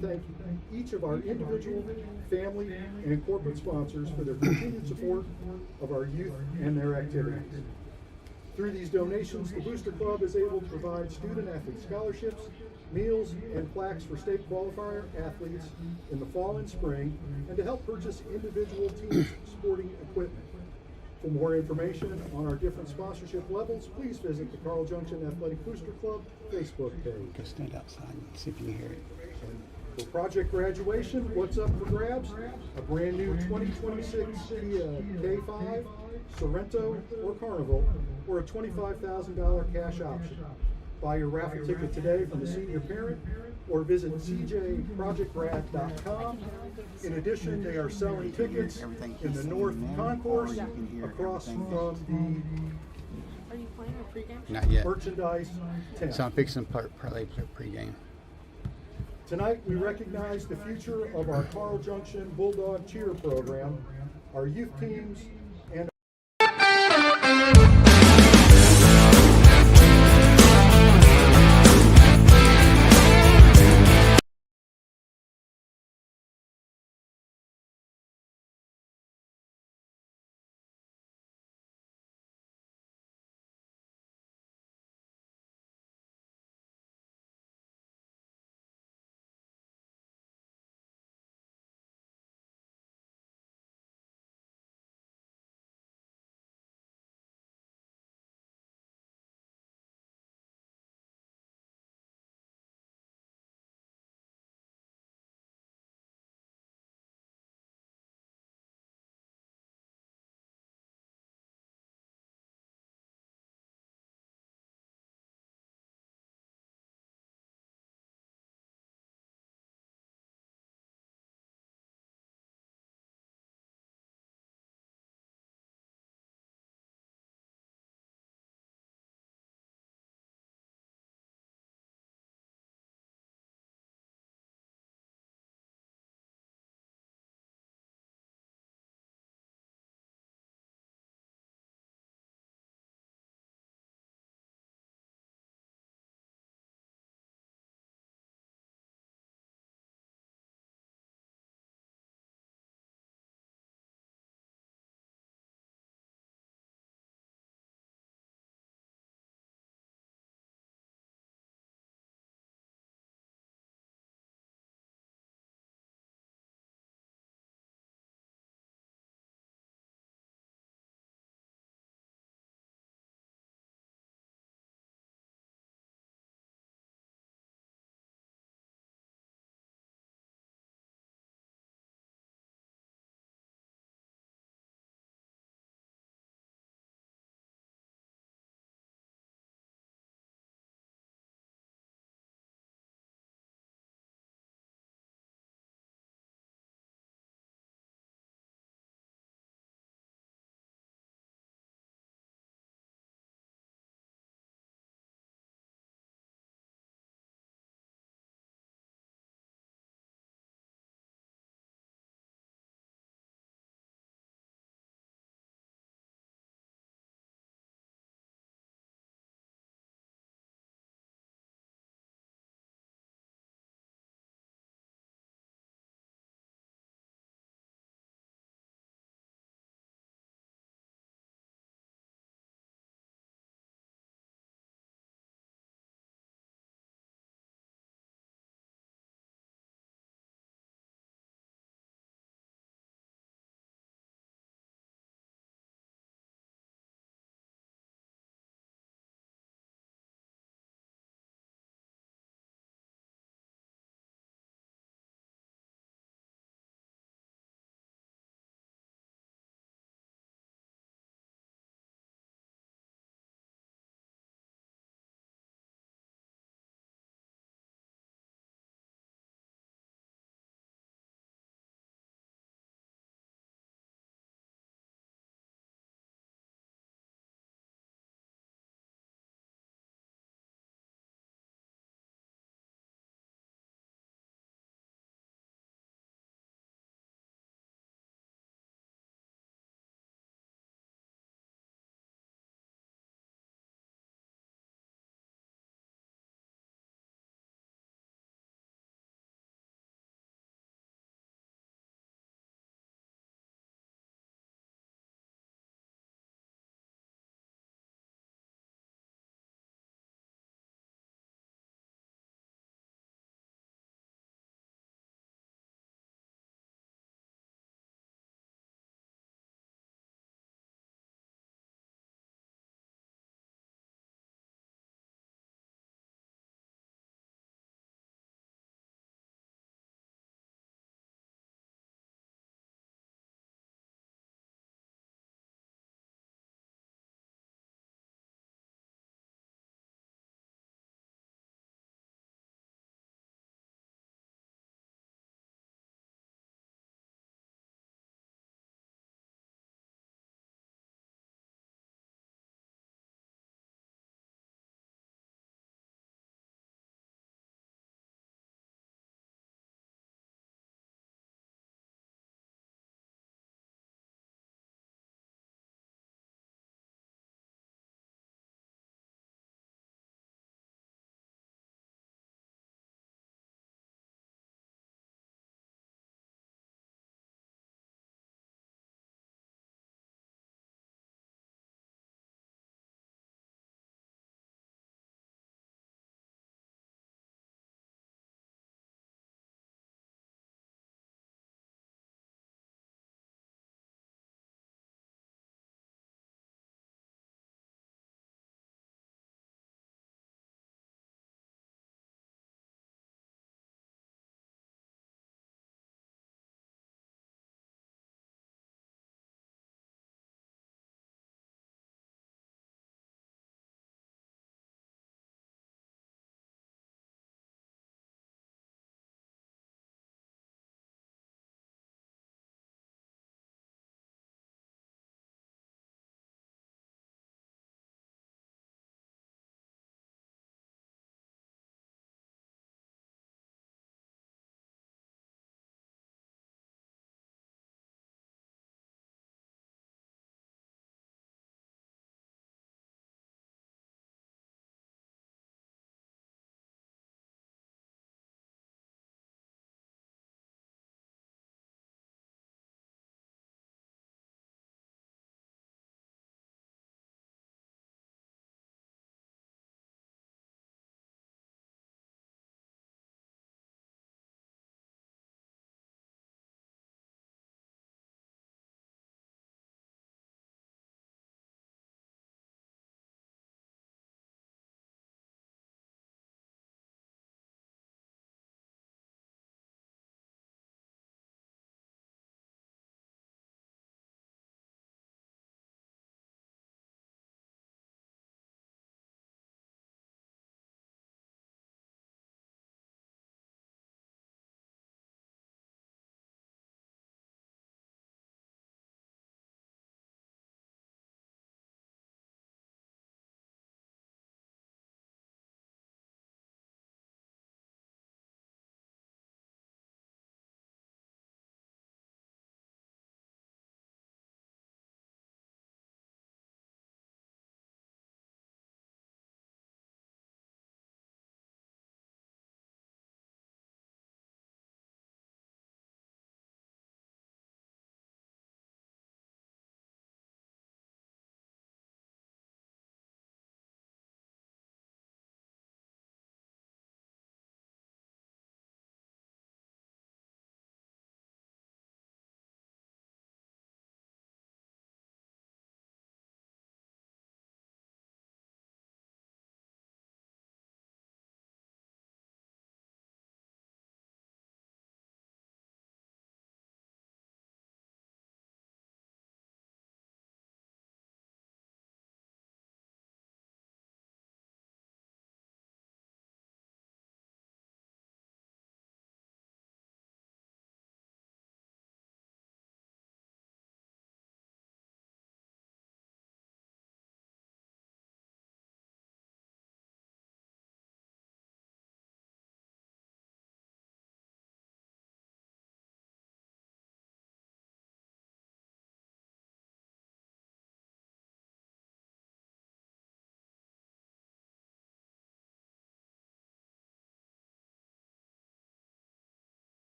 thank each of our individual, family, and corporate sponsors for their continued support of our youth and their activities. Through these donations, the Booster Club is able to provide student-athlete scholarships, meals, and plaques for state qualifier athletes in the fall and spring, and to help purchase individual teams' sporting equipment. For more information on our different sponsorship levels, please visit the Carl Junction Athletic Booster Club Facebook page. Go stand outside and see if you can hear it. And for project graduation, what's up for grabs? A brand new 2026 Kia K5, Sorrento, or Carnival, or a $25,000 cash option. Buy your raffle ticket today from the senior parent or visit cjprojectgrad.com. In addition, they are selling tickets in the North Concourse across from the Are you playing a pregame? Not yet. merchandise tent. So I'm fixing parlay pregame. Tonight, we recognize the future of our Carl Junction Bulldog Cheer program, our youth teams,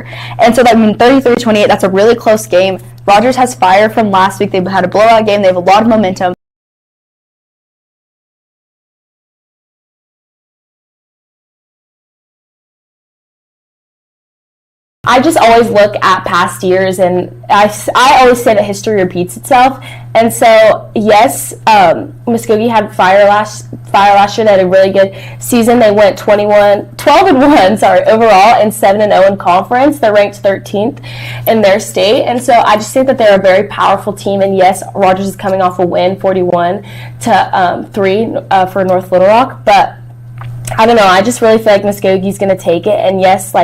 And so, 33-28, that's a really close game. Rogers has fire from last week. They had a blowout game. They have a lot of momentum. I just always look at past years, and I always say that history repeats itself. And so, yes, Muskogee had fire last year. They had a really good season. They went 12-1 overall, and 7-0 in conference. They're ranked 13th in their state. And so I just think that they're a very powerful team. And yes, Rogers is coming off a win, 41-3 for North Little Rock, but I don't know. I just really feel like Muskogee's going to take it. And yes,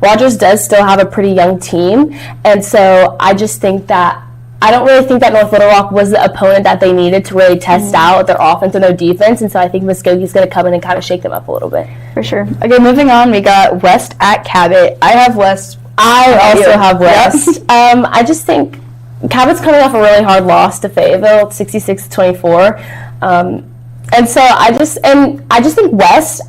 Rogers does still have a pretty young team. And so I just think that I don't really think that North Little Rock was the opponent that they needed to really test out their offense and their defense. And so I think Muskogee's going to come in and kind of shake them up a little bit. For sure. Okay, moving on, we got West at Cabot. I have West. I also have West. I just think Cabot's coming off a really hard loss to Fayetteville, 66-24. And so I just think West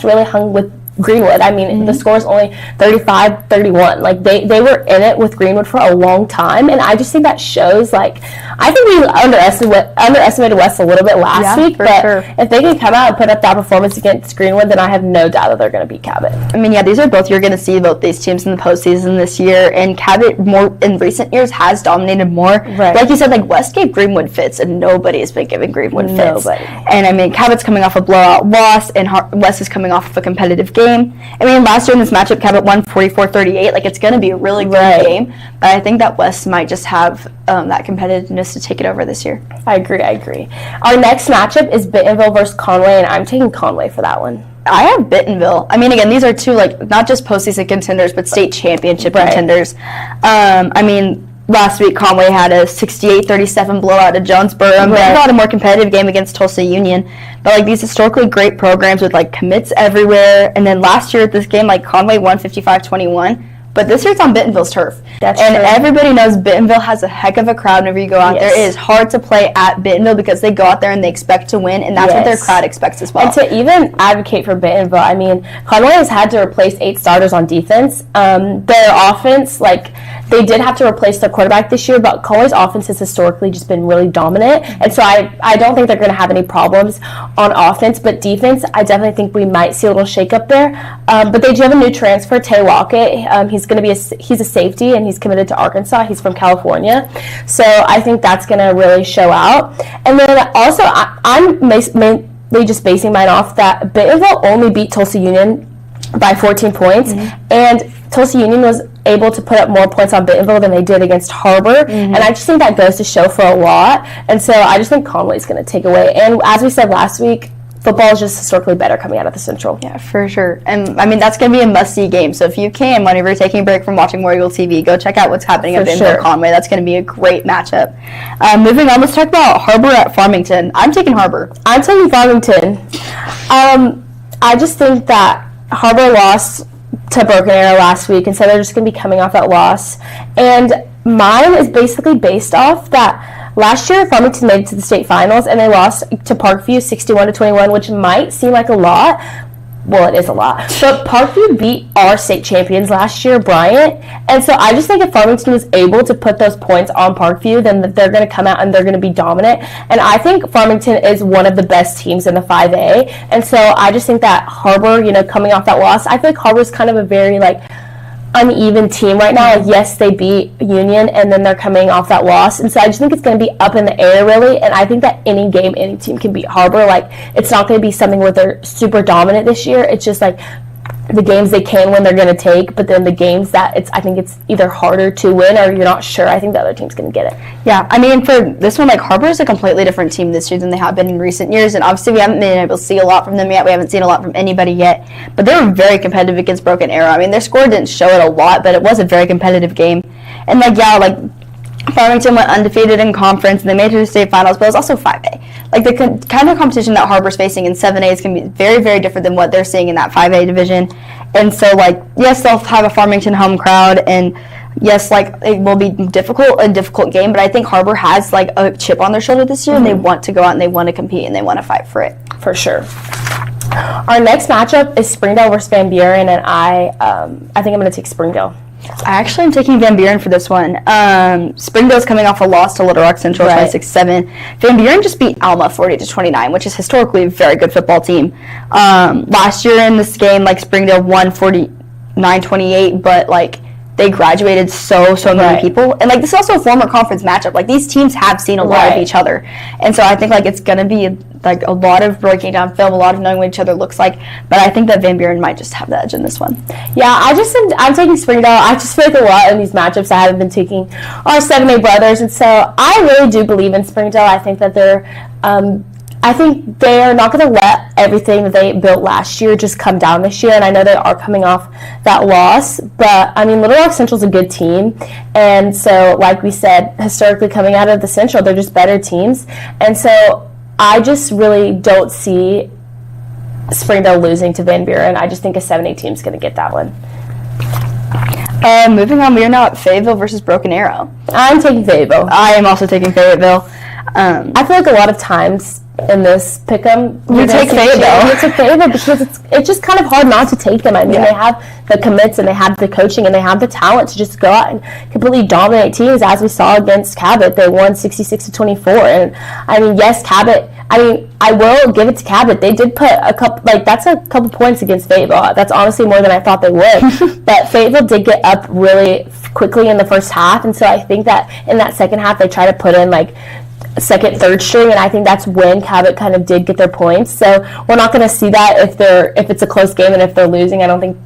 really hung with Greenwood. I mean, the score is only 35-31. They were in it with Greenwood for a long time, and I just think that shows, I think we underestimated West a little bit last week, but sure, if they can come out and put up that performance against Greenwood, then I have no doubt that they're going to beat Cabot. I mean, yeah, you're going to see both these teams in the postseason this year, and Cabot more in recent years has dominated more. Right. Like you said, West gave Greenwood fits, and nobody has been giving Greenwood fits. And I mean, Cabot's coming off a blowout loss, and West is coming off of a competitive game. I mean, last year in this matchup, Cabot won 44-38. It's going to be a really good game, but I think that West might just have that competitiveness to take it over this year. I agree. Our next matchup is Bentonville versus Conway, and I'm taking Conway for that one. I have Bentonville. I mean, again, these are two, not just postseason contenders, but state championship contenders. I mean, last week, Conway had a 68-37 blowout at Jonesboro. Bentonville had a more competitive game against Tulsa Union. But, these historically great programs with, commits everywhere. And then last year at this game, Conway won 55-21. But this year it's on Bentonville's turf. That's and true. Everybody knows Bentonville has a heck of a crowd whenever you go out there. It is hard to play at Bentonville because they go out there and they expect to win, and that's what their crowd expects as well. And to even advocate for Bentonville, I mean, Conway has had to replace 8 starters on defense. Their offense, they did have to replace their quarterback this year, but Conway's offense has historically just been really dominant. And so I don't think they're going to have any problems on offense, but defense, I definitely think we might see a little shakeup there. But they do have a new transfer, Tay Lockett. He's going to be he's a safety, and he's committed to Arkansas. He's from California, so I think that's going to really show out. And then also, I'm mainly just basing mine off that Bentonville only beat Tulsa Union by 14 points, and Tulsa Union was able to put up more points on Bentonville than they did against Harbor, and I just think that goes to show for a lot. And so I just think Conway's going to take away. And as we said last week, football is just historically better coming out of the Central. Yeah, for sure. And, I mean, that's going to be a must-see game. So if you can, whenever you're taking a break from watching War Eagle TV, go check out what's happening at Bentonville Conway. That's going to be a great matchup. Moving on, let's talk about Harbor at Farmington. I'm taking Harbor. I'm taking Farmington. I just think that Harbor lost to Broken Arrow last week, and so they're just going to be coming off that loss. And mine is basically based off that last year, Farmington made it to the state finals, and they lost to Parkview 61-21, which might seem like a lot. Well, it is a lot. But Parkview beat our state champions last year, Bryant. And so I just think if Farmington was able to put those points on Parkview, then they're going to come out and they're going to be dominant. And I think Farmington is one of the best teams in the 5A. And so I just think that Harbor, coming off that loss, I feel like Harbor's kind of a very, uneven team right now. Yes, they beat Union, and then they're coming off that loss, and so I just think it's going to be up in the air, really. And I think that any game, any team can beat Harbor. It's not going to be something where they're super dominant this year. It's just the games they can win, they're going to take, but then the games that I think it's either harder to win or you're not sure, I think the other team's going to get it. Yeah, I mean, for this one, Harbor is a completely different team this year than they have been in recent years, and obviously we haven't been able to see a lot from them yet. We haven't seen a lot from anybody yet, but they were very competitive against Broken Arrow. I mean, their score didn't show it a lot, but it was a very competitive game. And, Farmington went undefeated in conference, and they made it to the state finals, but it was also 5A. The kind of competition that Harbor's facing in 7A is going to be very, very different than what they're seeing in that 5A division. And so, yes, they'll have a Farmington home crowd, and yes, it will be a difficult game, but I think Harbor has, a chip on their shoulder this year, and they want to go out and they want to compete and they want to fight for it. For sure. Our next matchup is Springdale versus Van Buren, and I think I'm going to take Springdale. I actually am taking Van Buren for this one. Springdale's coming off a loss to Little Rock Central, Right. 26-7. Van Buren just beat Alma 40-29, which is historically a very good football team. Last year in this game, like, Springdale won 49-28, but like, they graduated so many Right. people, and like, this is also a former conference matchup. Like, these teams have seen a lot of Right. each other, and so I think like it's gonna be like a lot of breaking down film, a lot of knowing what each other looks like. But I think that Van Buren might just have the edge in this one. Yeah, I'm taking Springdale. I just feel like a lot in these matchups I haven't been taking our 7A brothers, and so I really do believe in Springdale. I think that I think they are not going to let everything that they built last year just come down this year, and I know they are coming off that loss, but I mean, Little Rock Central's a good team, and so like we said, historically coming out of the Central, they're just better teams, and so I just really don't see Springdale losing to Van Buren. I just think a 7A team's going to get that one. Moving on, we are now at Fayetteville versus Broken Arrow. I'm taking Fayetteville. I am also taking Fayetteville. I feel like a lot of times in this pick'em, You take Fayetteville. You take Fayetteville because it's just kind of hard not to take them. I mean, they have the commits and they have the coaching and they have the talent to just go out and completely dominate teams, as we saw against Cabot. They won 66-24, and I mean, yes, Cabot. I mean, I will give it to Cabot. They did put a couple, like, that's a couple points against Fayetteville. That's honestly more than I thought they would. But Fayetteville did get up really quickly in the first half, and so I think that in that second half they try to put in like second, third string, and I think that's when Cabot kind of did get their points. So we're not going to see that if it's a close game and if they're losing. I don't think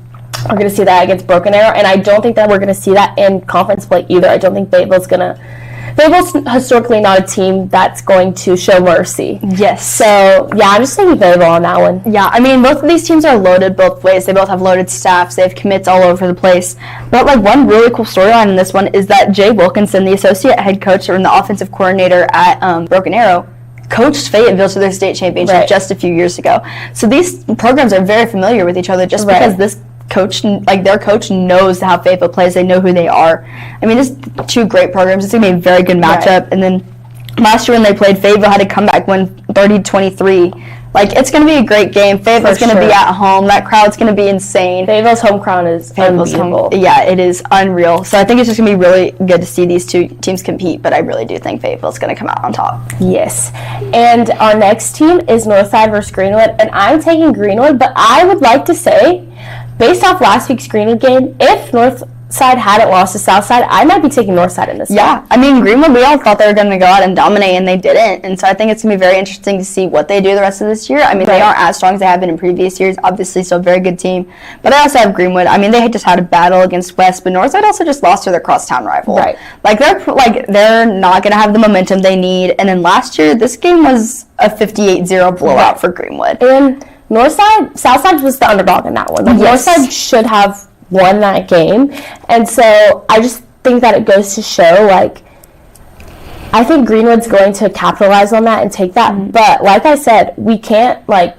we're going to see that against Broken Arrow, and I don't think that we're going to see that in conference play either. I don't think Fayetteville's historically not a team that's going to show mercy. Yes. So yeah, I'm just thinking Fayetteville on that one. Yeah, I mean, both of these teams are loaded both ways. They both have loaded staffs. They have commits all over the place. But like, one really cool storyline in this one is that Jay Wilkinson, the associate head coach and the offensive coordinator at Broken Arrow, coached Fayetteville to their state championship just a few years ago. So these programs are very familiar with each other just because this coach, like, their coach knows how Fayetteville plays. They know who they are. I mean, it's two great programs. It's going to be a very good matchup. And then last year when they played, Fayetteville had a comeback win 30-23. Like, it's going to be a great game. Fayetteville's going to be at home. That crowd's going to be insane. Fayetteville's home crowd is unbelievable. Yeah, it is unreal. So I think it's just going to be really good to see these two teams compete, but I really do think Fayetteville's going to come out on top. Yes. And our next team is Northside versus Greenwood, and I'm taking Greenwood, but I would like to say, based off last week's Greenwood game, if Northside hadn't lost to Southside, I might be taking Northside in this game. Yeah, I mean, Greenwood, we all thought they were going to go out and dominate, and they didn't. And so I think it's going to be very interesting to see what they do the rest of this year. I mean, they aren't as strong as they have been in previous years. Obviously, still a very good team. But I also have Greenwood. I mean, they had just had a battle against West, but Northside also just lost to their crosstown rival. Right. Like, they're not going to have the momentum they need. And then last year, this game was a 58-0 blowout for Greenwood. And Southside was the underdog in that one. Like, Northside should have won that game. And so I just think that it goes to show, like, I think Greenwood's going to capitalize on that and take that. Mm-hmm. But like I said, we can't, like,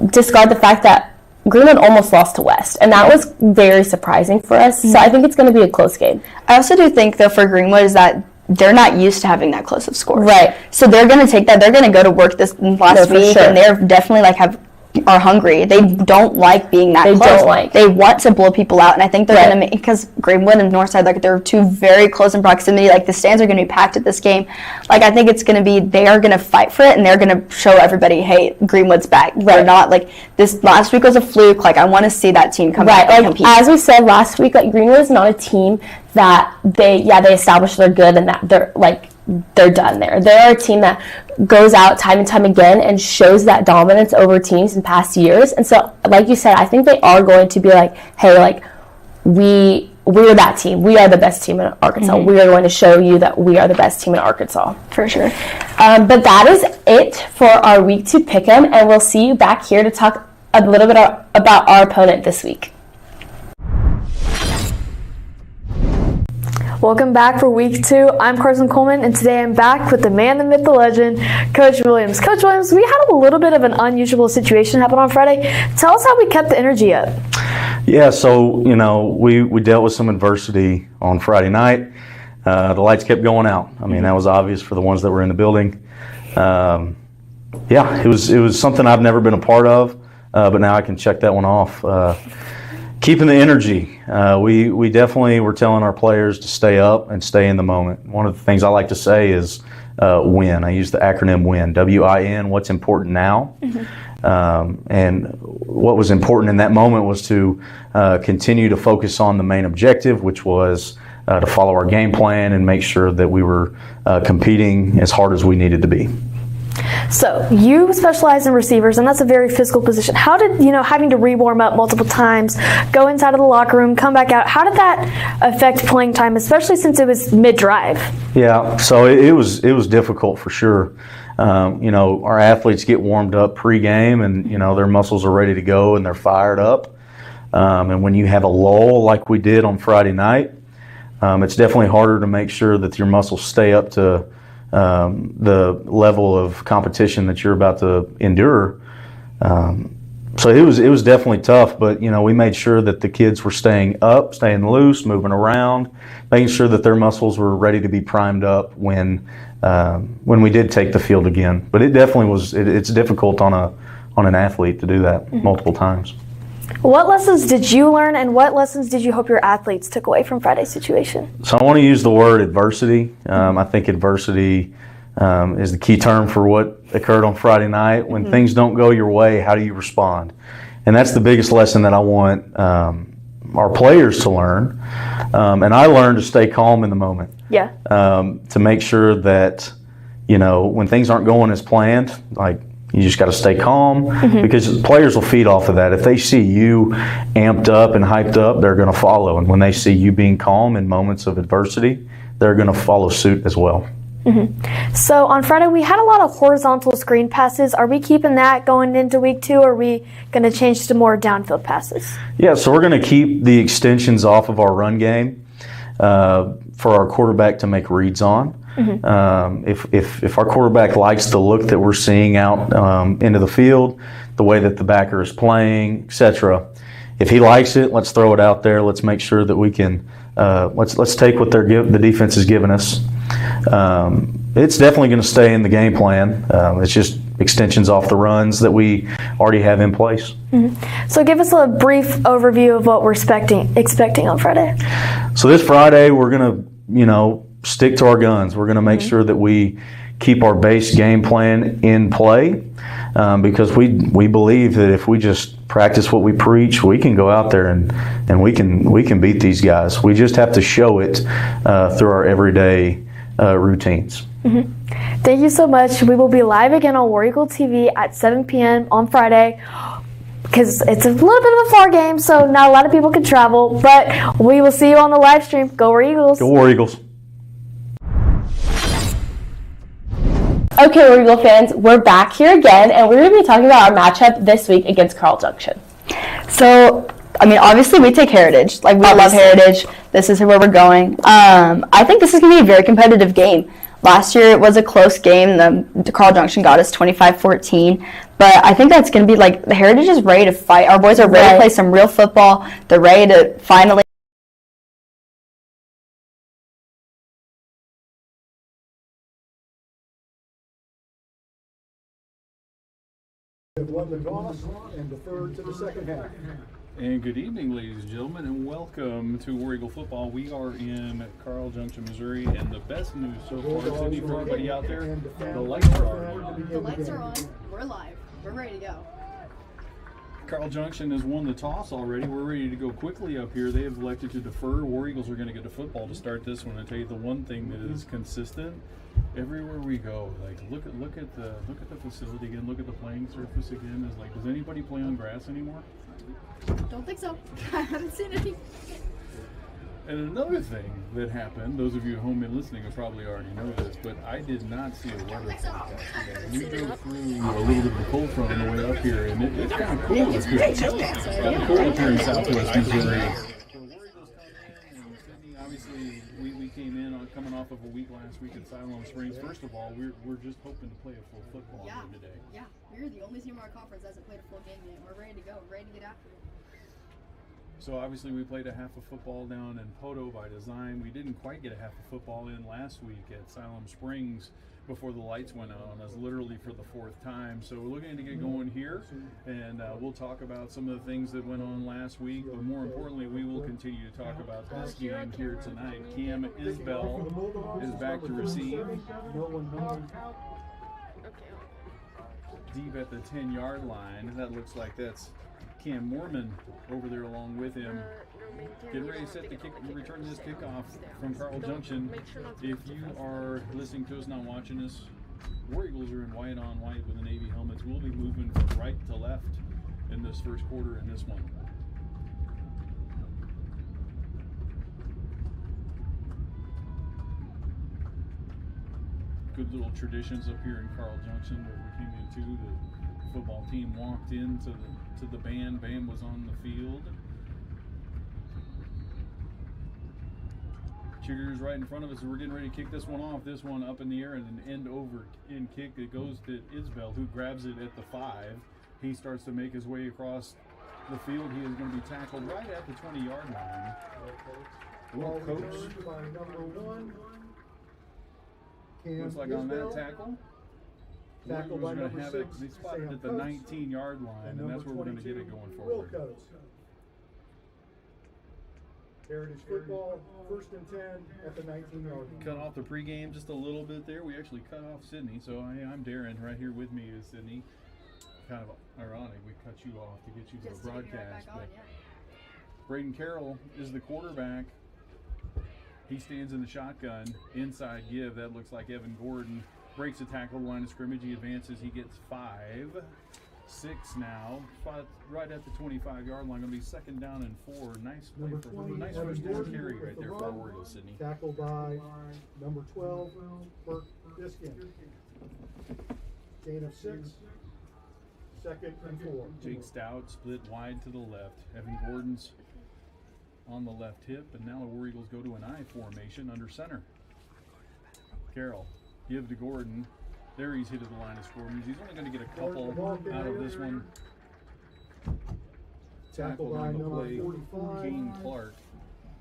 discard the fact that Greenwood almost lost to West. And that was very surprising for us. Mm-hmm. So I think it's going to be a close game. I also do think, though, for Greenwood is that they're not used to having that close of scores. Right. So they're going to take that. They're going to go to work this last week, and they're definitely, like, are hungry. They don't like being that close. They want to blow people out, and I think they're going to make, because Greenwood and Northside, like, they're two very close in proximity. Like, the stands are going to be packed at this game. Like, I think it's going to be, they are going to fight for it, and they're going to show everybody, hey, Greenwood's back. They're not, like, this last week was a fluke. Like, I want to see that team come back and compete. As we said last week, like, Greenwood is not a team that they established they're good and that they're done there. They're a team that goes out time and time again and shows that dominance over teams in past years. And so, like you said, I think they are going to be like, hey, like, we're that team. We are the best team in Arkansas. Mm-hmm. We are going to show you that we are the best team in Arkansas. For sure. But that is it for our Week 2 Pick'em, and we'll see you back here to talk a little bit about our opponent this week. Welcome back for Week 2. I'm Carson Coleman, and today I'm back with the man, the myth, the legend, Coach Williams. Coach Williams, we had a little bit of an unusual situation happen on Friday. Tell us how we kept the energy up. Yeah, so, you know, we dealt with some adversity on Friday night. The lights kept going out. I mean, that was obvious for the ones that were in the building. It was something I've never been a part of, but now I can check that one off. Keeping the energy. We definitely were telling our players to stay up and stay in the moment. One of the things I like to say is WIN. I use the acronym WIN, W-I-N, what's important now. And what was important in that moment was to continue to focus on the main objective, which was to follow our game plan and make sure that we were competing as hard as we needed to be. So you specialize in receivers, and that's a very physical position. How did, having to re-warm up multiple times, go inside of the locker room, come back out, how did that affect playing time, especially since it was mid-drive? Yeah, so it was difficult for sure. Our athletes get warmed up pre-game, and their muscles are ready to go and they're fired up. And when you have a lull like we did on Friday night, it's definitely harder to make sure that your muscles stay up to the level of competition that you're about to endure. So it was definitely tough, but we made sure that the kids were staying up, staying loose, moving around, making sure that their muscles were ready to be primed up when we did take the field again. But it definitely was. It's difficult on an athlete to do that multiple times. What lessons did you learn, and what lessons did you hope your athletes took away from Friday's situation? So I want to use the word adversity. I think adversity is the key term for what occurred on Friday night. When things don't go your way, how do you respond? And that's the biggest lesson that I want our players to learn. And I learned to stay calm in the moment. Yeah. To make sure that, when things aren't going as planned, you just got to stay calm, because players will feed off of that. If they see you amped up and hyped up, they're going to follow. And when they see you being calm in moments of adversity, they're going to follow suit as well. So on Friday, we had a lot of horizontal screen passes. Are we keeping that going into week 2, or are we going to change to more downfield passes? Yeah, so we're going to keep the extensions off of our run game for our quarterback to make reads on. If our quarterback likes the look that we're seeing out into the field, the way that the backer is playing, etc., if he likes it, let's throw it out there. Let's make sure that we can let's take what the defense is giving us. It's definitely going to stay in the game plan. It's just extensions off the runs that we already have in place. So give us a brief overview of what we're expecting on Friday. So this Friday, we're going to, stick to our guns. We're going to make sure that we keep our base game plan in play, because we believe that if we just practice what we preach, we can go out there and we can beat these guys. We just have to show it through our everyday routines. Thank you so much. We will be live again on War Eagle TV at 7 p.m. on Friday, because it's a little bit of a far game, so not a lot of people can travel, but we will see you on the live stream. Go War Eagles. Go War Eagles. Okay, War Eagle fans, we're back here again, and we're going to be talking about our matchup this week against Carl Junction. So, obviously we take Heritage. We love Heritage. This is where we're going. I think this is going to be a very competitive game. Last year it was a close game. The Carl Junction got us 25-14. But I think that's going to be the Heritage is ready to fight. Our boys are ready to play some real football. They're ready to finally Have won the toss and deferred to the second half. And good evening, ladies and gentlemen, and welcome to War Eagle Football. We are in Carl Junction, Missouri, and the best news so far, Cindy, for everybody out there, the lights are on. The lights are on. We're live. We're ready to go. Carl Junction has won the toss already. We're ready to go quickly up here. They have elected to defer. War Eagles are going to get to football to start this one. I tell you, the one thing that is consistent everywhere we go, look at the facility again. Look at the playing surface again. Is does anybody play on grass anymore? Don't think so. I haven't seen any. And another thing that happened, those of you at home and listening will probably already know this, but I did not see a weather forecast today. We drove through a little bit of a cold front on the way up here, and it's kind of cool up here. Cool up here in Southwest Missouri. Obviously, we came in coming off of a week last week at Siloam Springs. First of all, we're just hoping to play a full football game today. Yeah. We're the only team in our conference that hasn't played a full game yet. We're ready to go. We're ready to get after it. So obviously we played a half of football down in Poto by design. We didn't quite get a half of football in last week at Siloam Springs. before the lights went out on us, literally for the 4th time. So we're looking to get going here, and we'll talk about some of the things that went on last week, but more importantly, we will continue to talk about this game here tonight. Cam Isbell is back to receive. Deep at the 10-yard line. That looks like that's Cam Mormon over there along with him. Getting ready to set the kick, return this kickoff from Carl Junction. If you are listening to us, not watching us, War Eagles are in white on white with the Navy helmets. We'll be moving from right to left in this first quarter in this one. Good little traditions up here in Carl Junction that we came into. The football team walked into the band. Band was on the field. Cheerleaders right in front of us, so we're getting ready to kick this one off. This one up in the air and an end over in kick. It goes to Isbell, who grabs it at the 5. He starts to make his way across the field. He is going to be tackled right at the 20-yard line. Well coached. By number 1. Looks like on that tackle, Tackle we're by going to number have it. 6, They spotted Sam at the Coates. 19-yard line, and that's where we're going to get it going forward. Wilcox. Heritage football, 1st and 10 at the 19-yard line. Cut off the pregame just a little bit there. We actually cut off Sydney, so I'm Darren. Right here with me is Sydney. Kind of ironic, we cut you off to get you to Just the to get you right broadcast. back on, But yeah. Braden Carroll is the quarterback. He stands in the shotgun. Inside give. That looks like Evan Gordon. Breaks the tackle, line of scrimmage. He advances. He gets 5. 6 now. Spot right at the 25-yard line. Going to be 2nd down and 4. Nice play Number for 20, nice Evan first down Gordon carry with right the there for run. Orioles, Sydney. Tackled by number 12, Burke Diskin. Gain of 6. 2nd and 4. Jake Stout split wide to the left. Evan Gordon's on the left hip, and now the War Eagles go to an I formation under center. Carroll, give to Gordon. There he's hit at the line of scrimmage. He's only going to get a couple out of this one. Tackled by on the number play, 45, Kane Clark.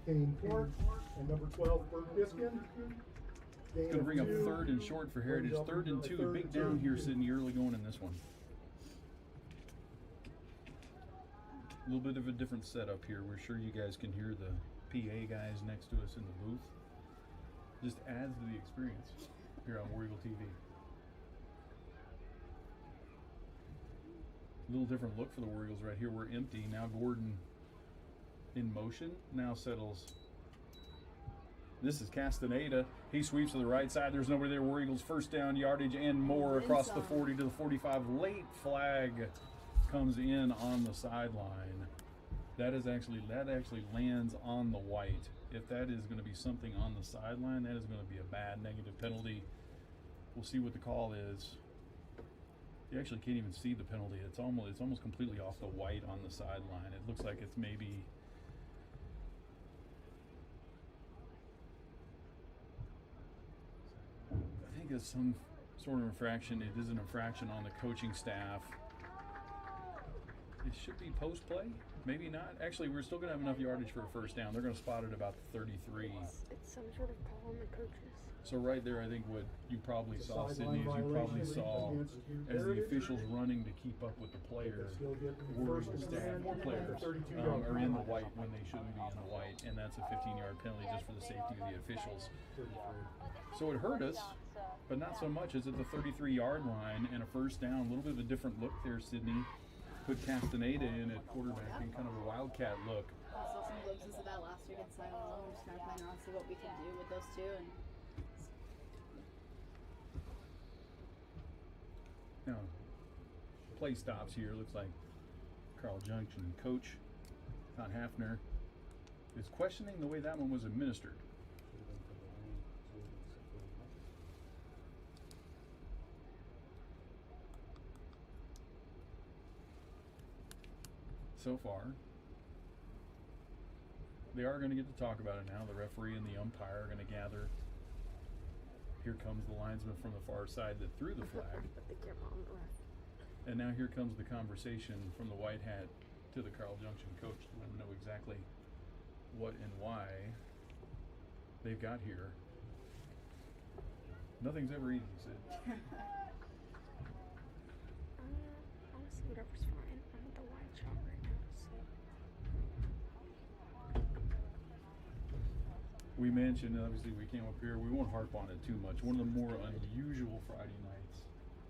Kane Clark, and number 12, Burke Diskin. Gain Going to of bring up 2. 3rd and short for Heritage. 3rd and 2. Big down here, Sydney, early going in this one. A little bit of a different setup here. We're sure you guys can hear the PA guys next to us in the booth. Just adds to the experience here on War Eagle TV. A little different look for the War Eagles right here. We're empty. Now Gordon in motion. Now settles. This is Castaneda. He sweeps to the right side. There's nobody there. War Eagles 1st down yardage and more across the 40 to the 45. Late flag comes in on the sideline. That actually lands on the white. If that is going to be something on the sideline, that is going to be a bad negative penalty. We'll see what the call is. You actually can't even see the penalty. It's almost completely off the white on the sideline. It looks like it's maybe I think it's some sort of infraction. It is an infraction on the coaching staff. It should be post play. Maybe not. Actually, we're still going to have enough yardage for a 1st down. They're going to spot it about the 33. It's some sort of call on the coaches. So right there, I think what you probably It's a saw, sideline Sydney, is you probably violation saw against as the Heritage. officials running to keep up with the players, Still get War 1st Eagle and staff 10 or players at the 32-yard are in the line. white when they shouldn't be in the white, and that's a 15-yard penalty just for the safety of the officials. So it hurt us, but not so much as at the 33-yard line and a 1st down. A little bit of a different look there, Sydney. Put Castaneda in at quarterback in kind of a wildcat look. I saw some glimpses of that last week in Silent Hill. We're just kind of playing around, see what we can do with those two. And Now, play stops here. Looks like Carl Junction coach Todd Hafner is questioning the way that one was administered. So far, they are going to get to talk about it now. The referee and the umpire are going to gather. Here comes the linesman from the far side that threw the flag. Put the camera on the ref. And now here comes the conversation from the white hat to the Carl Junction coach to let them know exactly what and why they've got here. Nothing's ever easy, Sid. Honestly, whatever's fine. I'm at the wine shop right now, so. We mentioned, obviously, we came up here. We won't harp on it too much. One of the more unusual Friday nights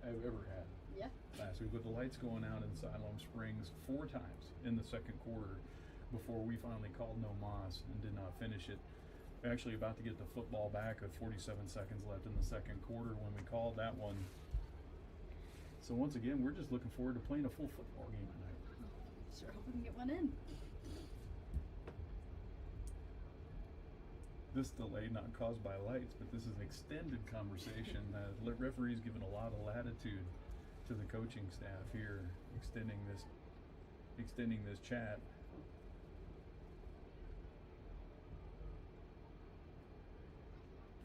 I've ever had. Yeah. Last week with the lights going out in Siloam Springs 4 times in the second quarter before we finally called no mas and did not finish it. We're actually about to get the football back with 47 seconds left in the second quarter when we called that one. So once again, we're just looking forward to playing a full football game tonight. Sure hope we can get one in. This delay not caused by lights, but this is an extended conversation. The referee's given a lot of latitude to the coaching staff here, extending this chat.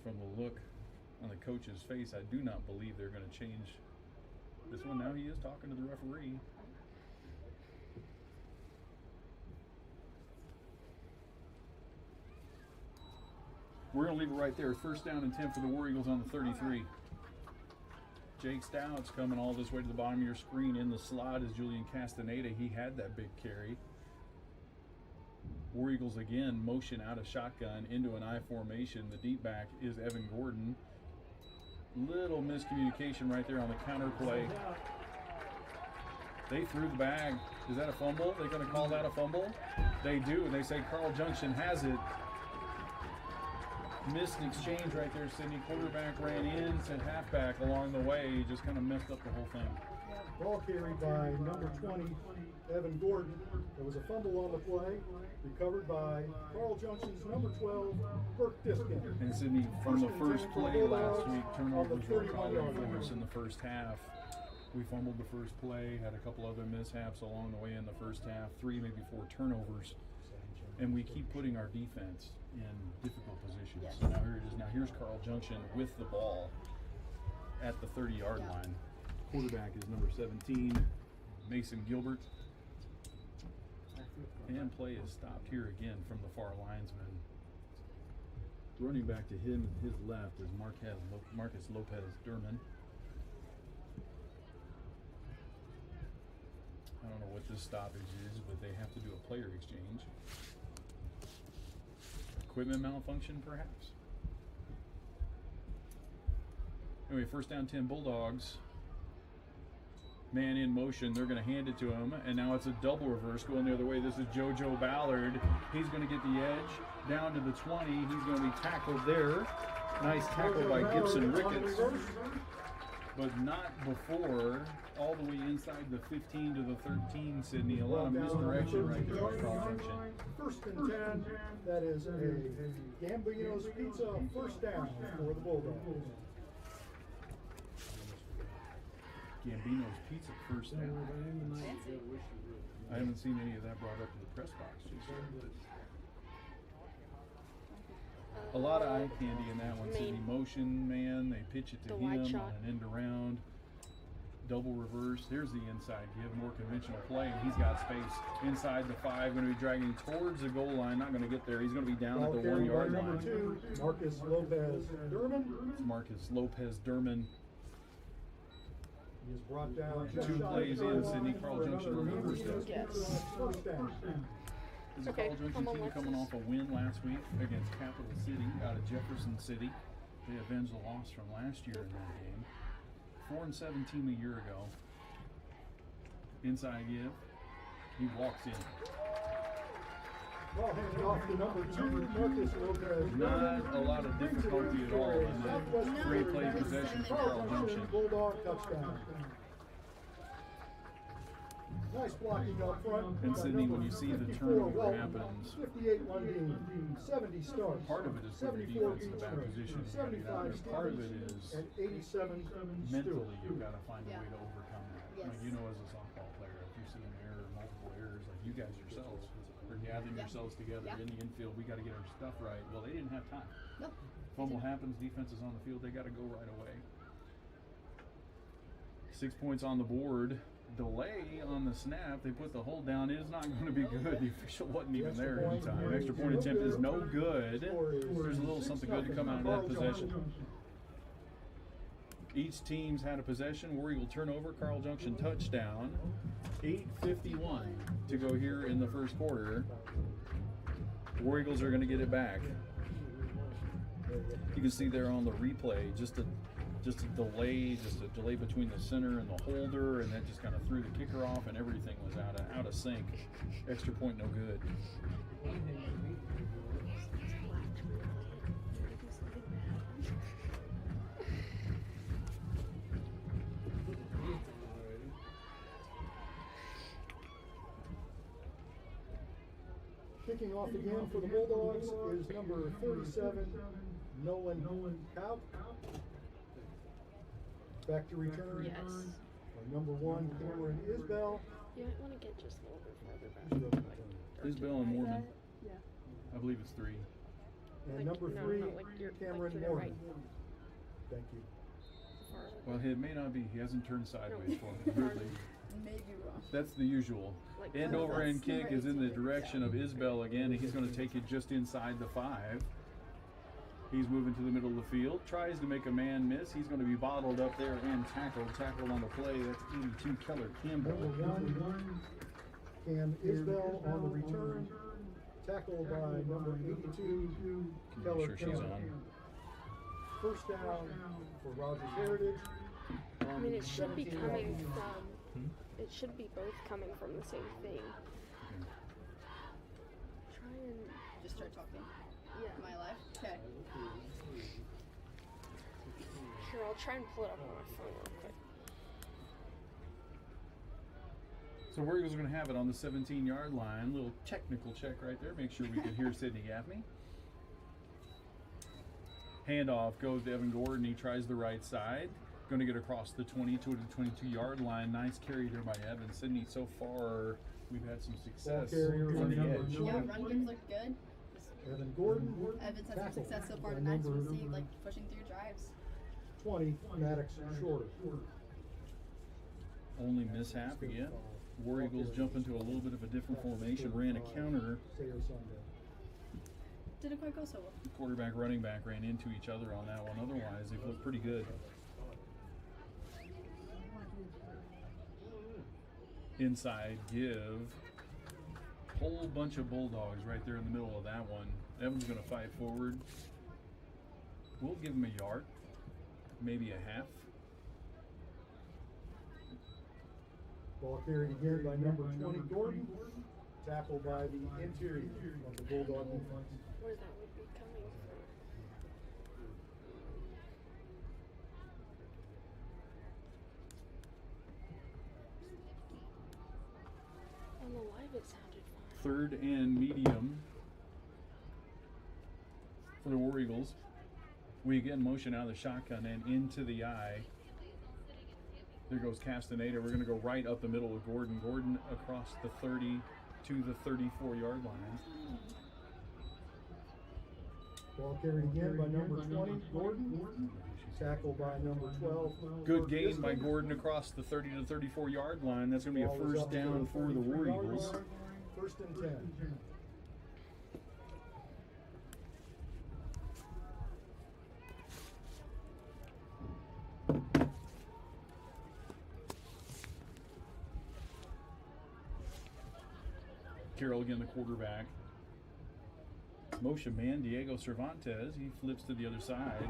From the look on the coach's face, I do not believe they're going to change this one. Now he is talking to the referee. We're going to leave it right there. First down and 10 for the War Eagles on the 33. Jake Stout's coming all this way to the bottom of your screen. In the slot is Julian Castaneda. He had that big carry. War Eagles again motion out of shotgun into an I formation. The deep back is Evan Gordon. Little miscommunication right there on the counter play. They threw the bag. Is that a fumble? They're going to call that a fumble? They do. They say Carl Junction has it. Missed an exchange right there, Sydney. Quarterback ran in, sent halfback along the way. Just kind of messed up the whole thing. Ball carried by number 20, Evan Gordon. There was a fumble on the play, recovered by Carl Junction's number 12, Burke Diskin. And Sydney, from the first play last week, turnovers were called for us in the first half. We fumbled the first play, had a couple other mishaps along the way in the first half, 3, maybe 4 turnovers. And we keep putting our defense in difficult positions. Yes. So now here it is. Now here's Carl Junction with the ball at the 30-yard line. Quarterback is number 17, Mason Gilbert. And play is stopped here again from the far linesman. Running back to him, his left is Marcus Lopez Durman. I don't know what this stoppage is, but they have to do a player exchange. Equipment malfunction, perhaps. Anyway, first down 10 Bulldogs. Man in motion. They're going to hand it to him, and now it's a double reverse going the other way. This is JoJo Ballard. He's going to get the edge down to the 20. He's going to be tackled there. Nice tackle by Gibson Ricketts, but not before all the way inside the 15 to the 13, Sydney. A lot of misdirection right there by Carl Junction. First and 10. That is a Gambino's Pizza first down for the Bulldogs. Gambino's Pizza first down. I haven't seen any of that brought up to the press box just yet, but a lot of eye candy in that one. Sydney motion, man. They pitch it to The him wide on shot. an end around. Double reverse. Here's the inside give. More conventional play, and he's got space inside the 5. Going to be dragging towards the goal line. Not going to get there. He's going to be down at Ball the carried by 1-yard number line. 2, Marcus Lopez Durman. It's Marcus Lopez Durman. He is brought down. 2 plays in, Sydney. Carl Junction remembers that. Yes. First down. This is Okay, Carl Junction I'm on team coming Lexus. off a win last week against Capital City out of Jefferson City. They avenged the loss from last year in that game. 4-7 team a year ago. Inside give. He walks in. Ball handed off to number 2, Marcus Lopez. Not a lot of difficulty at all in that 3-play possession for Carl Junction. Bulldog touchdown. Nice blocking up front. And Sydney, when you see the 54 turnover Walton, happens, 58 Lundin, 70 starts. part of it is putting 74 defense in the back Beecham, position. You gotta get out 75 there. Part of it Stevens, is and 87 mentally, you've Stewart. got to find a Yeah. way to overcome that. Yes. Like, you know, as a softball player, if you see an error, multiple errors, like you guys yourselves are gathering yourselves together Yeah. in the infield. We got to get our stuff right. Well, they didn't have time. No. Fumble happens, defense is on the field. They got to go right away. 6 points on the board. Delay on the snap. They put the hold down. It is not going to be good. The official wasn't even there in time. Extra point attempt is no good. There's a little something good to come out of that possession. Each team's had a possession. War Eagle turnover. Carl Junction touchdown. 8:51 to go here in the first quarter. War Eagles are going to get it back. You can see there on the replay just a delay between the center and the holder, and that just kind of threw the kicker off, and everything was out of sync. Extra point, no good. Kicking off again for the Bulldogs is number 37, Nolan Cow. Back to return. Yes. Number 1, Cameron Isbell. You might want to get just a little bit farther back. Isbell and Mormon. Yeah. I believe it's 3. And Like, number no, 3, not like you're- Cameron like to the Mormon. right. Thank you. Well, it may not be. He hasn't turned sideways for me. Really. Maybe wrong. That's the usual. Like, End no, over end that's kick number is in the 18. direction of Isbell again, and he's going to take it just inside the 5. He's moving to the middle of the field, tries to make a man miss. He's going to be bottled up there and tackled on the play. That's 82 Keller Campbell. Number 1, Cam Isbell on the return. Tackled by number 82, Can you Keller make sure she's Campbell. on? First down for Rogers Heritage. I mean, it should be 17 coming yards. from. It should be both coming from the same thing. Try and. Just start talking. Yeah. My life. Okay. Here, I'll try and pull it up on my phone real quick. So War Eagles are going to have it on the 17-yard line. Little technical check right there. Make sure we can hear Sidney Gaffney. Handoff goes to Evan Gordon. He tries the right side. Going to get across the 22 to the 22-yard line. Nice carry there by Evan. Sidney, so far, we've had some success carrier on the number edge. Yeah, run games look good. Evan Gordon. Evan's had some Tackled success so far by tonight, so we'll number see, like, pushing through drives. 20, Maddox Shorter. Only mishap again. War Eagles jump into a little bit of a different formation. Ran a counter. Didn't quite go so well. Quarterback, running back ran into each other on that one. Otherwise, they've looked pretty good. Inside give. Whole bunch of Bulldogs right there in the middle of that one. Evan's going to fight forward. We'll give him a yard, maybe a half. Ball carried again by number 20, Gordon. Tackled by the interior of the Bulldog defense. Where that would be coming from. On the live, it sounded fine. Third and medium for the War Eagles. We again motion out of the shotgun and into the eye. There goes Castaneda. We're going to go right up the middle of Gordon. Gordon across the 30 to the 34-yard line. Ball carried again by number 20, Gordon. Tackled by number 12. Good gain by Gordon across the 30 to 34-yard line. That's going to be a first down for the War Eagles. First and 10. Carroll again, the quarterback. Motion man, Diego Cervantes. He flips to the other side.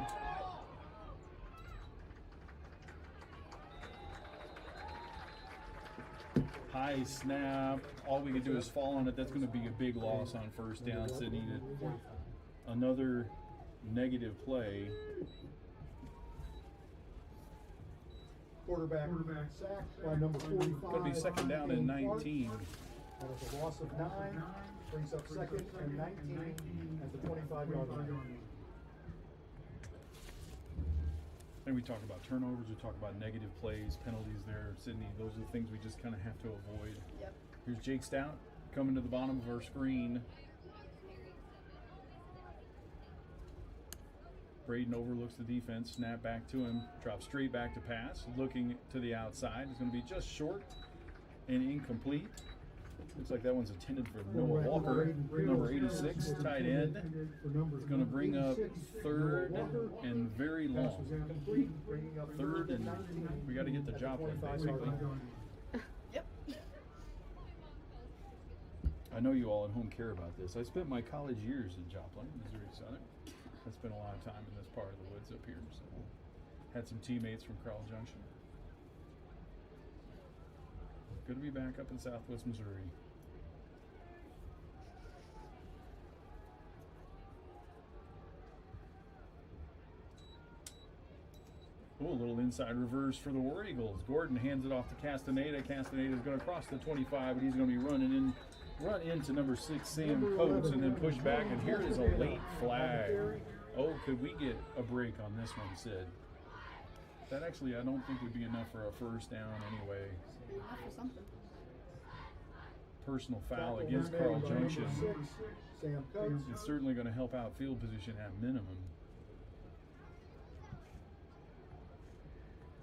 High snap. All we can do is fall on it. That's going to be a big loss on first down, Sydney. Another negative play. Quarterback sacked by number 45. Going to be second down and 19. That was a loss of 9. Brings up second and 19 at the 25-yard line. And we talk about turnovers, we talk about negative plays, penalties there, Sydney. Those are the things we just kind of have to avoid. Yep. Here's Jake Stout coming to the bottom of our screen. Braden overlooks the defense, snap back to him, drops straight back to pass, looking to the outside. It's going to be just short and incomplete. Looks like that one's intended for Noah Walker, number 86, tight end. It's going to bring up third and very long. Third and we got to get the Joplin, basically. Yep. I know you all at home care about this. I spent my college years in Joplin, Missouri Southern. I spent a lot of time in this part of the woods up here. So had some teammates from Carl Junction. Good to be back up in Southwest Missouri. Oh, a little inside reverse for the War Eagles. Gordon hands it off to Castaneda. Castaneda is going to cross the 25, but he's going to be run into number 6, Sam Coates, and then push back. And here is a late flag. Oh, could we get a break on this one, Sid? That actually, I don't think would be enough for a first down anyway. Enough for something. Personal foul against Carl Junction. Sam Coates. It's certainly going to help out field position at minimum.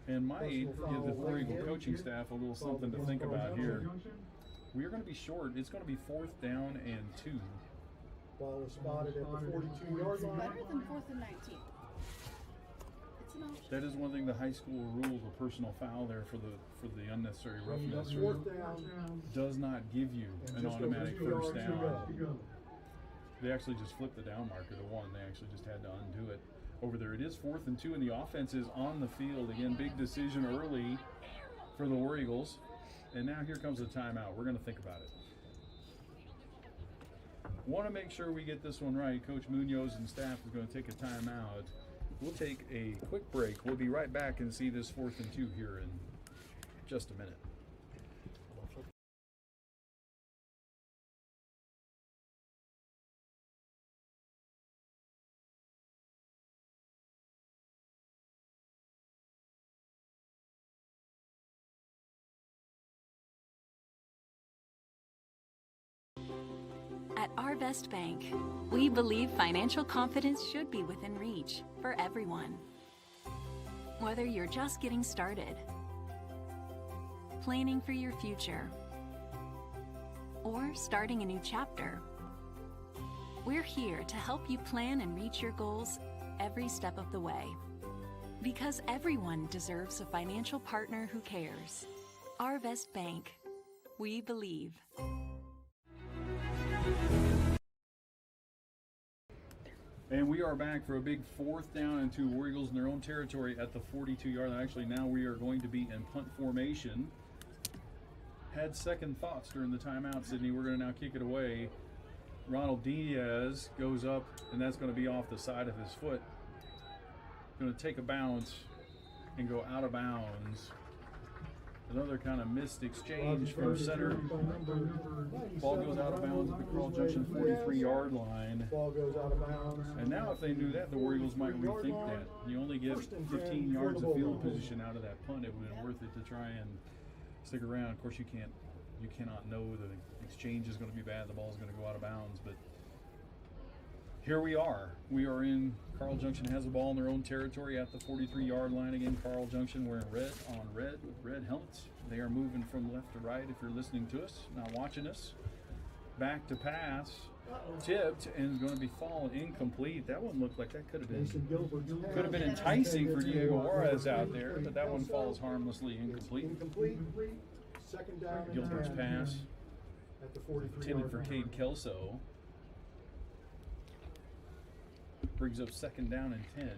And might give the War Eagle coaching staff a little something to think about here. We are going to be short. It's going to be 4th down and 2. Ball is spotted at the 42-yard line. Better than 4th and 19. It's an option. That is one thing the high school rules, a personal foul there for the unnecessary roughness. 4th down. Does not give you an automatic first down. They actually just flipped the down marker to 1. They actually just had to undo it. Over there, it is 4th and 2, and the offense is on the field. Again, big decision early for the War Eagles. And now here comes the timeout. We're going to think about it. Want to make sure we get this one right. Coach Munoz and staff is going to take a timeout. We'll take a quick break. We'll be right back and see this 4th and 2 here in just a minute. At Arvest Bank, we believe financial confidence should be within reach for everyone. Whether you're just getting started, planning for your future, or starting a new chapter, we're here to help you plan and reach your goals every step of the way. Because everyone deserves a financial partner who cares. Arvest Bank. We believe. And we are back for a big 4th down and 2. War Eagles in their own territory at the 42-yard line. Actually, now we are going to be in punt formation. Had second thoughts during the timeout, Sydney. We're going to now kick it away. Ronald Diaz goes up, and that's going to be off the side of his foot. Going to take a bounce and go out of bounds. Another kind of missed exchange from center. Ball goes out of bounds at the Carl Junction 43-yard line. Ball goes out of bounds. And now if they knew that, the War Eagles might rethink that. You only get 15 yards of field position out of that punt. It would have been worth it to try and stick around. Of course, you cannot know the exchange is going to be bad. The ball is going to go out of bounds. But here we are. We are in Carl Junction has the ball in their own territory at the 43-yard line again. Carl Junction wearing red on red with red helmets. They are moving from left to right if you're listening to us, not watching us. Back to pass. Tipped and going to be fallen incomplete. That one looked like that could have been enticing for Diego Juarez out there, but that one falls harmlessly incomplete. Second down. Gilbert's pass at the 43 intended for Cade Kelso. Brings up 2nd down and 10.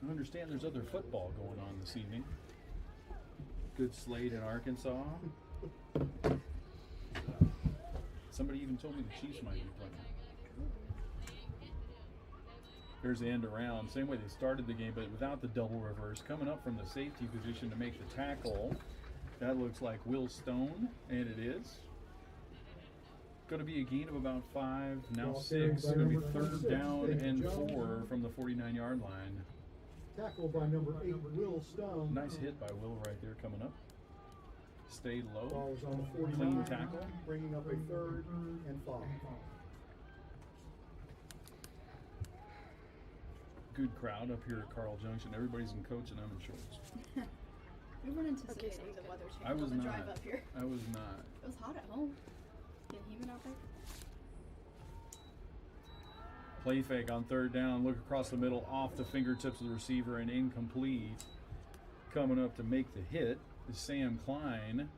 I understand there's other football going on this evening. Good slate in Arkansas. Somebody even told me the Chiefs might be playing. Here's the end around. Same way they started the game, but without the double reverse. Coming up from the safety position to make the tackle. That looks like Will Stone, and it is. Going to be a gain of about 5, now 6. It's going to be 3rd down and 4 from the 49-yard line. Tackle by number 8, Will Stone. Nice hit by Will right there coming up. Stayed low. Ball is on the 49, clean tackle. Bringing up a 3rd and 5. Good crowd up here at Carl Junction. Everybody's in coats and I'm in shorts. We weren't anticipating the weather change I was on the not. drive up here. I was not. It was hot at home. Getting humid out there. Play fake on third down. Look across the middle, off the fingertips of the receiver and incomplete. Coming up to make the hit is Sam Klein.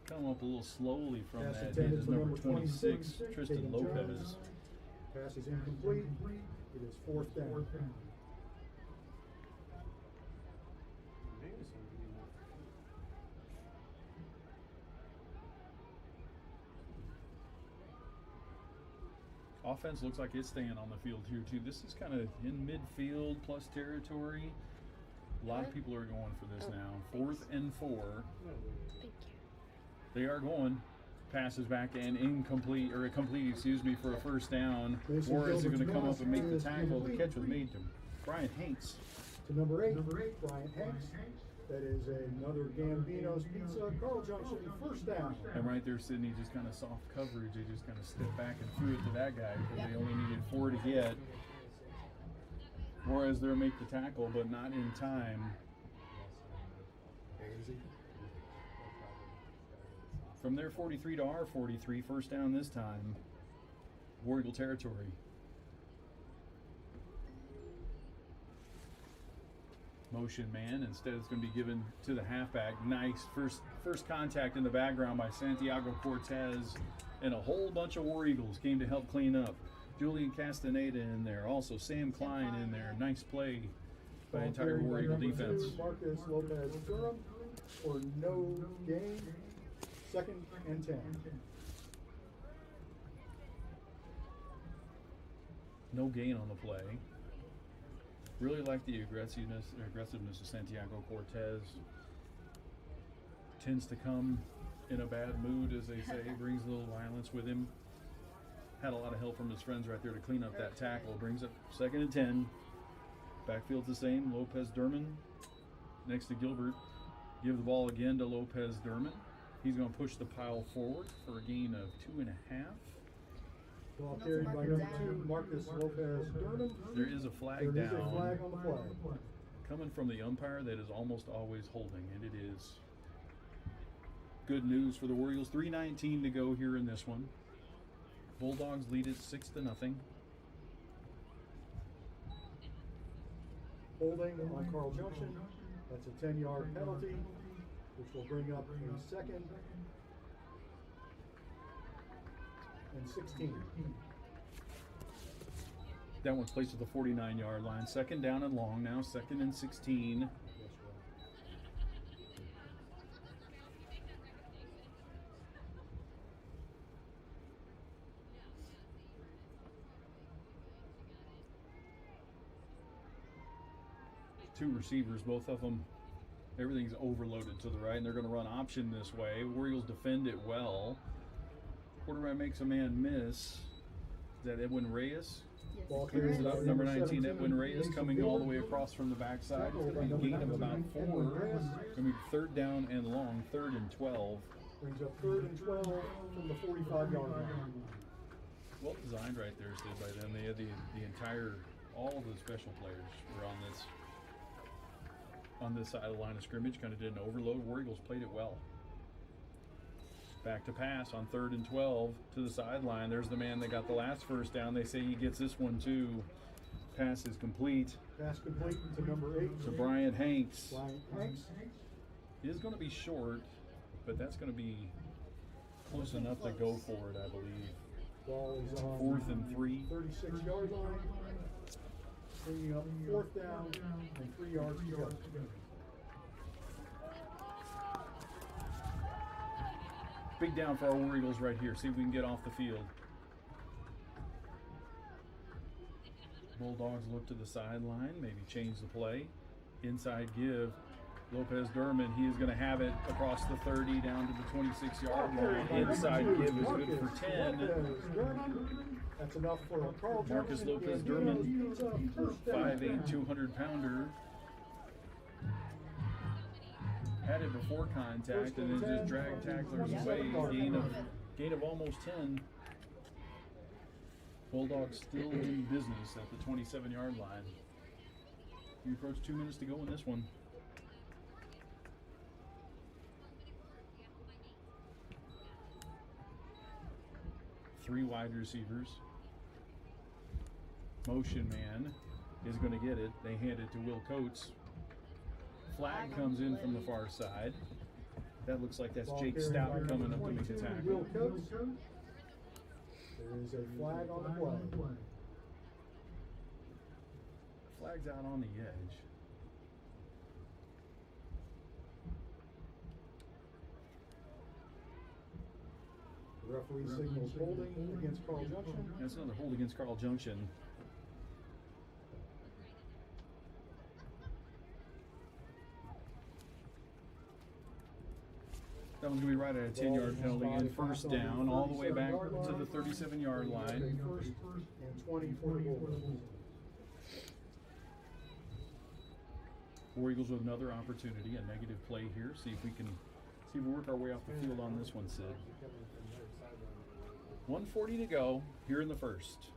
Coming up a little slowly from Pass that hit intended is for number 26, Tristan Caden Lopez. Jones. Pass is incomplete. It is 4th down. Offense looks like it's staying on the field here too. This is kind of in midfield plus territory. A lot of people are going for this now. 4th and 4. Thank you. They are going. Passes back and incomplete, or complete, excuse me, for a first down. Mason Juarez is going to Gilbert's come up and make the pass is tackle. The complete. catch was made to Brian Hanks. To number 8, Brian Hanks. That is another Gambino's Pizza, Carl Junction, 1st down. And right there, Sydney, just kind of soft coverage. They just kind of stepped back and threw it to that guy because they only needed 4 to get. Juarez there make the tackle, but not in time. From their 43 to our 43, first down this time. War Eagle territory. Motion man. Instead, it's going to be given to the halfback. Nice first contact in the background by Santiago Cortez, and a whole bunch of War Eagles came to help clean up. Julian Castaneda in there, also Sam Klein in there. Nice play by the entire War Eagle defense. Marcus Lopez Durham for no gain. 2nd and 10. No gain on the play. Really like the aggressiveness of Santiago Cortez. Tends to come in a bad mood, as they say. Brings a little violence with him. Had a lot of help from his friends right there to clean up that tackle. Brings up 2nd and 10. Backfield's the same. Lopez Durman next to Gilbert. Give the ball again to Lopez Durman. He's going to push the pile forward for a gain of 2.5. Ball carried by number 2, Marcus Lopez Durman. There is a flag There is down. a flag on the play. Coming from the umpire that is almost always holding, and it is good news for the War Eagles. 3:19 to go here in this one. Bulldogs lead it 6-0. Holding on Carl Junction. That's a 10-yard penalty, which will bring up a 2nd and 16. That one's placed at the 49-yard line. 2nd down and long now. 2nd and 16. Two receivers, both of them. Everything's overloaded to the right, and they're going to run option this way. War Eagles defend it well. Quarterback makes a man miss. Is that Edwin Reyes? Ball Clears carried it by up. Number 19, 17, Edwin Reyes, Mason coming all the way Gilbert. across from the backside. It's going to be a gain of about 4. It's going to be 3rd down and long, 3rd and 12. Brings up 3rd and 12 from the 45-yard line. Well designed right there, Sid, by them. They had the entire, all of the special players were on this side of the line of scrimmage. Kind of did an overload. War Eagles played it well. Back to pass on 3rd and 12 to the sideline. There's the man that got the last first down. They say he gets this one too. Pass is complete. Pass complete to number 8. To Brian Hanks. Brian Hanks. It is going to be short, but that's going to be close enough to go for it, I believe. Ball is on 4th and 3. 36-yard line. Bringing up 4th down and 3 yards to go. Big down for our War Eagles right here. See if we can get off the field. Bulldogs look to the sideline, maybe change the play. Inside give. Lopez Durman, he is going to have it across the 30 down to the 26-yard line. Inside give is good for 10. That's enough for a Carl Marcus Johnson. Lopez Durman, 5'8", 200-pounder. Had it before contact and then just dragged tacklers away. Gain of almost 10. Bulldogs still in business at the 27-yard line. We approach 2 minutes to go in this one. Three wide receivers. Motion man is going to get it. They hand it to Will Coates. Flag comes in from the far side. That looks like that's Jake Stout coming up to make the tackle. Will Coates. There is a flag on the play. Flag's out on the edge. The referee signals holding against Carl Junction. That's another hold against Carl Junction. That one's going to be right at a 10-yard penalty and first down all the way back to the 37-yard line. First and 20 for the Bulldogs. War Eagles with another opportunity, a negative play here. See if we work our way off the field on this one, Sid. 1:40 to go here in the first.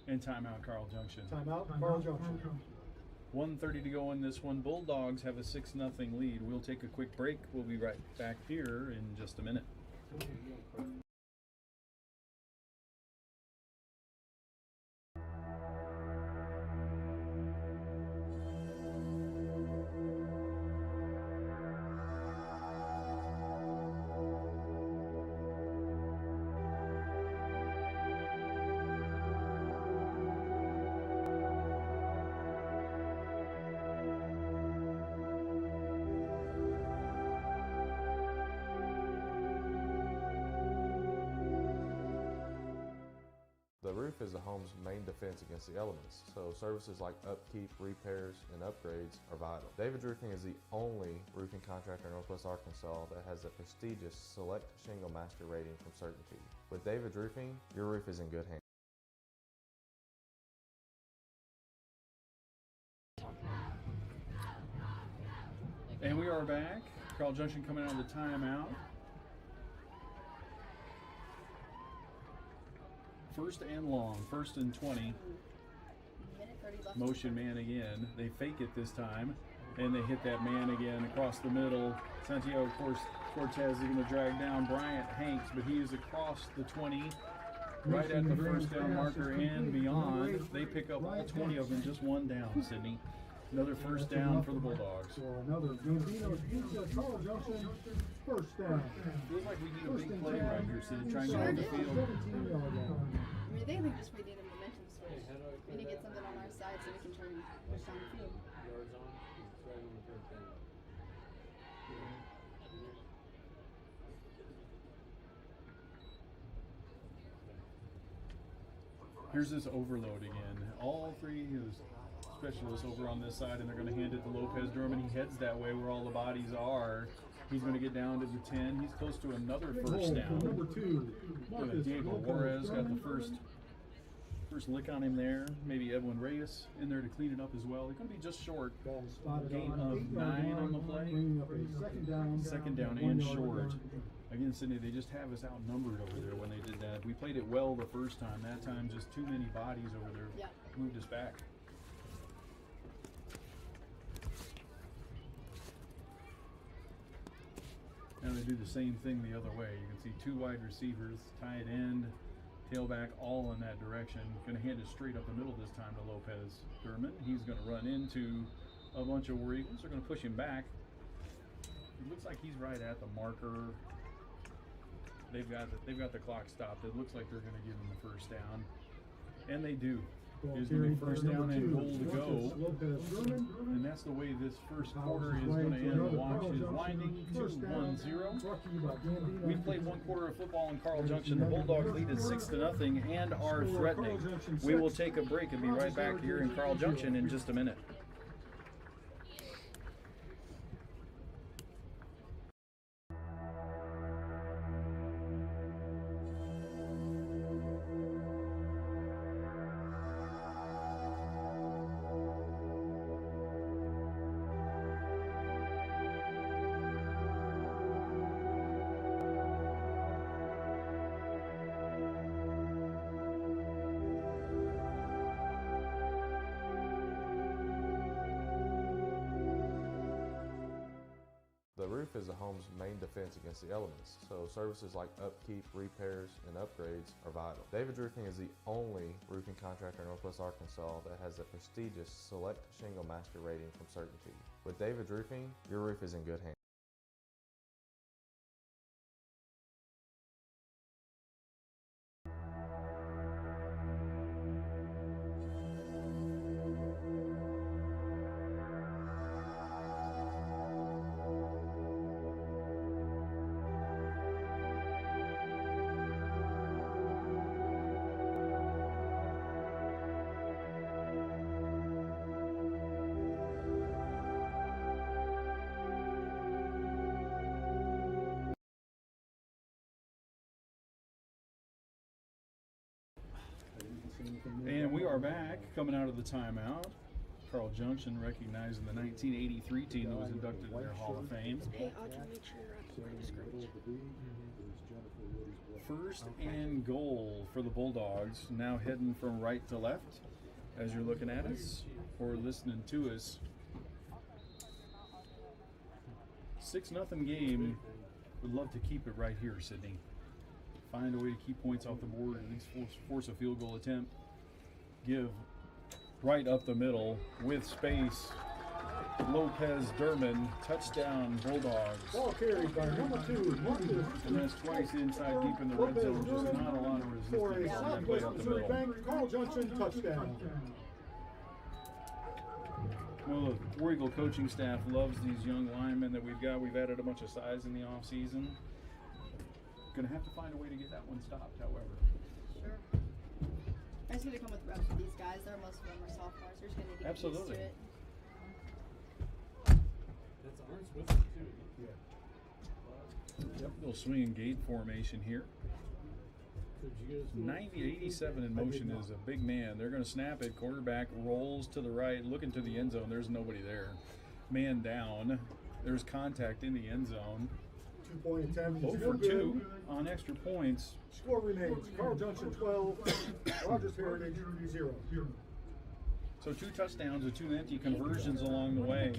And timeout, Carl Junction. Timeout, Carl Junction. 1:30 to go in this one. Bulldogs have a 6-0 lead. We'll take a quick break. We'll be right back here in just a minute. The roof is a home's main defense against the elements, so services like upkeep, repairs, and upgrades are vital. David's Roofing is the only roofing contractor in Northwest Arkansas that has the prestigious Select Shingle Master rating from Certainty. With David's Roofing, your roof is in good hands. And we are back. Carl Junction coming out of the timeout. First and long, 1st and 20. Motion man again. They fake it this time, and they hit that man again across the middle. Santiago Cortez is going to drag down Bryant Hanks, but he is across the 20, right at the first down marker and beyond. They pick up all 20 of them, just one down, Sydney. Another first down for the Bulldogs. So another Gambino's Pizza, Carl Junction, first down. Feels like we need a big play right here, Sid, trying to get on the field. 17-yard line. I mean, I think we just need a momentum switch. We need to get something on our side so we can try and push down the field. Here's this overload again. All three of his specialists over on this side, and they're going to hand it to Lopez Durham. He heads that way where all the bodies are. He's going to get down to the 10. He's close to another first down. Number 2, Diego Juarez got the first lick on him there. Maybe Edwin Reyes in there to clean it up as well. They're going to be just short. Gain of 9 on the play. Second down and short. Again, Sydney, they just have us outnumbered over there when they did that. We played it well the first time. That time, just too many bodies over there moved us back. Now they do the same thing the other way. You can see 2 wide receivers, tight end, tailback, all in that direction. Going to hand it straight up the middle this time to Lopez Durham. He's going to run into a bunch of War Eagles. They're going to push him back. It looks like he's right at the marker. They've got the clock stopped. It looks like they're going to give him the first down, and they do. There's going to be first down and goal to go, and that's the way this first quarter is going to end. The watch is winding to 1-0. We played 1 quarter of football in Carl Junction. The Bulldogs lead at 6-0 and are threatening. We will take a break and be right back here in Carl Junction in just a minute. roof is the home's main defense against the elements, so services like upkeep, repairs, and upgrades are vital. David's Roofing is the only roofing contractor in Northwest Arkansas that has the prestigious Select Shingle Master rating from Certainty. With David's Roofing, your roof is in good hands. And we are back, coming out of the timeout. Carl Junction recognizing the 1983 team that was inducted in their Hall of Fame. Hey, Audrey, make sure you're at the line of scrimmage. First and goal for the Bulldogs, now heading from right to left as you're looking at us or listening to us. 6-0 game. Would love to keep it right here, Sydney. Find a way to keep points off the board, at least force a field goal attempt. Give right up the middle with space. Lopez Derman, touchdown Bulldogs. Ball carried by number 2, Marcus. And that's twice inside deep in the red zone, just not a lot of For a resistance on that play Southwest up the Missouri middle. Bank, Carl Junction touchdown. Well, the War Eagle coaching staff loves these young linemen that we've got. We've added a bunch of size in the offseason. Going to have to find a way to get that one stopped, however. Sure. I just need to come with reps with these guys. Most of them are sophomores. They're just going to get Absolutely. used to it. That's ours with it too. Yep, little swing and gate formation here. 90-87 in motion is a big man. They're going to snap it. Quarterback rolls to the right, looking to the end zone. There's nobody there. Man down. There's contact in the end zone. 2-point attempt. 0 for 2 on extra points. Score remains Carl Junction 12, Rogers Heritage 0. So 2 touchdowns and 2 empty conversions along the way.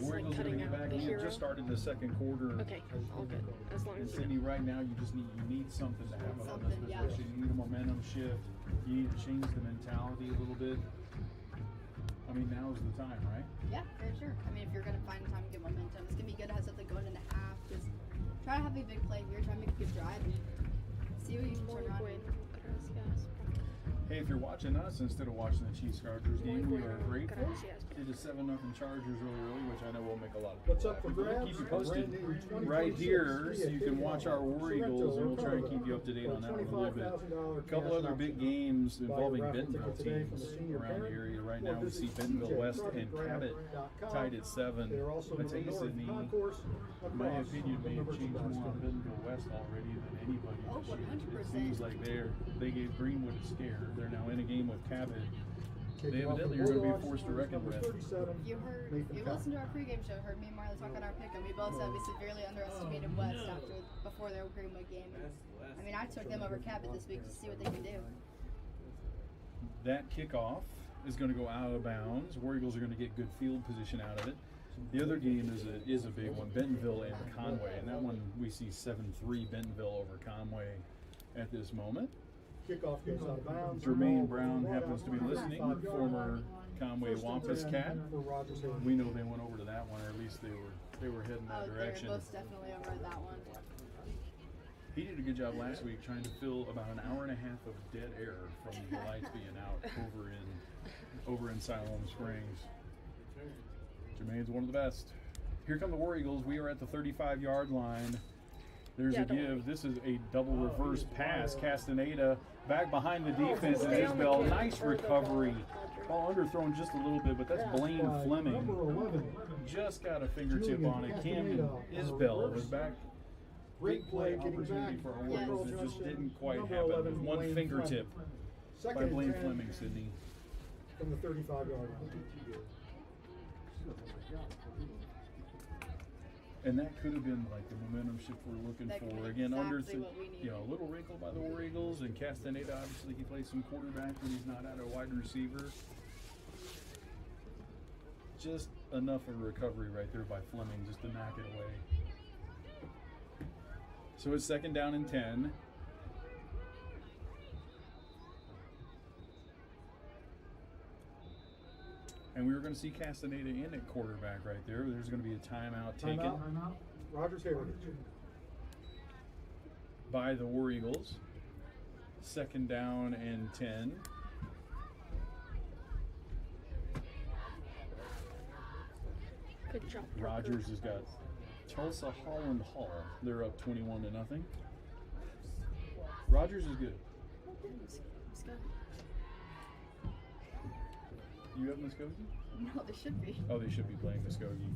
War Eagles are going to get back. We have just started the second quarter. Okay, all good. As long as Sydney, right now you need something to happen on this position. You need a momentum shift. You need to change the mentality a little bit. I mean, now's the time, right? Yeah, for sure. I mean, if you're going to find time to get momentum, it's going to be good to have something going into half. Just try to have a big play here. Try to make a good drive and see what you can turn around. Hey, if you're watching us instead of watching the Chiefs-Chargers game, we are grateful. It is 7-0 Chargers really early, which I know will make a lot of people What's up for happy. We'll grabs? keep you posted Brand new right 2026 here so you can Fiat watch our War Eagles, and we'll try and keep you up to date on that one a little bit. A couple other big games involving Bentonville teams around the area. Right now we see Bentonville West and Cabot tied at 7. I tell you, Sydney, my opinion may have changed more on Bentonville West already than anybody this year. It seems like they gave Greenwood a scare. They're now in a game with Cabot. They evidently are going to be forced to reckon with. You listened to our pregame show, heard me and Marley talk on our pick, and we both said we severely underestimated West before their Greenwood game. I mean, I took them over Cabot this week to see what they can do. That kickoff is going to go out of bounds. War Eagles are going to get good field position out of it. The other game is a big one, Bentonville and Conway, and that one we see 7-3 Bentonville over Conway at this moment. Kickoff goes out of bounds. Jermaine Brown happens to be listening, former Conway Wampus Cat. We know they went over to that one, or at least they were heading that direction. They're most definitely over at that one. He did a good job last week trying to fill about an hour and a half of dead air from the lights being out over in Siloam Springs. Jermaine's one of the best. Here come the War Eagles. We are at the 35-yard line. There's a give. This is a double reverse pass. Castaneda back behind the defense and Isbell. Nice recovery. Ball underthrown just a little bit, but that's Blaine Fleming. Just got a fingertip on it. Camden Isbell was back. Big play opportunity for our War Eagles. It just didn't quite happen. With one fingertip by Blaine Fleming, Sydney. From the 35-yard line. And that could have been like the momentum shift we're looking for. Again, exactly a little wrinkle by the War Eagles, and Castaneda, obviously he plays some quarterback when he's not at a wide receiver. Just enough of a recovery right there by Fleming just to knock it away. So it's 2nd down and 10. And we were going to see Castaneda in at quarterback right there. There's going to be a timeout taken. Timeout. Rogers Heritage. By the War Eagles. 2nd down and 10. Good job. Rogers has got Tulsa Holland Hall. They're up 21-0. Rogers is good. You have Muskogee? No, they should be. Oh, they should be playing Muskogee.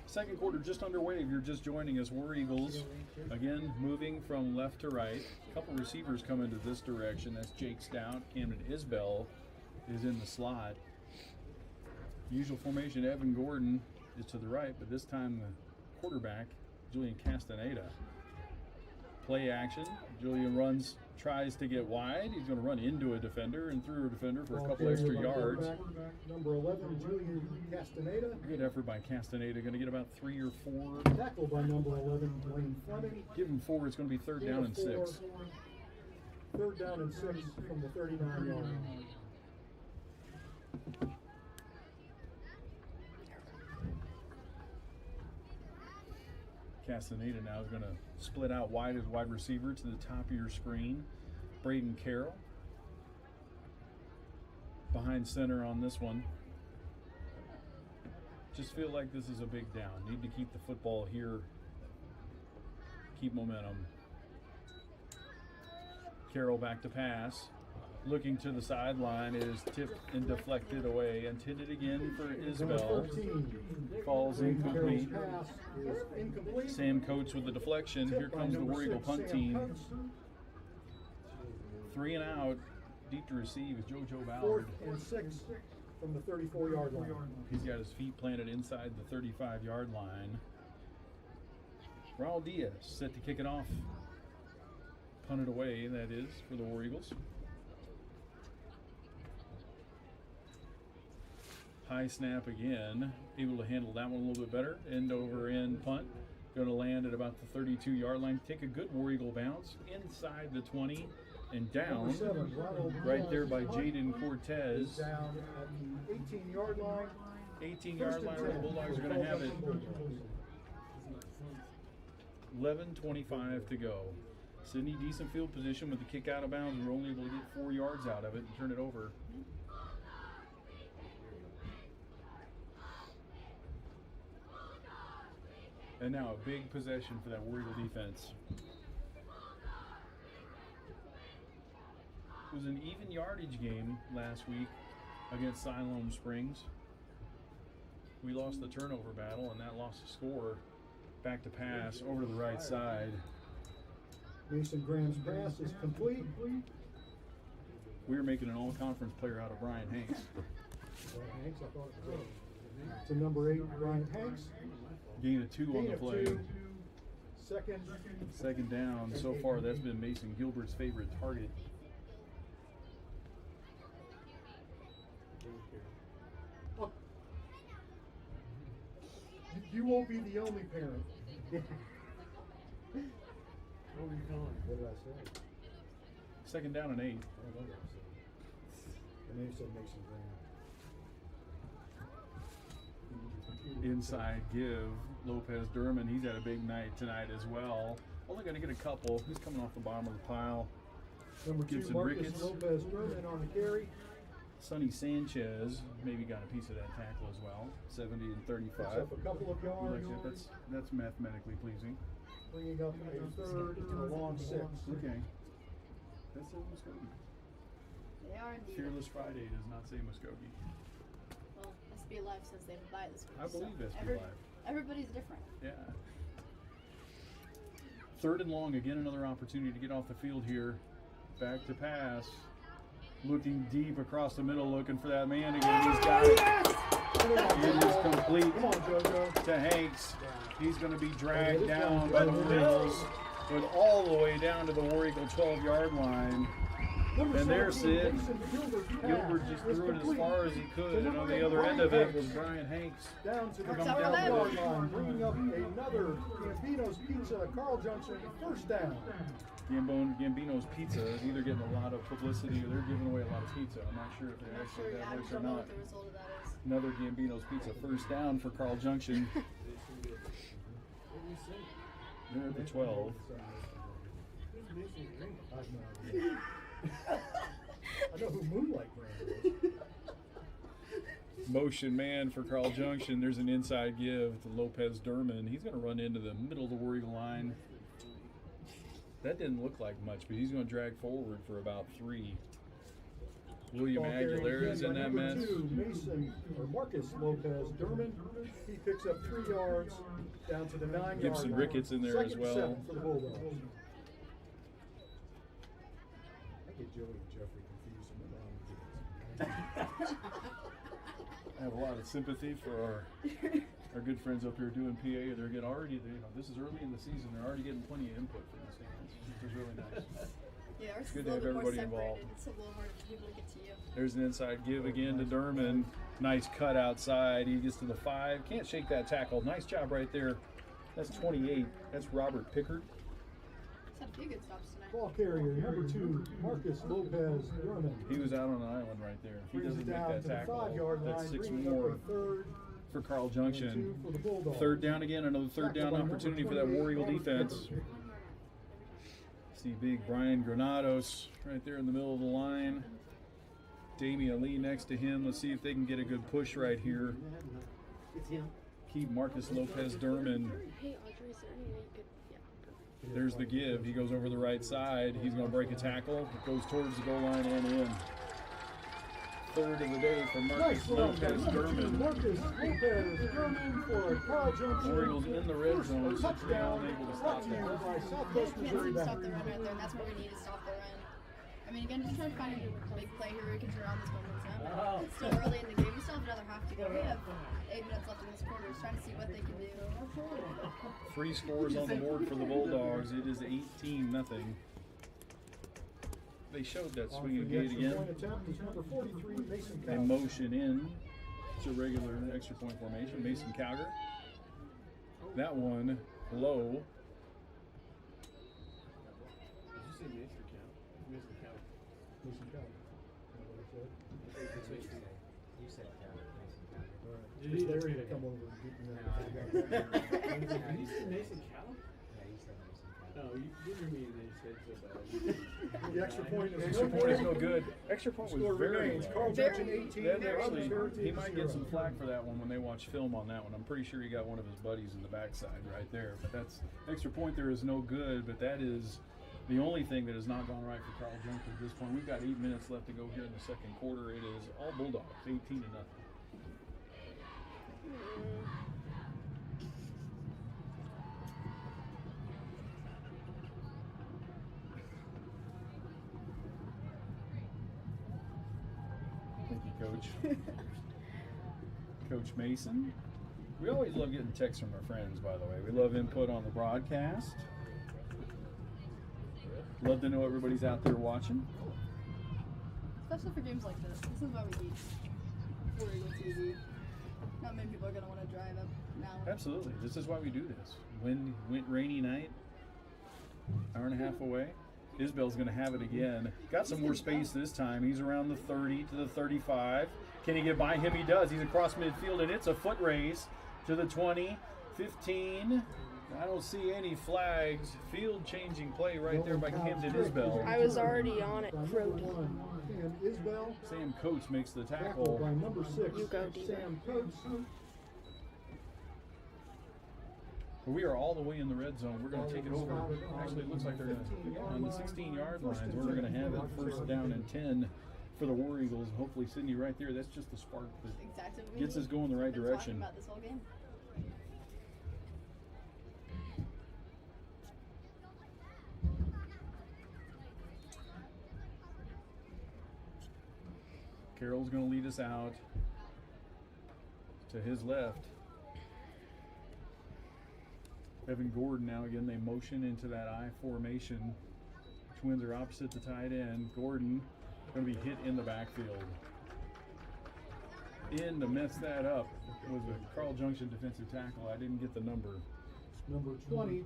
Second quarter just underway. If you're just joining us, War Eagles again moving from left to right. A couple receivers come into this direction. That's Jake Stout. Camden Isbell is in the slot. Usual formation, Evan Gordon is to the right, but this time the quarterback, Julian Castaneda. Play action. Julian tries to get wide. He's going to run into a defender and through a defender for a couple extra yards. Number 11, Julian Castaneda. Good effort by Castaneda. Going to get about 3 or 4. Tackled by number 11, Wayne Fleming. Give him 4. It's going to be 3rd down and 6. 3rd down and 6 from the 39-yard line. Castaneda now is going to split out wide as wide receiver to the top of your screen. Braden Carroll behind center on this one. Just feel like this is a big down. Need to keep the football here. Keep momentum. Carroll back to pass. Looking to the sideline, is tipped and deflected away. Intended again for Isbell. Falls incomplete. Sam Coates with the deflection. Here comes the War Eagle punt team. 3 and out. Deep to receive is JoJo Ballard. 4th and 6 from the 34-yard line. He's got his feet planted inside the 35-yard line. Raul Diaz set to kick it off. Punted away, that is, for the War Eagles. High snap again. Able to handle that one a little bit better. End over end punt. Going to land at about the 32-yard line. Take a good War Eagle bounce inside the 20 and down. 7, right there by Jaden Cortez. Down at the 18-yard line. 18-yard line where the Bulldogs are going to have it. 11:25 to go. Sydney, decent field position with the kick out of bounds. We're only able to get 4 yards out of it and turn it over. And now a big possession for that War Eagle defense. It was an even yardage game last week against Siloam Springs. We lost the turnover battle, and that lost the score. Back to pass over to the right side. Mason Graham's pass is complete. We were making an all-conference player out of Brian Hanks. Hanks, I thought it was. To number 8, Brian Hanks. Gain of 2 on the play. 2. Second down. So far, that's been Mason Gilbert's favorite target. Oh. You won't be the only parent. What were you calling? What did I say? Second down and 8. I may have said Mason Graham. Inside give. Lopez Durman, he's had a big night tonight as well. Only going to get a couple. He's coming off the bottom of the pile. Number 2, Gibson Marcus Ricketts. Lopez Durman on the carry. Sonny Sanchez maybe got a piece of that tackle as well. 70 and 35. Picks up a couple of yards. That's mathematically pleasing. Bringing up a 3rd and a long 6. Okay. That's a Muskogee. They are indeed. Fearless Friday does not say Muskogee. Well, SB Live says they buy this week. I believe so SB Live. Everybody's different. Yeah. 3rd and long. Again, another opportunity to get off the field here. Back to pass. Looking deep across the middle, looking for that man again. He's got it. It is complete Come on, JoJo. to Hanks. He's going to be dragged down by the War Eagles, but all the way down to the War Eagle 12-yard line. And there's Sid. Gilbert just threw it as far as he could, and on the other end of it was Brian Hanks. Down to the Come 12-yard line, bringing up another Gambino's Pizza, Carl Junction, first down. Gambino's Pizza is either getting a lot of publicity or they're giving away a lot of pizza. I'm not sure if they're actually that works or not. The result of that is. Another Gambino's Pizza first down for Carl Junction. They're at the 12. I know who Moonlight Brand is. Motion man for Carl Junction. There's an inside give to Lopez Derman. He's going to run into the middle of the War Eagle line. That didn't look like much, but he's going to drag forward for about 3. William Aguilera is in that mess. Marcus Lopez Derman. He picks up 3 yards down to the 9-yard line. Gibson Ricketts in there as well. 2nd for the Bulldogs. I get Joey and Jeffrey confused in the wrong. I have a lot of sympathy for our good friends up here doing PA. They're getting already, this is early in the season. They're already getting plenty of input from the stands, which is really nice. Yeah, ours is Good a to little have bit more everybody separated. involved. It's a little harder for people to get to you. There's an inside give again to Derman. Nice cut outside. He gets to the 5. Can't shake that tackle. Nice job right there. That's 28. That's Robert Pickard. He's had a few good stops tonight. Ball carrier, number 2, Marcus Lopez Derman. He was out on an island right there. If he Brings doesn't it make down that to the tackle, 5-yard that's line, 6 bringing up more a 3rd for Carl and Junction. 2 for the Bulldogs. 3rd down again, another 3rd down opportunity for that War Eagle defense. See big Brian Granados right there in the middle of the line. Damian Lee next to him. Let's see if they can get a good push right here. Keep Marcus Lopez Derman. Hey, Audrey, is there any way you could? Yeah. There's the give. He goes over the right side. He's going to break a tackle. It goes towards the goal line and in. 3rd of the day for Marcus Lopez Derman. Marcus Lopez Derman for Carl Junction. War Eagles in the red zone. 6 down, able to stop Brought to you that. by They Southwest can't Missouri seem to stop Bank. the run right there, and that's what we need to stop the run. I mean, again, just trying to find a big play here where we can turn on this momentum. It's still early in the game. We still have another half to go. We have 8 minutes left in this quarter. Just trying to see what they can do. 3 scores on the board for the Bulldogs. It is 18-0. They showed that swinging gate again. Point attempt is number 43, Mason They Cowger. motion in. It's a regular extra point formation. Mason Cowger. That one low. Did you say Mason Cow? Mason Cow. Mason Cowger. You said Did he Larry to come over and beat me up? Did you say Mason Cow? Yeah, you said Mason Cow. No, you didn't mean they said so bad. The extra point is Extra point is no good. Extra point was Score very remains. low. Carl Junction 18. That actually, Roberts he might get some 0. flack for that one when they watch film on that one. I'm pretty sure he got one of his buddies in the backside right there. But that's extra point there is no good, but that is the only thing that has not gone right for Carl Junction at this point. We've got 8 minutes left to go here in the second quarter. It is all Bulldogs, 18-0. Thank you, Coach. Coach Mason. We always love getting texts from our friends, by the way. We love input on the broadcast. Love to know everybody's out there watching. Especially for games like this. This is why we need War Eagle TV. Not many people are going to want to drive up now. Absolutely. This is why we do this. Rainy night, hour and a half away. Isbell's going to have it again. Got some more space this time. He's around the 30 to the 35. Can he get by him? He does. He's across midfield, and it's a foot race to the 20, 15. I don't see any flags. Field-changing play right there by Camden Isbell. I was already on it, Crody. And Isbell. Sam Coates makes the Tackled tackle. by number 6, You go, D-Man. Sam Coates. We are all the way in the red zone. We're going to take it over. Actually, it looks like they're going to, on the 16-yard lines, where they're going to have it first down and 10 for the War Eagles. Hopefully, Sydney right there. That's just the spark that Exactly what we gets need. us going the right Been direction. talking about this whole game. Carroll's going to lead us out. to his left. Evan Gordon now again, they motion into that I formation. Twins are opposite the tight end. Gordon going to be hit in the backfield. In to mess that up was a Carl Junction defensive tackle. I didn't get the number. Number 20.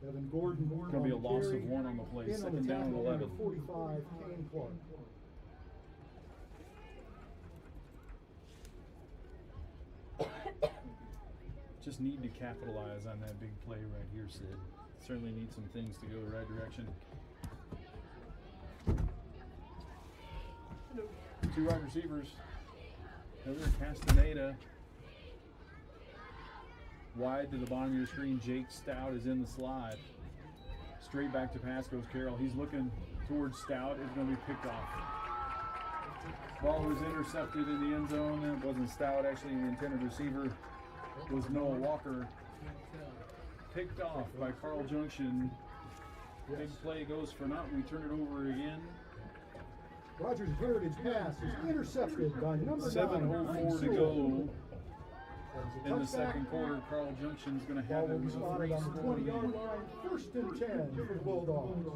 Evan Gordon. Going to be a loss of 1 on the play. Second down and 11. 45, Kane Clark. Just need to capitalize on that big play right here, Sid. Certainly need some things to go the right direction. 2 wide receivers. Heather Castaneda. Wide to the bottom of your screen. Jake Stout is in the slot. Straight back to pass goes Carroll. He's looking towards Stout. It's going to be picked off. Ball was intercepted in the end zone. It wasn't Stout, actually, the intended receiver was Noah Walker. Picked off by Carl Junction. Big play goes for naught. We turn it over again. Rogers' Heritage pass is intercepted by number 7:04 to go in the touchback. second quarter. Carl Junction's going to have Ball it will be with a spotted on the 3-score 20-yard lead. line. 1st and 10 for the Bulldogs.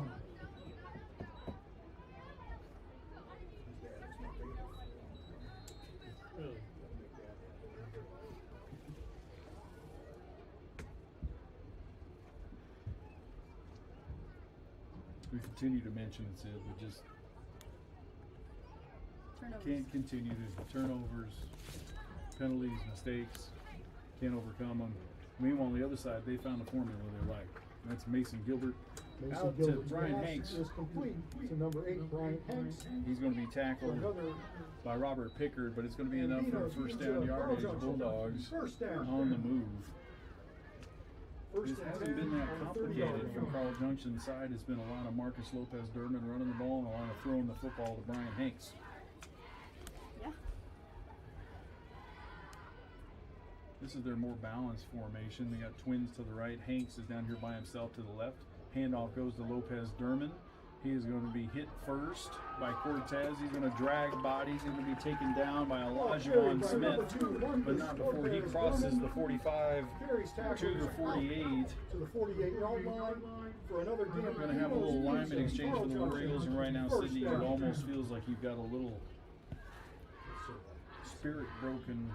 We continue to mention it, Sid, but just Turnovers. can't continue to turnovers, penalties, mistakes, can't overcome them. Meanwhile, on the other side, they found the formula they like. That's Mason Gilbert. Mason Out to Gilbert's Brian pass Hanks. is complete to number 8, Brian Hanks. He's going to be tackled Another by Robert Pickard, but it's going to be enough for a first down yardage. Bulldogs First down. on the move. First This and hasn't 10 been that on the complicated 30-yard from line. Carl Junction's side. It's been a lot of Marcus Lopez Durman running the ball and a lot of throwing the football to Brian Hanks. Yeah. This is their more balanced formation. They got twins to the right. Hanks is down here by himself to the left. Handoff goes to Lopez Durman. He is going to be hit first by Cortez. He's going to drag body. He's going to be taken down by Elijah Smith, but not before he crosses the 45 to the 48. To the 48-yard line for another game. We're going to have a little lineman exchange for the War Eagles, and right now, Sydney, it almost feels like you've got a little spirit-broken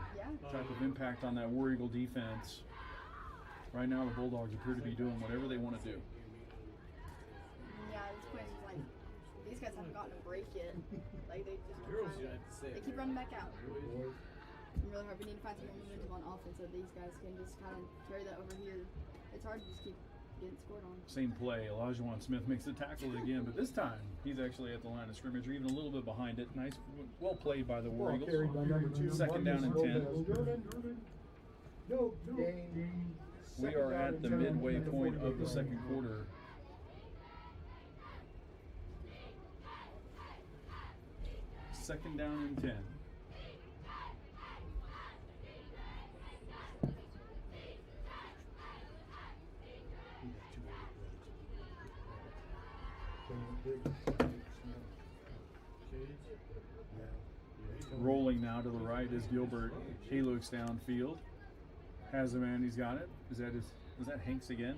type of impact on that War Eagle defense. Right now, the Bulldogs appear to be doing whatever they want to do. Yeah, this Quinn is like, these guys haven't gotten a break yet. Like, they just they keep running back out. I'm really hard. We need to find some more momentum on offense so these guys can just kind of carry that over here. It's hard to just keep getting scored on. Same play. Elijah Smith makes the tackle again, but this time he's actually at the line of scrimmage, or even a little bit behind it. Nice, well played by the War Ball carried by number 2, Eagles. Second down and 10. No gain. We are at the midway point of the second quarter. Second down and 10. Rolling now to the right is Gilbert. He looks downfield. Has a man, he's got it. Is that Hanks again?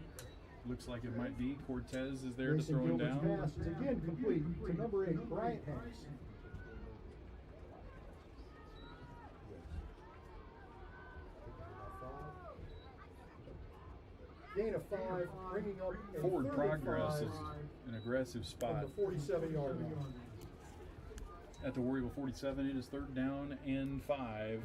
Looks like it might be. Cortez is there to throw him Gilbert's down. pass is again complete to number 8, Brian Hanks. Gain of 5, bringing up a Forward 35 progress is an aggressive from spot. the 47-yard line. At the War Eagle 47, it is third down and 5.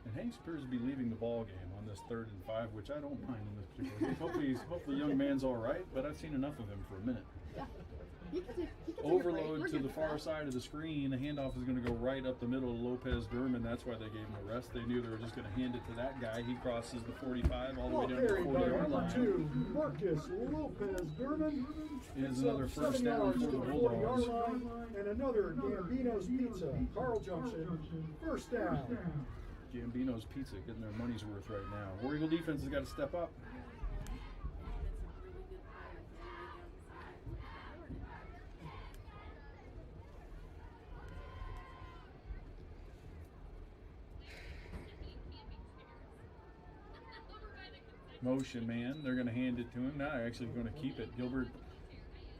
And Hanks appears to be leaving the ball game on this 3rd and 5, which I don't mind in this particular case. Hopefully the young man's all right, but I've seen enough of him for a minute. Yeah. He can take a break. Overload We're to good the with far that. side of the screen. The handoff is going to go right up the middle to Lopez Durman. That's why they gave him a rest. They knew they were just going to hand it to that guy. He crosses the 45 all the way Ball down to the carried by 40-yard number line. 2, Marcus Lopez Durman. Is another first 7 down yards for to the the Bulldogs. 40-yard line, and another Gambino's Pizza, Carl Junction, first down. Gambino's Pizza getting their money's worth right now. War Eagle defense has got to step up. motion man. They're going to hand it to him. Now they're actually going to keep it. Gilbert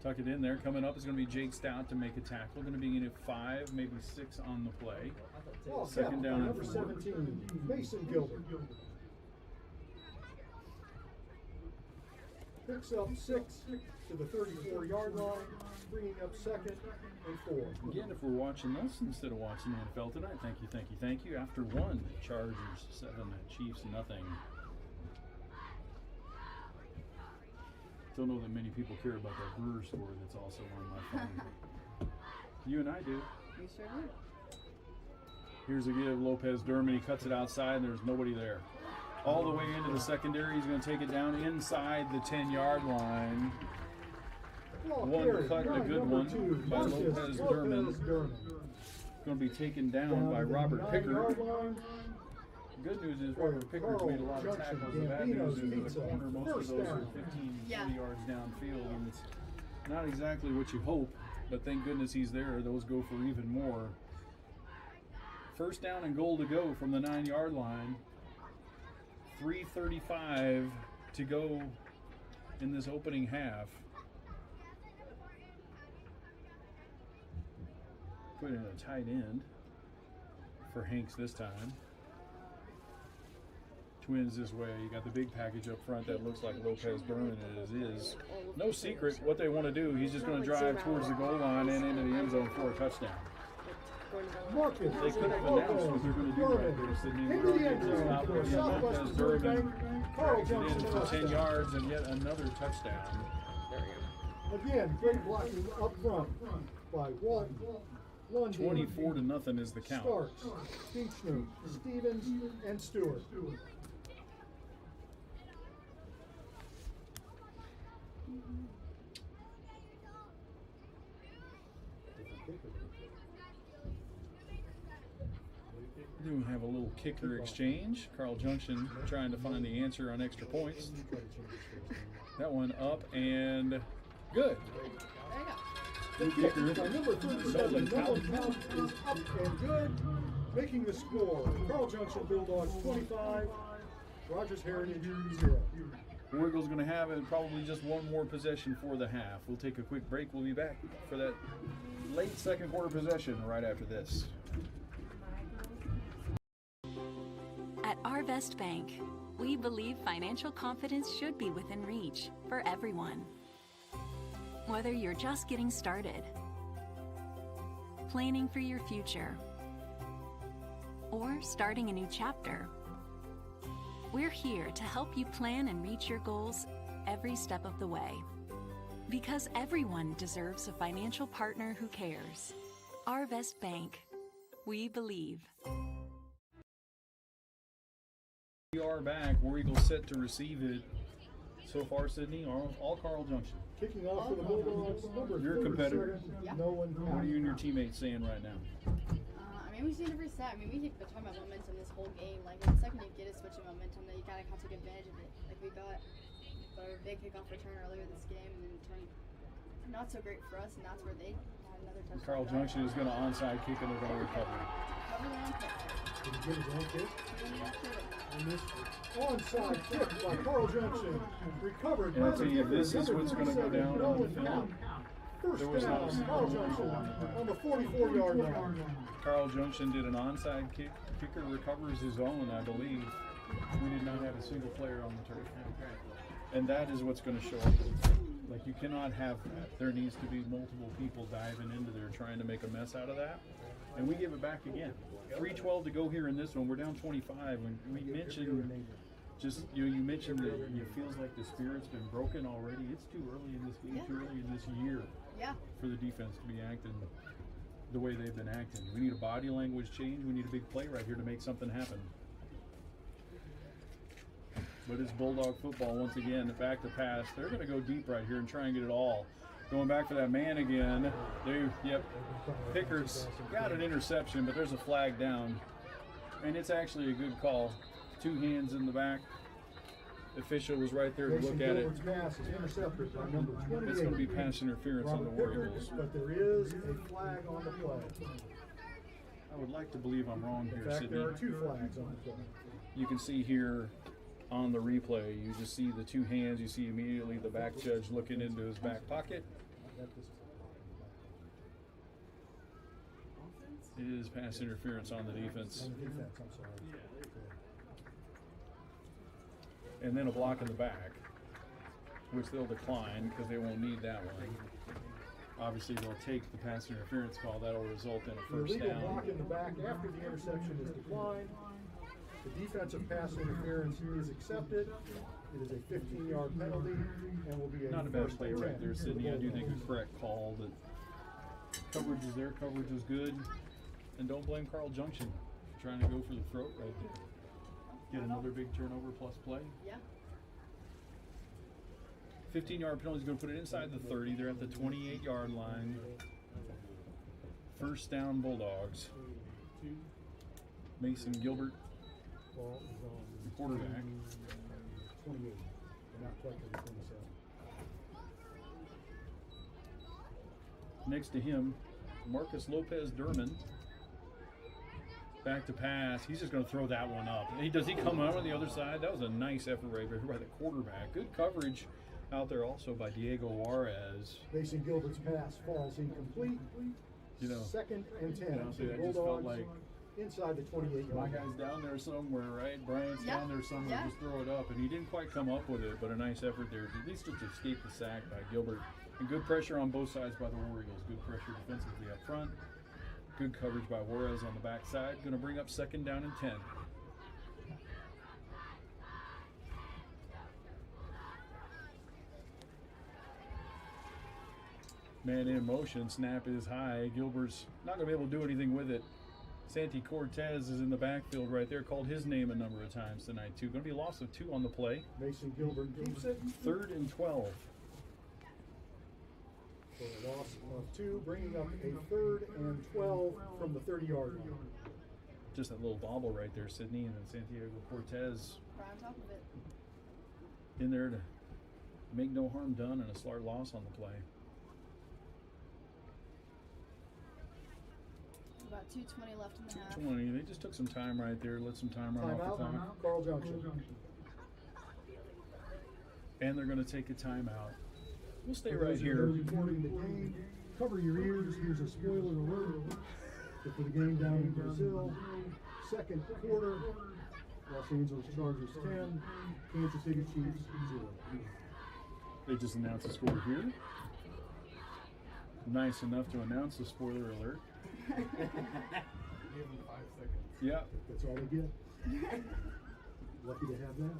tuck it in there. Coming up is going to be Jake Stout to make a tackle. Going to be in at 5, maybe 6 on the play. Second down and number 4. 17, Mason Gilbert. Picks up 6 to the 34-yard line, bringing up 2nd and 4. Again, if we're watching this instead of watching the NFL tonight, thank you, thank you, thank you. After 1, Chargers 7, Chiefs nothing. Don't know that many people care about that Brewer score that's also on my phone. You and I do. We sure do. Here's a give, Lopez Durman. He cuts it outside, and there's nobody there. All the way into the secondary. He's going to take it down inside the 10-yard line. One cut, a good one by Lopez Durman. Going to be taken down by Robert Pickard. The good news is Robert Pickard's made a lot of tackles. The bad news is the corner, most of those are 15, 20 yards downfield, and it's not exactly what you hope, but thank goodness he's there. Those go for even more. First down and goal to go from the 9-yard line. 3:35 to go in this opening half. Put in a tight end for Hanks this time. Twins this way. You got the big package up front that looks like Lopez Durman as is. No secret what they want to do. He's just going to drive towards the goal line and into the end zone for a touchdown. They could have announced what they're going to do right there, Sydney. Lopez Durman cracks it in for 10 yards and yet another touchdown. Again, great blocking up front by Walton. 24-0 is the count. Starks, Beechner, Stevens, and Stewart. Do have a little kicker exchange. Carl Junction trying to find the answer on extra points. That one up and good. The kicker, number 37, Nolan Count, is up and good, making the score. Carl Junction Bulldogs 25, Rogers Heritage 0. Warrigal's going to have it probably just one more possession for the half. We'll take a quick break. We'll be back for that late second quarter possession right after this. At Arvest Bank, we believe financial confidence should be within reach for everyone. Whether you're just getting started, planning for your future, or starting a new chapter, we're here to help you plan and reach your goals every step of the way. Because everyone deserves a financial partner who cares. Arvest Bank, we believe. We are back. War Eagles set to receive it. So far, Sydney, all Carl Junction. Kicking off for the Bulldogs, number You're a competitor. Nolan Count. What are you and your teammates saying right now? I mean, we've seen every set. I mean, we keep talking about momentum this whole game. Like, the second you get a switch of momentum, that you gotta have to take advantage of it. Like, we got our big kickoff return earlier this game, and then it turned not so great for us, and that's where they had another touchdown. Carl Junction is going to onside kick and they're going to recover. Cover their own kick. Did he get his own kick? And this onside kick by Carl Junction, recovered And by I'll tell you, this is what's going to go down on the film. First down, Carl Junction on the 44-yard line. Carl Junction did an onside kick. Kicker recovers his own, I believe. We did not have a single player on the turf. And that is what's going to show up. Like, you cannot have that. There needs to be multiple people diving into there trying to make a mess out of that. And we give it back again. 3:12 to go here in this one. We're down 25. When we mentioned you mentioned that it feels like the spirit's been broken already. It's too early in this game, too early in this year for the defense to be acting the way they've been acting. We need a body language change. We need a big play right here to make something happen. But it's Bulldog football once again. Back to pass. They're going to go deep right here and try and get it all. Going back for that man again. Pickard's got an interception, but there's a flag down. And it's actually a good call. 2 hands in the back. Official was right there to look at it. Pass is intercepted by number 28. It's going to be pass interference on the Warriors. But there is a flag on the play. I would like to believe I'm wrong here, In fact, Sydney. there are 2 flags on the play. You can see here on the replay, you just see the two hands. You see immediately the back judge looking into his back pocket. It is pass interference on the defense. And then a block in the back, which they'll decline because they won't need that one. Obviously, they'll take the pass interference call. That'll result in a first Illegal down. block in the back after the interception is declined. The defensive pass interference is accepted. It is a 15-yard penalty and will be a Not a bad first play and right 10 there, for the Sydney. I do think Bulldogs. a correct call. That coverage is there, coverage is good. And don't blame Carl Junction for trying to go for the throat right there. Get another big turnover plus play. Yeah. 15-yard penalty is going to put it inside the 30. They're at the 28-yard line. First down, Bulldogs. Mason Gilbert, Ball is on the quarterback. 28, but not quite to the 27. Next to him, Marcus Lopez Durman. Back to pass. He's just going to throw that one up. Does he come out on the other side? That was a nice effort right there by the quarterback. Good coverage out there also by Diego Juarez. Mason Gilbert's pass falls incomplete. You know, Second and 10. honestly, for the I just felt Bulldogs like inside the 28 my yard guy's down there somewhere, right? Bryant's Yeah. down there somewhere. Yeah. Just throw it up. And he didn't quite come up with it, but a nice effort there to at least just escape the sack by Gilbert. And good pressure on both sides by the War Eagles. Good pressure defensively up front. Good coverage by Juarez on the backside. Going to bring up second down and 10. Man in motion. Snap is high. Gilbert's not going to be able to do anything with it. Santi Cortez is in the backfield right there. Called his name a number of times tonight, too. Going to be a loss of 2 on the play. Mason Gilbert keeps it. Third and 12. For a loss of 2, bringing up a third and 12 from the 30-yard line. Just that little bobble right there, Sydney, and then Santiago Cortez Right on top of it. in there to make no harm done and a slight loss on the play. About 2:20 left in the half. 20. They just took some time right there, let some time run off the clock. Timeout, Carl Junction. And they're going to take a timeout. We'll stay For right those who are here. recording the game, cover your ears. Here's a spoiler alert. For the game down in Brazil, second quarter, Los Angeles Chargers 10, Kansas City Chiefs 0. They just announced the score here. Nice enough to announce the spoiler alert. Give him 5 seconds. Yeah. That's all they get. Lucky to have that.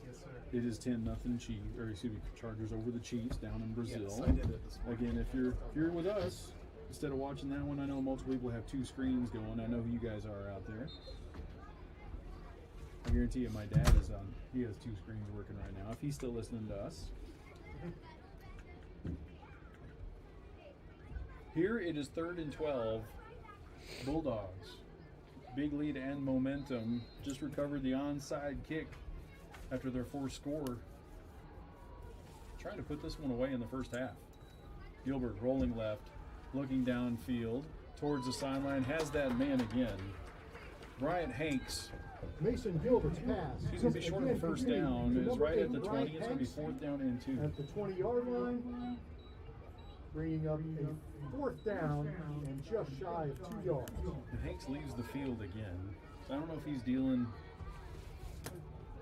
Yes, sir. It is 10-0 Chiefs, or excuse me, Chargers over the Chiefs down in Brazil. Yes, I did it this morning. Again, if you're with us, instead of watching that one, I know multiple people have 2 screens going. I know who you guys are out there. I guarantee you, my dad is on. He has 2 screens working right now. If he's still listening to us. Here it is 3rd and 12. Bulldogs. Big lead and momentum. Just recovered the onside kick after their 4th score. Trying to put this one away in the first half. Gilbert rolling left, looking downfield towards the sideline. Has that man again. Bryant Hanks. Mason Gilbert's pass. He's going to be short of a first down. It's right at the 20. It's going to be 4th down and 2. At the 20-yard line, bringing up a 4th down and just shy of 2 yards. And Hanks leaves the field again. So I don't know if he's dealing.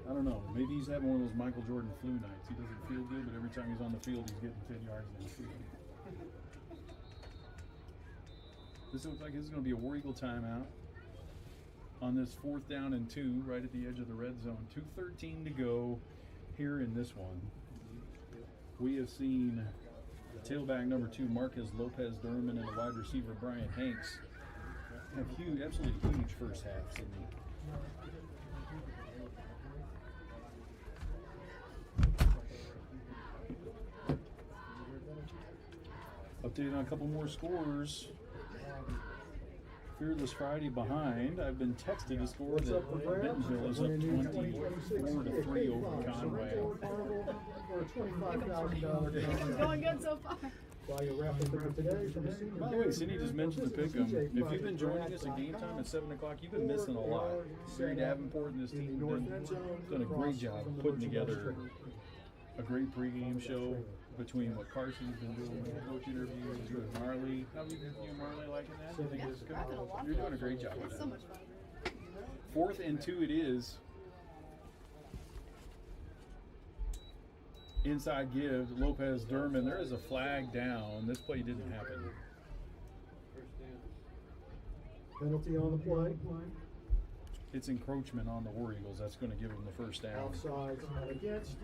I don't know. Maybe he's having one of those Michael Jordan flu nights. He doesn't feel good, but every time he's on the field, he's getting 10 yards in the field. This looks like this is going to be a War Eagle timeout on this 4th down and 2, right at the edge of the red zone. 2:13 to go here in this one. We have seen tailback number 2, Marcus Lopez Durman, and a wide receiver, Bryant Hanks, have huge, absolutely huge first halves in the. Updated on a couple more scores. Fearless Friday behind. I've been texted a score What's that up for grabs? Bentonville is up 24-3 over Conway. Or a $25,000 It's going good so far. Buy your raffle ticket today from the senior. By the way, Cindy just mentioned to pick 'em. If you've been joining us at game time at 7 o'clock, you've been missing a lot. Gary Davenport and his team have done a great job putting together a great pregame show between what Carson's been doing, with coach interviews, with Marley. How you and Marley liking that? You think it's good? You're doing a great job with It's that. so much fun. 4th and 2 it is. Inside give, Lopez Durman. There is a flag down. This play didn't happen. Penalty on the play. It's encroachment on the War Eagles. That's going to give them the first down. Offside against.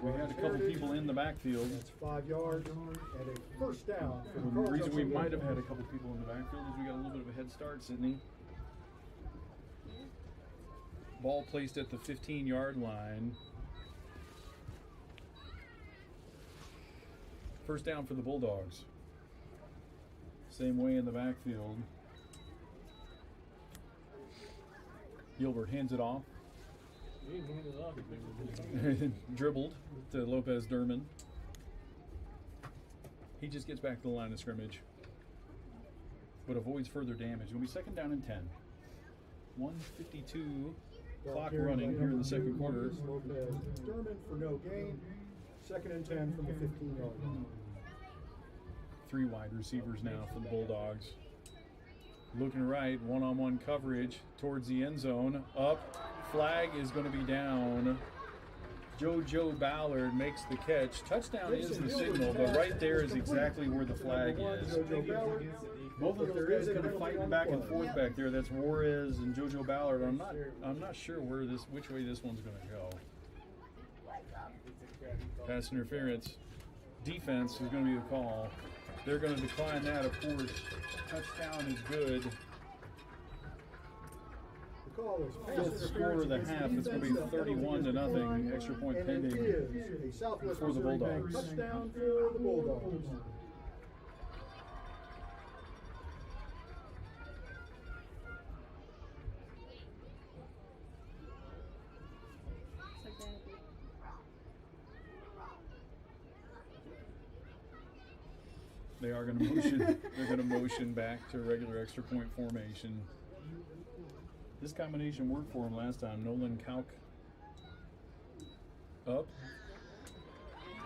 We had a couple people in the backfield. That's 5 yards and a first down. For The Carl reason we Junction. might have had a couple people in the backfield is we got a little bit of a head start, Sydney. Ball placed at the 15-yard line. First down for the Bulldogs. Same way in the backfield. Gilbert hands it off. Dribbled to Lopez Durman. He just gets back to the line of scrimmage, but avoids further damage. It'll be second down and 10. 1:52 clock running here in the second quarter. Lopez Durman for no gain. Second and 10 from the 15-yard line. 3 wide receivers now for the Bulldogs. Looking right, one-on-one coverage towards the end zone. Up, flag is going to be down. JoJo Ballard makes the catch. Touchdown is the signal, but right there is exactly where the flag is. Both of there is kind of fighting back and forth back there. That's Juarez and JoJo Ballard. I'm not sure which way this one's going to go. Pass interference. Defense is going to be the call. They're going to decline that, of course. Touchdown is good. The call is pass Fifth score of the half. It's going to be 31-0. Extra point and it pending is a Southwest for the Missouri Bank Bulldogs. touchdown for the Bulldogs. They are going to motion. They're going to motion back to regular extra point formation. This combination worked for him last time. Nolan Kauk up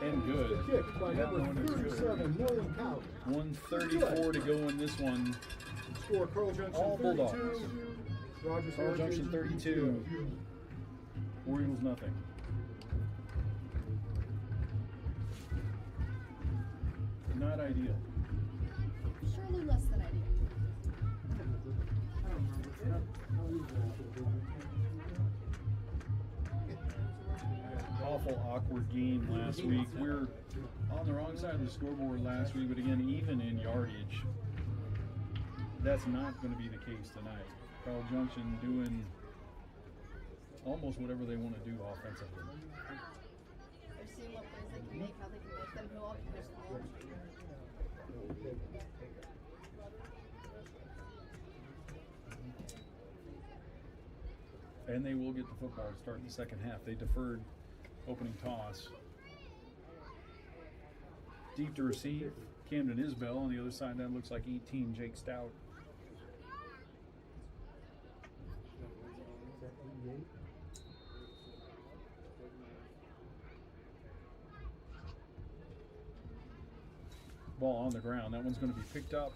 and good. Kick by That number one is good. 37, Nolan Kauk. 1:34 to go in this one. Score Carl Junction All 32. Bulldogs. Rogers Carl Heritage Junction 32. War Eagles nothing. Not ideal. Surely less than ideal. Awful awkward game last week. We're on the wrong side of the scoreboard last week, but again, even in yardage, that's not going to be the case tonight. Carl Junction doing almost whatever they want to do offensively. They're seeing what plays they can make, how they can make them go up and push the ball. And they will get the football to start the second half. They deferred opening toss. Deep to receive, Camden Isbell. On the other side, that looks like 18, Jake Stout. Ball on the ground. That one's going to be picked up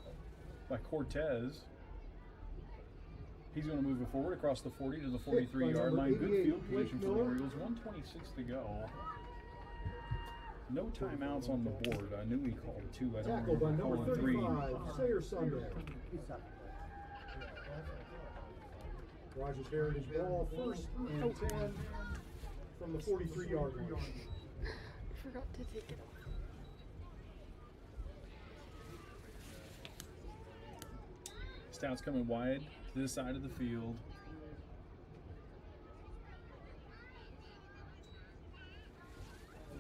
by Cortez. He's going to move it forward across the 40 to the 43-yard line. Good field position for the Orioles. 1:26 to go. No timeouts on the board. I knew he called 2. I don't Tackled by remember number calling 3. 35, Sayer Sunday. Rogers Heritage ball, first and 10 from the 43-yard line. I forgot to take it off. Stout's coming wide to this side of the field.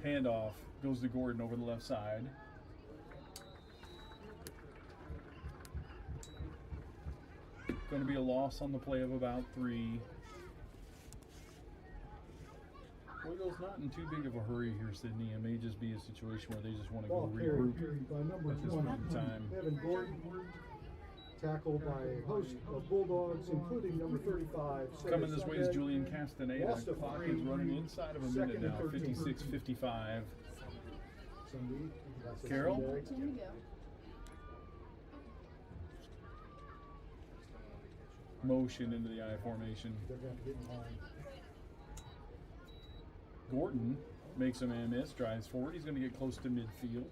Handoff goes to Gordon over the left side. Going to be a loss on the play of about 3. We'll Eagles not in too big of a hurry here, Sydney. It may just be a situation where they just want to go Ball regroup carried by number at this 20, point in time. Evan Gordon. Tackled by a host of Bulldogs, including number 35. Coming this way is Julian Castaneda. Lost a Clock three. is running inside of a minute Second and now, 13. 56-55. Cindy, that's a Carroll? Sunday. 13 to go. Motion into the I formation. They're going to get in line. Gordon makes a man miss, drives forward. He's going to get close to midfield.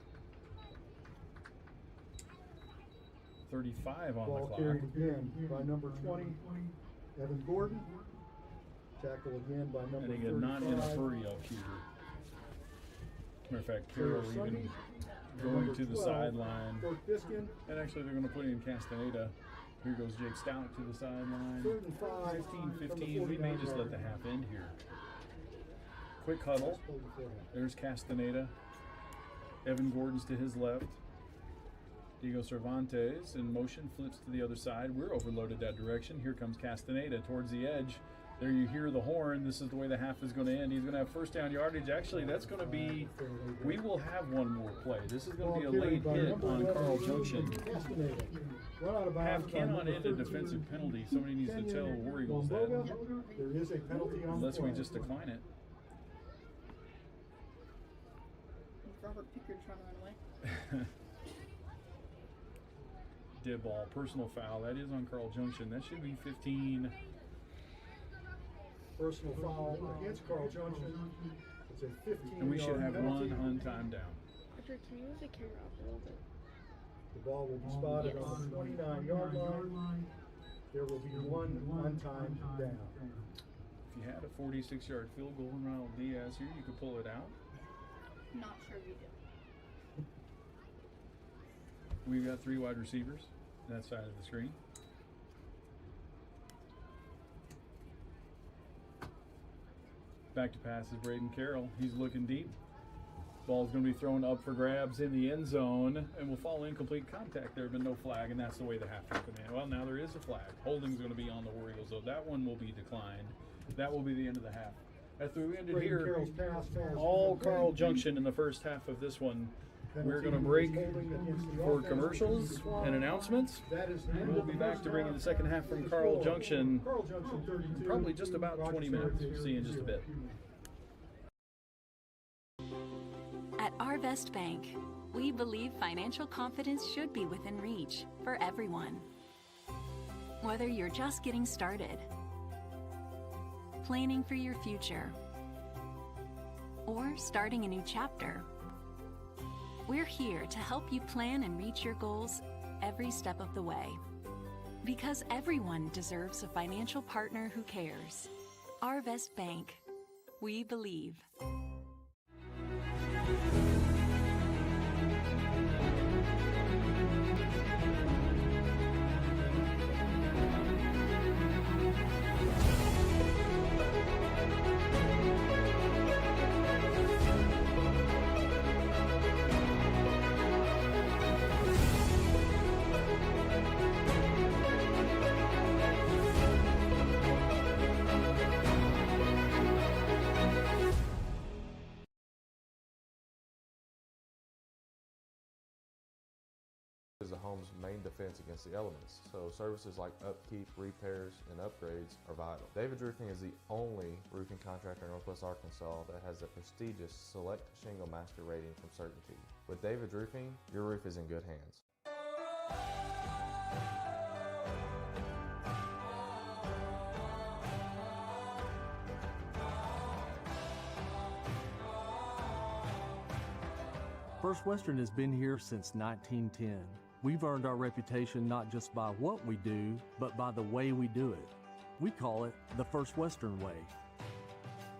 35 on Ball the clock. carried again by number 20, Evan Gordon. Tackle again by number And 35. again, not in a hurry up here. Matter of fact, Carroll even going to the sideline. Dirk Biskin. And actually, they're going to put in Castaneda. Here goes Jake Stout to the sideline. 3rd and 5. 15-15. We may just let the half end here. Quick huddle. There's Castaneda. Evan Gordon's to his left. Diego Cervantes in motion, flips to the other side. We're overloaded that direction. Here comes Castaneda towards the edge. There you hear the horn. This is the way the half is going to end. He's going to have first down yardage. Actually, that's going to be, we will have one more play. This is going to be a late hit on Carl Junction. Half cannot end a defensive penalty. Somebody needs to tell War Eagles that. There is a penalty on Unless the we play. just decline it. Robert Pickard trying to run away. Dead ball, personal foul. That is on Carl Junction. That should be 15. Personal foul against Carl Junction. It's a 15. And we should have penalty. one untimed down. Roger, can you move the camera up a little bit? The ball will be spotted on the 29-yard line. There will be one untimed down. If you had a 46-yard field goal from Ronald Diaz here, you could pull it out. Not sure we do. We've got 3 wide receivers that side of the screen. Back to pass is Braden Carroll. He's looking deep. Ball's going to be thrown up for grabs in the end zone and will fall incomplete contact. There have been no flag, and that's the way the half will come in. Well, now there is a flag. Holding's going to be on the War Eagles, so that one will be declined. That will be the end of the half. After we ended Braden here, Carroll's pass falls all incomplete. Carl Junction in the first half of this one. We're Penalty going to break is holding against the for offense. commercials and announcements. That is the end We'll of be the back first to bring you half. the second half from Carl Junction. Carl Junction 32. Probably just about 20 minutes. See you in just a bit. At Arvest Bank, we believe financial confidence should be within reach for everyone. Whether you're just getting started, planning for your future, or starting a new chapter, we're here to help you plan and reach your goals every step of the way. Because everyone deserves a financial partner who cares. Arvest Bank. We believe. Is the home's main defense against the elements, so services like upkeep, repairs, and upgrades are vital. David Roofing is the only roofing contractor in Northwest Arkansas that has the prestigious Select Shingle Master rating from Certainty. With David Roofing, your roof is in good hands. First Western has been here since 1910. We've earned our reputation not just by what we do, but by the way we do it. We call it the First Western way.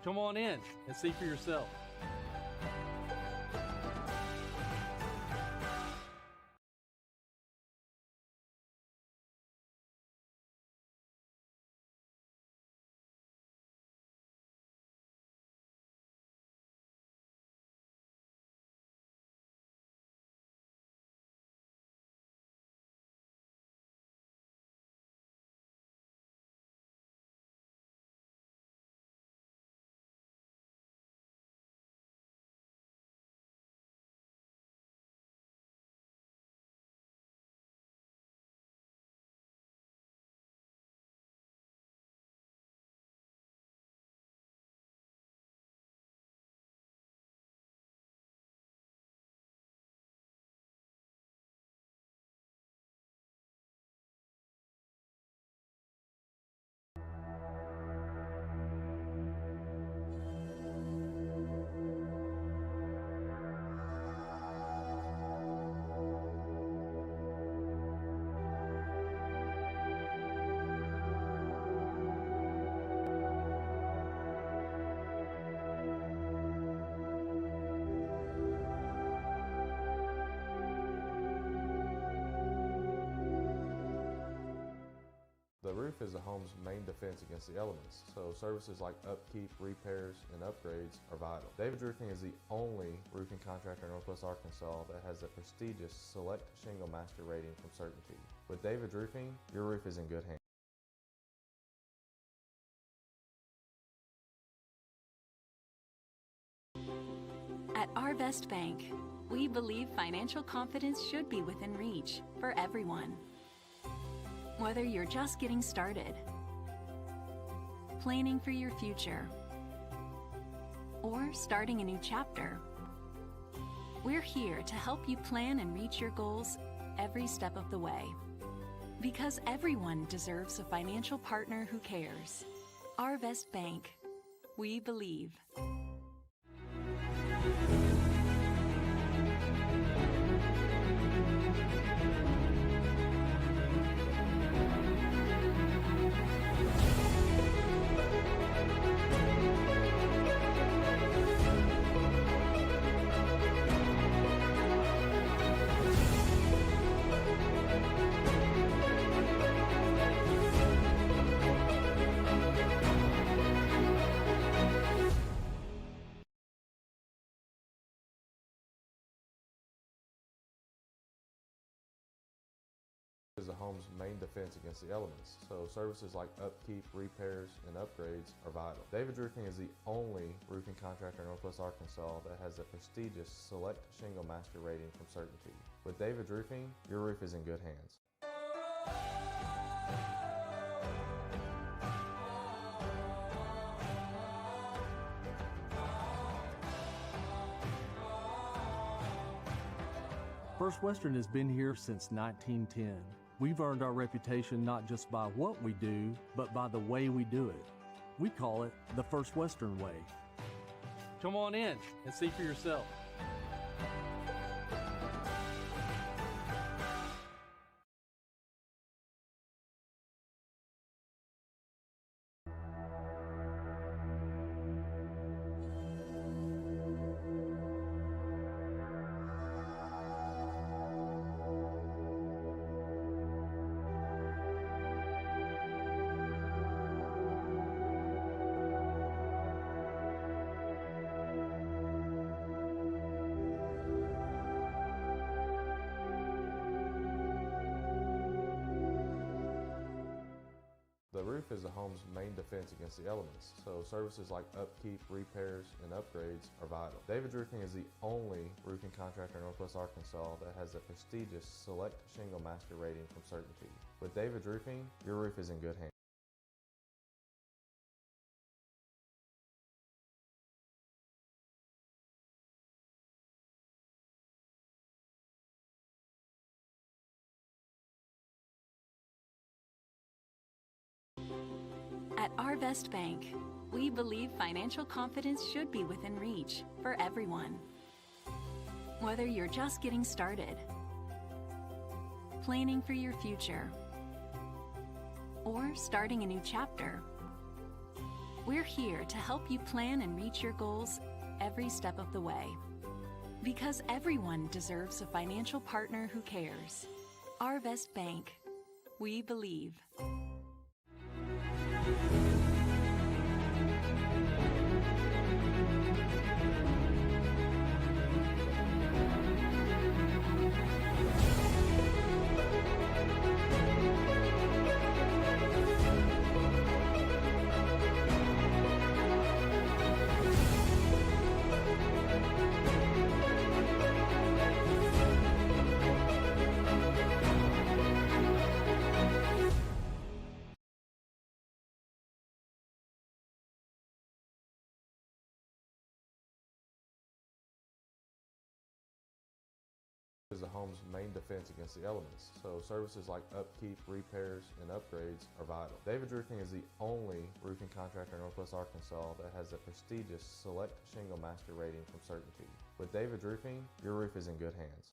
Come on in and see for yourself. is the home's main defense against the elements, so services like upkeep, repairs, and upgrades are vital. David's Roofing is the only roofing contractor in Northwest Arkansas that has the prestigious Select Shingle Master rating from Certainty. With David's Roofing, your roof is in good hands. At Our Best Bank, we believe financial confidence should be within reach for everyone. Whether you're just getting started, planning for your future, or starting a new chapter, we're here to help you plan and reach your goals every step of the way. Because everyone deserves a financial partner who cares. Our Best Bank. We believe. Is the home's main defense against the elements, so services like upkeep, repairs, and upgrades are vital. David's Roofing is the only roofing contractor in Northwest Arkansas that has the prestigious Select Shingle Master rating from Certainty. With David's Roofing, your roof is in good hands. First Western has been here since 1910. We've earned our reputation not just by what we do, but by the way we do it. We call it the First Western way. Come on in and see for yourself. The roof is the home's main defense against the elements, so services like upkeep, repairs, and upgrades are vital. David's Roofing is the only roofing contractor in Northwest Arkansas that has the prestigious Select Shingle Master rating from Certainty. With David's Roofing, your roof is in good hands. At Our Best Bank, we believe financial confidence should be within reach for everyone. Whether you're just getting started, planning for your future, or starting a new chapter, we're here to help you plan and reach your goals every step of the way. Because everyone deserves a financial partner who cares. Our Best Bank. We believe. Is the home's main defense against the elements, so services like upkeep, repairs, and upgrades are vital. David's Roofing is the only roofing contractor in Northwest Arkansas that has the prestigious Select Shingle Master rating from Certainty. With David's Roofing, your roof is in good hands.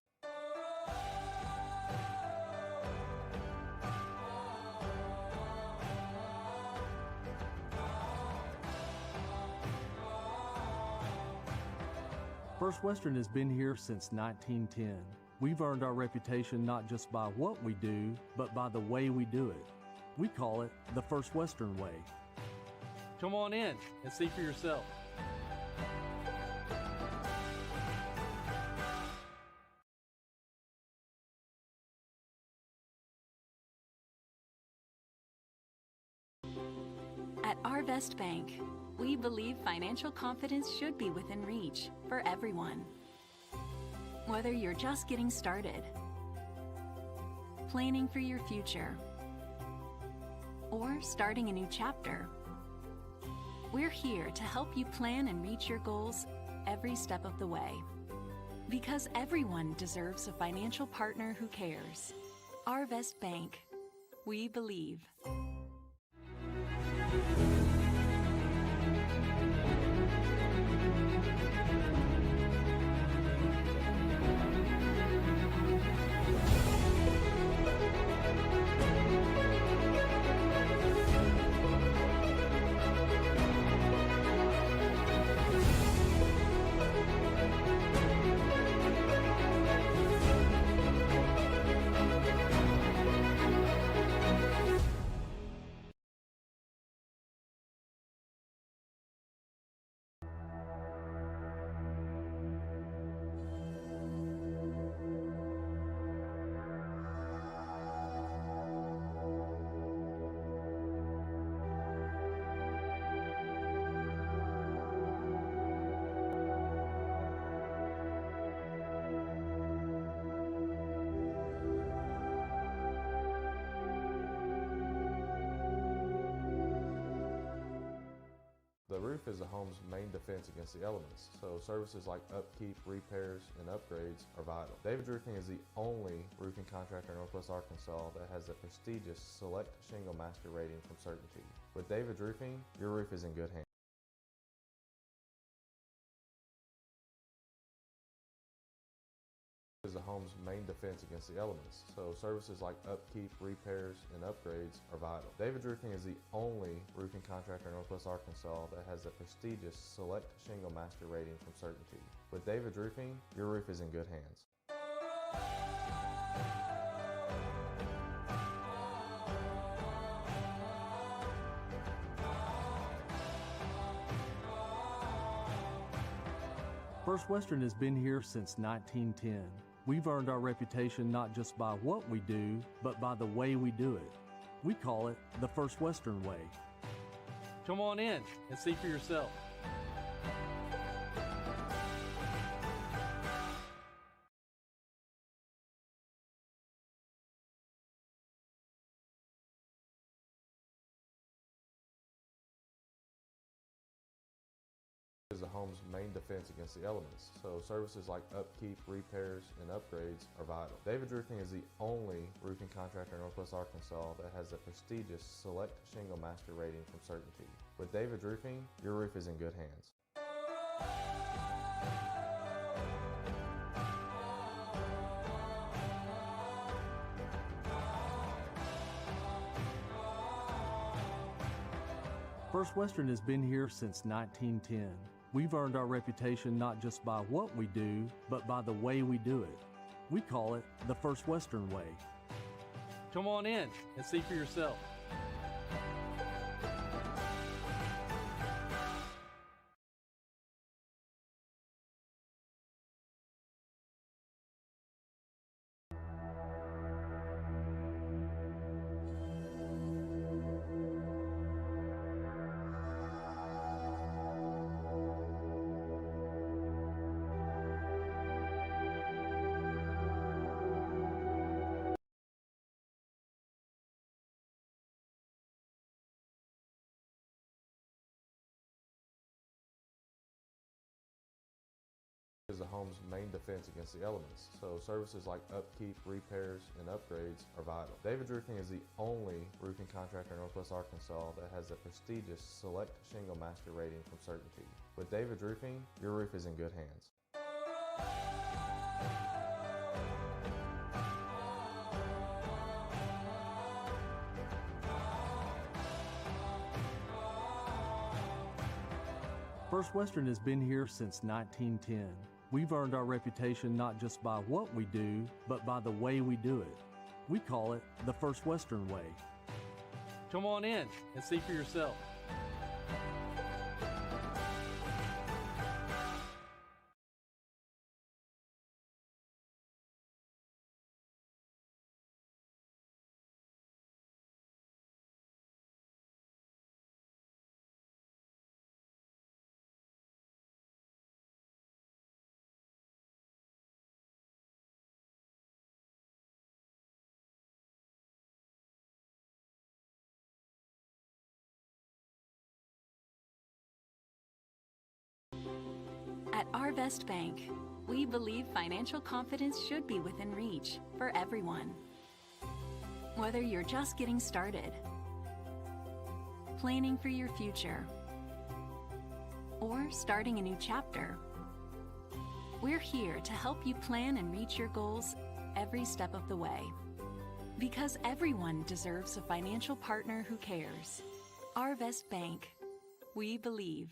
First Western has been here since 1910. We've earned our reputation not just by what we do, but by the way we do it. We call it the First Western Way. Come on in and see for yourself. At Arvest Bank, we believe financial confidence should be within reach for everyone. Whether you're just getting started, planning for your future, or starting a new chapter, we're here to help you plan and reach your goals every step of the way. Because everyone deserves a financial partner who cares. Arvest Bank. We believe. The roof is a home's main defense against the elements, so services like upkeep, repairs, and upgrades are vital. David's Roofing is the only roofing contractor in Northwest Arkansas that has the prestigious Select Shingle Master rating from Certainty. With David's Roofing, your roof is in good hands. Is the home's main defense against the elements, so services like upkeep, repairs, and upgrades are vital. David's Roofing is the only roofing contractor in Northwest Arkansas that has the prestigious Select Shingle Master rating from Certainty. With David's Roofing, your roof is in good hands. First Western has been here since 1910. We've earned our reputation not just by what we do, but by the way we do it. We call it the First Western Way. Come on in and see for yourself. Is the home's main defense against the elements, so services like upkeep, repairs, and upgrades are vital. David's Roofing is the only roofing contractor in Northwest Arkansas that has the prestigious Select Shingle Master rating from Certainty. With David's Roofing, your roof is in good hands. First Western has been here since 1910. We've earned our reputation not just by what we do, but by the way we do it. We call it the First Western Way. Come on in and see for yourself. Is the home's main defense against the elements, so services like upkeep, repairs, and upgrades are vital. David's Roofing is the only roofing contractor in Northwest Arkansas that has the prestigious Select Shingle Master rating from Certainty. With David's Roofing, your roof is in good hands. First Western has been here since 1910. We've earned our reputation not just by what we do, but by the way we do it. We call it the First Western Way. Come on in and see for yourself. At Our Best Bank, we believe financial confidence should be within reach for everyone. Whether you're just getting started, planning for your future, or starting a new chapter, we're here to help you plan and reach your goals every step of the way. Because everyone deserves a financial partner who cares. Our Best Bank, we believe.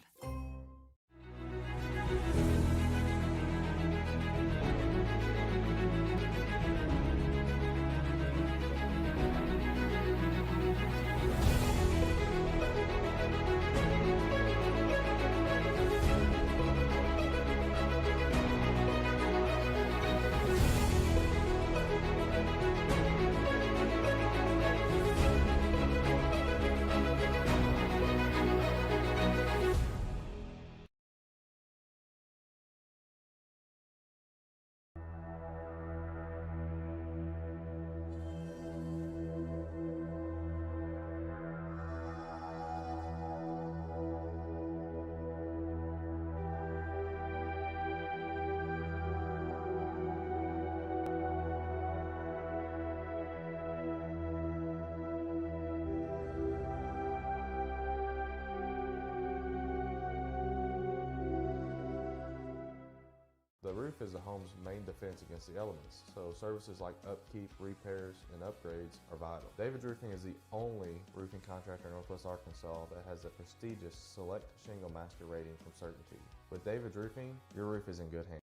The roof is the home's main defense against the elements, so services like upkeep, repairs, and upgrades are vital. David's Roofing is the only roofing contractor in Northwest Arkansas that has the prestigious Select Shingle Master rating from Certainty. With David's Roofing, your roof is in good hands.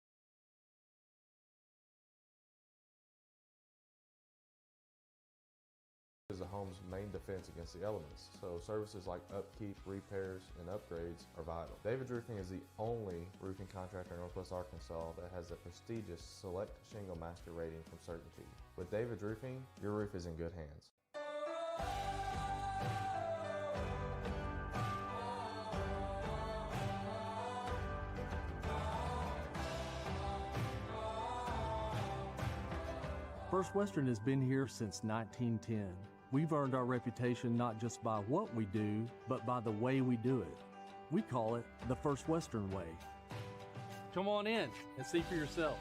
Is the home's main defense against the elements, so services like upkeep, repairs, and upgrades are vital. David's Roofing is the only roofing contractor in Northwest Arkansas that has the prestigious Select Shingle Master rating from Certainty. With David's Roofing, your roof is in good hands. First Western has been here since 1910. We've earned our reputation not just by what we do, but by the way we do it. We call it the First Western way. Come on in and see for yourself.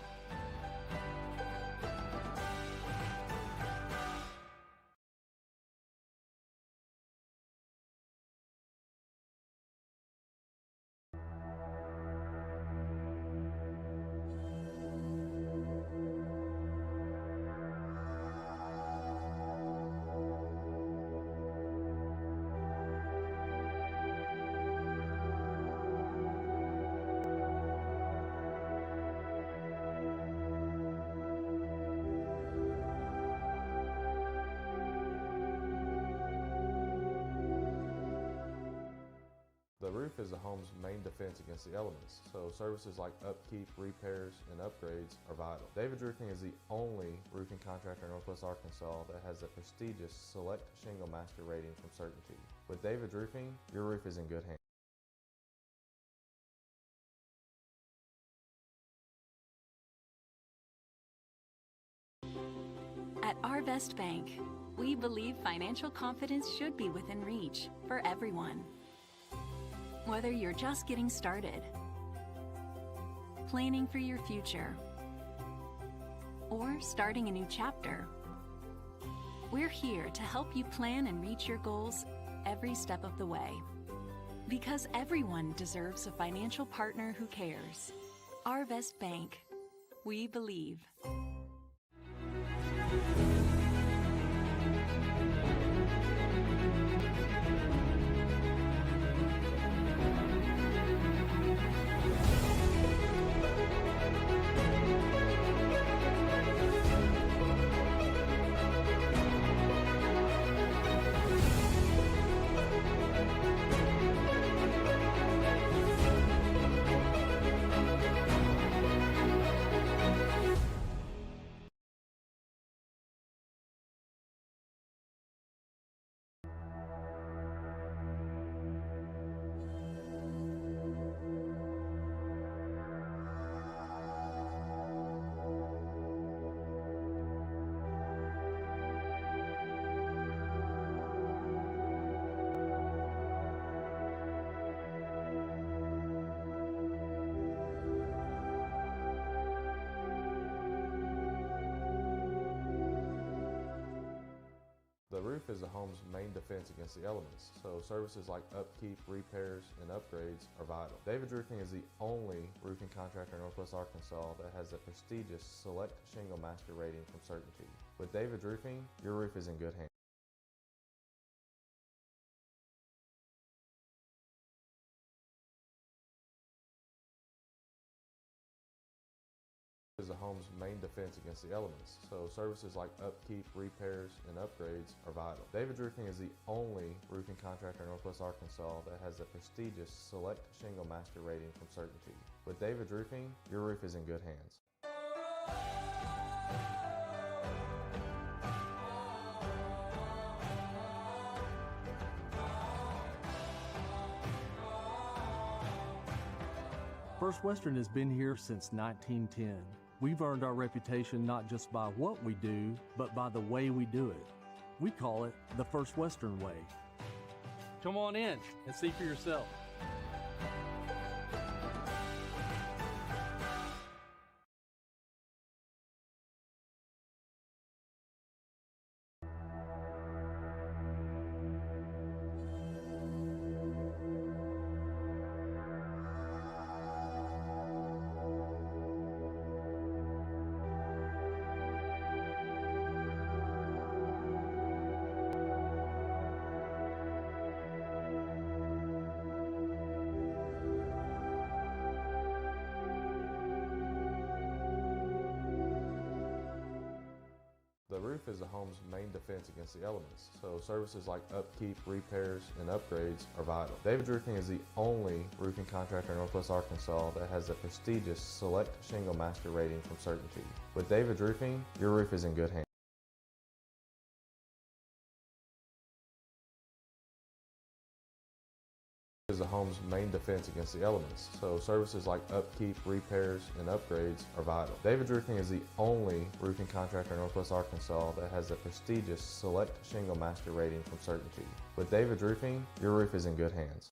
The roof is the home's main defense against the elements, so services like upkeep, repairs, and upgrades are vital. David's Roofing is the only roofing contractor in Northwest Arkansas that has the prestigious Select Shingle Master rating from Certainty. With David's Roofing, your roof is in good hands. At Our Best Bank, we believe financial confidence should be within reach for everyone. Whether you're just getting started, planning for your future, or starting a new chapter, we're here to help you plan and reach your goals every step of the way. Because everyone deserves a financial partner who cares. Our Best Bank, we believe. roof is the home's main defense against the elements, so services like upkeep, repairs, and upgrades are vital. David's Roofing is the only roofing contractor in Northwest Arkansas that has the prestigious Select Shingle Master rating from Certainty. With David's Roofing, your roof is in good hands. Is the home's main defense against the elements, so services like upkeep, repairs, and upgrades are vital. David's Roofing is the only roofing contractor in Northwest Arkansas that has the prestigious Select Shingle Master rating from Certainty. With David's Roofing, your roof is in good hands. First Western has been here since 1910. We've earned our reputation not just by what we do, but by the way we do it. We call it the First Western way. Come on in and see for yourself. The roof is the home's main defense against the elements, so services like upkeep, repairs, and upgrades are vital. David's Roofing is the only roofing contractor in Northwest Arkansas that has the prestigious Select Shingle Master rating from Certainty. With David's Roofing, your roof is in good hands. Is the home's main defense against the elements, so services like upkeep, repairs, and upgrades are vital. David's Roofing is the only roofing contractor in Northwest Arkansas that has the prestigious Select Shingle Master rating from Certainty. With David's Roofing, your roof is in good hands.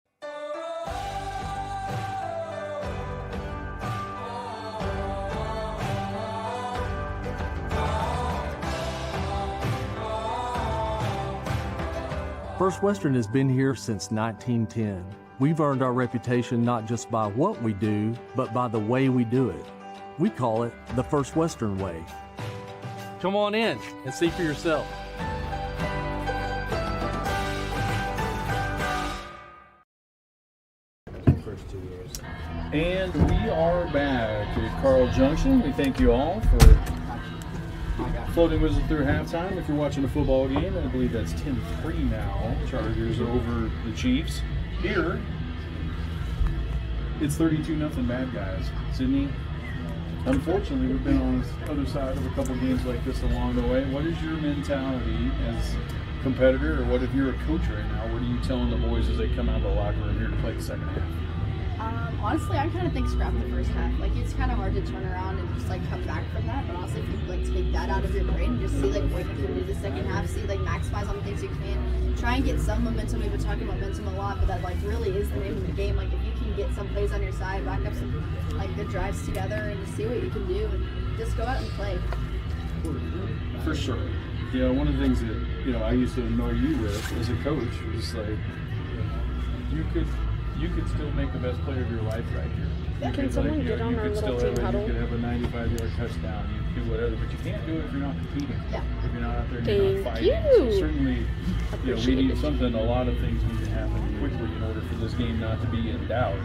First Western has been here since 1910. We've earned our reputation not just by what we do, but by the way we do it. We call it the First Western way. Come on in and see for yourself. First 2 years. And we are back at Carl Junction. We thank you all for floating with us through halftime. If you're watching a football game, I believe that's 10-3 now. Chargers over the Chiefs. Here, it's 32-0 bad guys. Sydney, unfortunately, we've been on the other side of a couple games like this along the way. What is your mentality as a competitor, or what if you're a coach right now? What are you telling the boys as they come out of the locker room here to play the second half? Honestly, I kind of think scrap the first half. Like, it's kind of hard to turn around and just, like, come back from that. But honestly, if you, like, take that out of your brain and just see, like, what you can do the second half, see, like, maximize on the things you can, try and get some momentum. We've been talking about momentum a lot, but that, like, really is the name of the game. Like, if you can get some plays on your side, rack up some, like, good drives together and just see what you can do and just go out and play. For sure. Yeah, one of the things that, you know, I used to annoy you with as a coach was, like, you could still make the best player of your life right here. You Can could, someone like, get on our little team huddle? You could have a 95-yard touchdown. You could do whatever, but you can't do it if you're not competing. Yeah. If you're not out there and you're not Thank fighting. you. So certainly, you know, we need something. A lot of things need to happen quickly in order for this game not to be in doubt.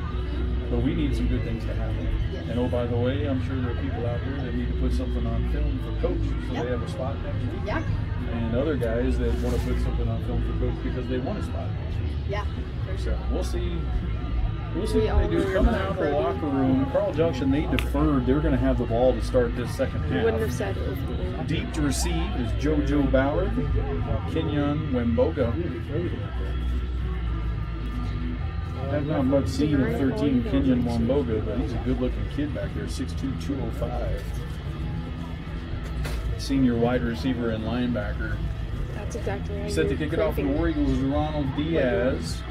But we need some good things to happen. Yeah. And oh, by the way, I'm sure there are people out there that need to put something on film for coach so they have a spot next week. Yeah. And other guys that want to put something on film for coach because they want a spot next week. Yeah, for sure. So we'll see. We'll see We what they all do. know Coming you're out of the not locker room, Carl Junction, they deferred. They're going to have the ball to start this second half. Wouldn't have said it if you knew. Deep to receive is JoJo Bauer, Kenyon Wemboga. I've not much seen of 13 Kenyon Wemboga, but he's a good-looking kid back there, 6'2", 205. Senior wide receiver and linebacker. That's exactly right. Set to kick it off for the War Eagles is Ronald Diaz.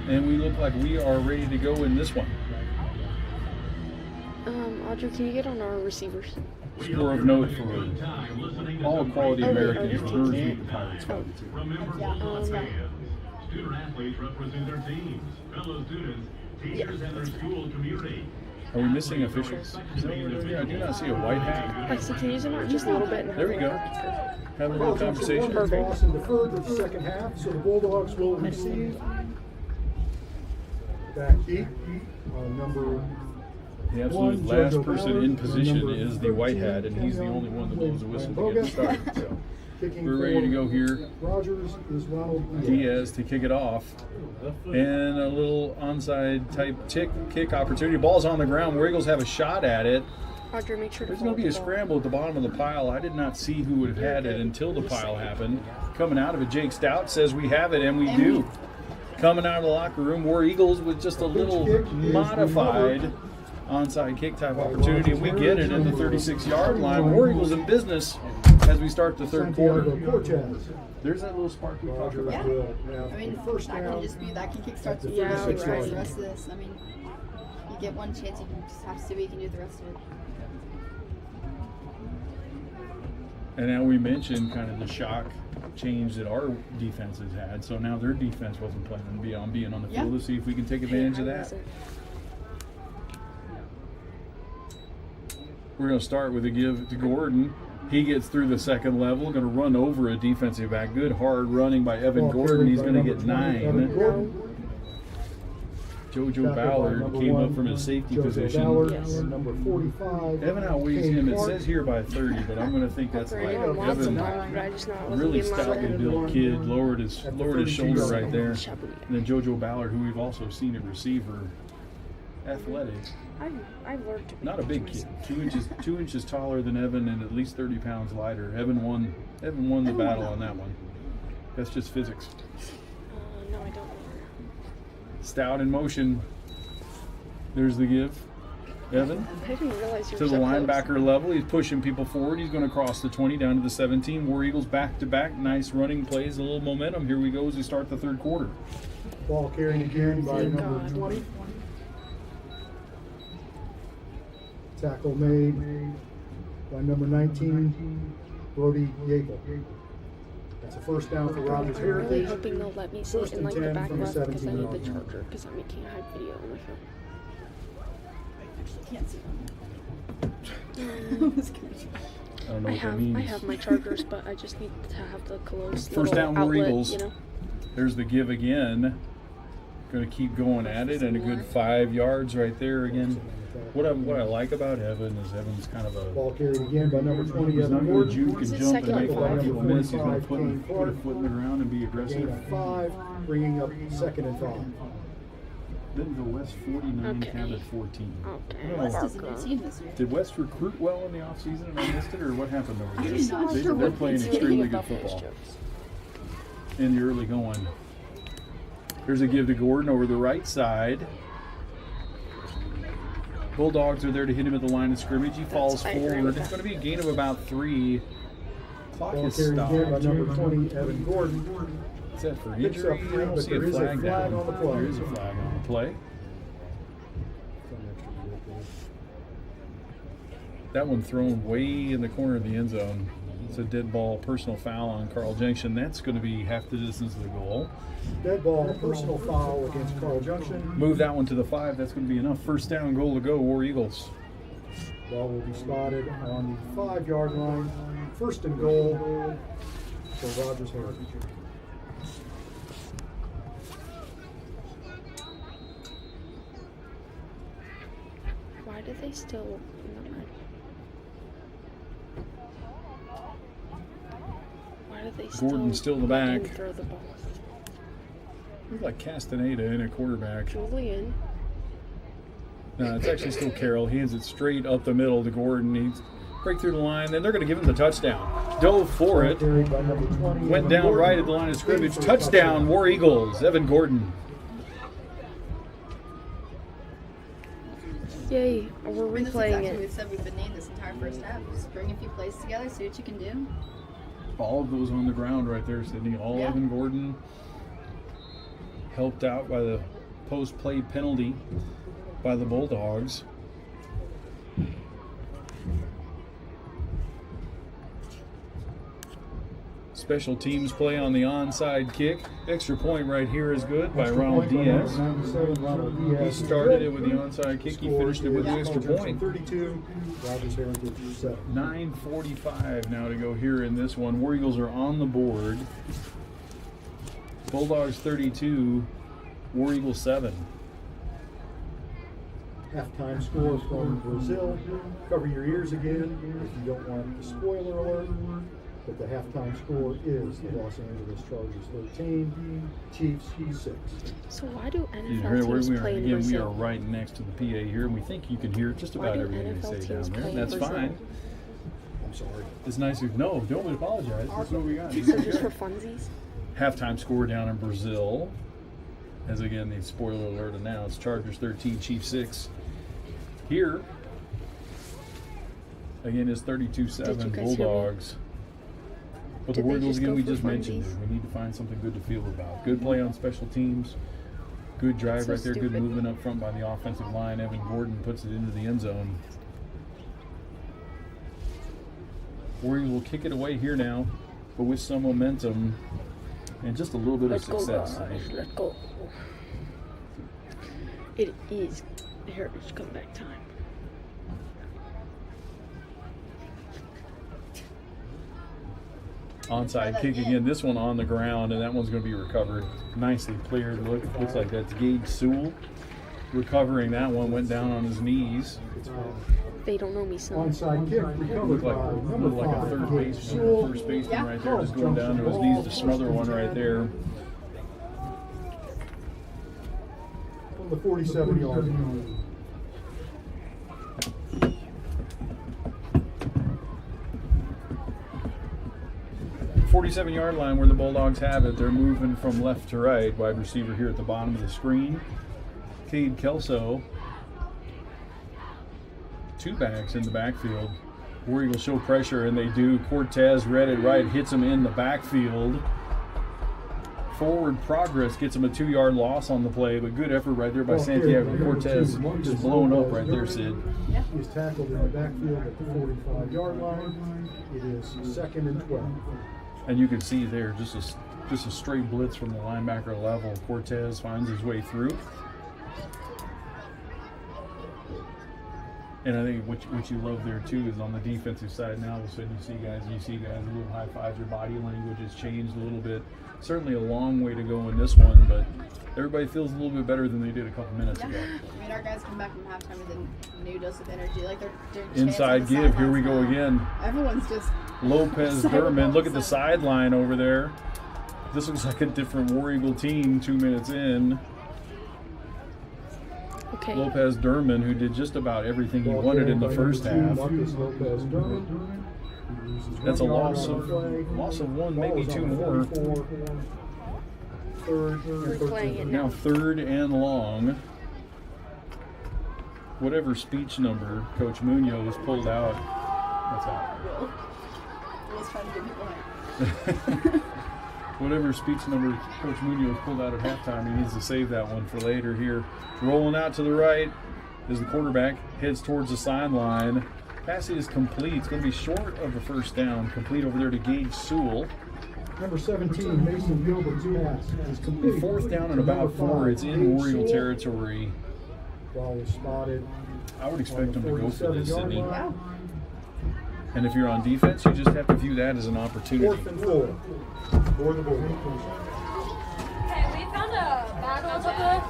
And we look like we are ready to go in this one. Audrey, can you get on our receivers? score of note for all quality Americans. The Brewers beat the Pirates 5-2. Student athletes represent their teams, fellow students, teachers, and their school community. Are we missing officials? Is that what we're doing here? I do not see a white hat. Actually, can you zoom out just a little bit? There we go. Have a little conversation. Toss in the third of the second half, so the Bulldogs will receive back deep. Number The absolute last person in position is the white hat, and he's the only one that blows a whistle to get started. So we're ready to go here. Rogers is Ronald Diaz to kick it off. And a little onside type kick opportunity. Ball's on the ground. War Eagles have a shot at it. Roger, make sure to There's going to be a scramble at the bottom of the pile. I did not see who would have had it until the pile happened. Coming out of it, Jake Stout says we have it, and we do. Coming out of the locker room, War Eagles with just a little modified onside kick type opportunity. We get it at the 36-yard line. War Eagles in business as we start the third quarter. There's that little spark we talked about. Yeah. I mean, that can dispute, that can kickstart the the rest of this. I mean, you get one chance, you can just have to see what you can do the rest of it. And now we mentioned kind of the shock change that our defense has had. So now their defense wasn't planning on being on the field. Let's see if we can take advantage of that. We're going to start with a give to Gordon. He gets through the second level, going to run over a defensive back. Good hard running by Evan Gordon. He's going to get 9. JoJo Ballard came up from his safety position. Number 45. Evan outweighs him. It says here by 30, but I'm going to think that's like Evan, really stoutly built kid, lowered his shoulder right there. And then JoJo Ballard, who we've also seen at receiver, athletic. I've learned to be not a big kid. 2 inches taller than Evan and at least 30 pounds lighter. Evan won the battle on that one. That's just physics. No, I don't. Stout in motion. There's the give. Evan I didn't realize you to were the so linebacker close. level. He's pushing people forward. He's going to cross the 20 down to the 17. War Eagles back to back. Nice running plays. A little momentum. Here we go as we start the third quarter. Ball carrying again by number 20. Tackle made by number 19, Brody Yapel. That's a first down for Rogers I'm really Heritage. hoping they'll let me sit First in and like the 10 back from the left because I need the 17-yard line. charger because I'm making a hide video on my phone. Actually, can't see I don't know what that means. I have my chargers, but I just need to have the close First little down, War outlet, Eagles. you know? There's the give again. Going to keep going at it, and a good 5 yards right there again. What I like about Evan is Evan's kind of a Ball carried again by number 20, he's not Evan going to Gordon. juke and jump and make a lot of people miss. He's going to put a foot in the ground and be aggressive. Gain of 5, bringing up second and 5. Bentonville West 49, Cabot 14. Okay. West is a new team this year. Did West recruit well in the offseason and I missed it, or what happened over I'm there? just not sure They're what playing it's extremely about good those football jokes. in the early going. Here's a give to Gordon over the right side. Bulldogs are there to hit him at the line of scrimmage. He falls forward. It's going to be a gain of about 3. Clock Ball is carried again by stopped. number 20, Evan Gordon. Is that for Picks injury? up I 3, don't but see a there is a flag flag down. on the play. There is a flag on the play. That one thrown way in the corner of the end zone. It's a dead ball, personal foul on Carl Junction. That's going to be half the distance of the goal. Dead ball, personal foul against Carl Junction. Move that one to the 5. That's going to be enough. First down, goal to go, War Eagles. Ball will be spotted on the 5-yard line. First and goal for Rogers Heritage. Why do they still... Why do they Gordon's still in the let him back. throw the ball? Looks like Castaneda in a quarterback. Julian. No, it's actually still Carroll. He hands it straight up the middle to Gordon. He's break through the line. Then they're going to give him the touchdown. Dove for it. Went down right at the line of scrimmage. Touchdown, War Eagles. Evan Gordon. Yay. We're I mean, that's replaying exactly it. what we said we've been named this entire first half. Just bring a few plays together, see what you can do. All of those on the ground right there, Sydney. All Yeah. Evan Gordon helped out by the post-play penalty by the Bulldogs. Special teams play on the onside kick. Extra point right here is good by Ronald Diaz. He started it with the onside kick. He finished it with the extra point. 32, Rogers Heritage 7. 9:45 now to go here in this one. War Eagles are on the board. Bulldogs 32, War Eagles 7. Halftime score from Brazil. Cover your ears again if you don't want the spoiler alert. But the halftime score is the Los Angeles Chargers 13, Chiefs 6. So why do Here NFL where teams we are play in again, we Brazil? are right next to the PA here, and we think you can hear just Why about do everything NFL they say teams down there. play in That's Brazil? fine. I'm sorry. It's nice. No, don't apologize. That's what we got. So just for funsies? Halftime score down in Brazil. As again, the spoiler alert announced: Chargers 13, Chiefs 6. Here, again, is 32-7 Did you guys hear me? Bulldogs. But the Did they War Eagles, just again, go we for just mentioned it. funsies? We need to find something good to feel about. Good play on special teams. Good drive So right there. Good stupid. movement up front by the offensive line. Evan Gordon puts it into the end zone. War Eagles will kick it away here now, but with some momentum and just a little bit Let's of go, success. guys. Let's go. It is Heritage comeback time. Onside kick again. This one on the ground, and that one's going to be recovered. Nicely cleared. Looks like that's Gage Sewell recovering that one. Went down on his knees. They don't know me, son. Onside kick recovered Looked by number like a 5, third Gage baseman, Sewell. first baseman right there, just going down to his knees to smother one right there. On the 47-yard line. The 47-yard line where the Bulldogs have it. They're moving from left to right. Wide receiver here at the bottom of the screen. Cade Kelso. Two backs in the backfield. War Eagles show pressure, and they do. Cortez read it right, hits him in the backfield. Forward progress gets him a 2-yard loss on the play, but good effort right there by Santiago Cortez. Just blown up right there, Sid. He's tackled in the backfield at the 45-yard line. It is 2nd and 12. And you can see there just a straight blitz from the linebacker level. Cortez finds his way through. And I think what you love there too is on the defensive side now, all of a sudden you see guys, a little high fives, your body language has changed a little bit. Certainly a long way to go in this one, but everybody feels a little bit better than they did a couple minutes ago. I mean, our guys come back from halftime with a new dose of energy. Like they're Inside give, here we go again. Everyone's just Lopez Durman, look at the sideline over there. This looks like a different War Eagle team 2 minutes in. Okay. Lopez Durman, who did just about everything he wanted in the first half. That's a loss of one, maybe two more. Now 3rd and long. Whatever speech number Coach Munoz pulled out. What's that? Will's trying to get people hyped. Whatever speech number Coach Munoz pulled out at halftime, he needs to save that one for later here. Rolling out to the right as the quarterback heads towards the sideline. Pass is complete. It's going to be short of the first down. Complete over there to Gage Sewell. Number 17, Mason Gilbert's pass is complete. 4th down and about 4. It's in War Eagle territory. Ball is spotted. I would expect them to go for this, Sydney. Yeah. And if you're on defense, you just have to view that as an opportunity. 4th and 4 for the Bulldogs. Hey, we found a bag on top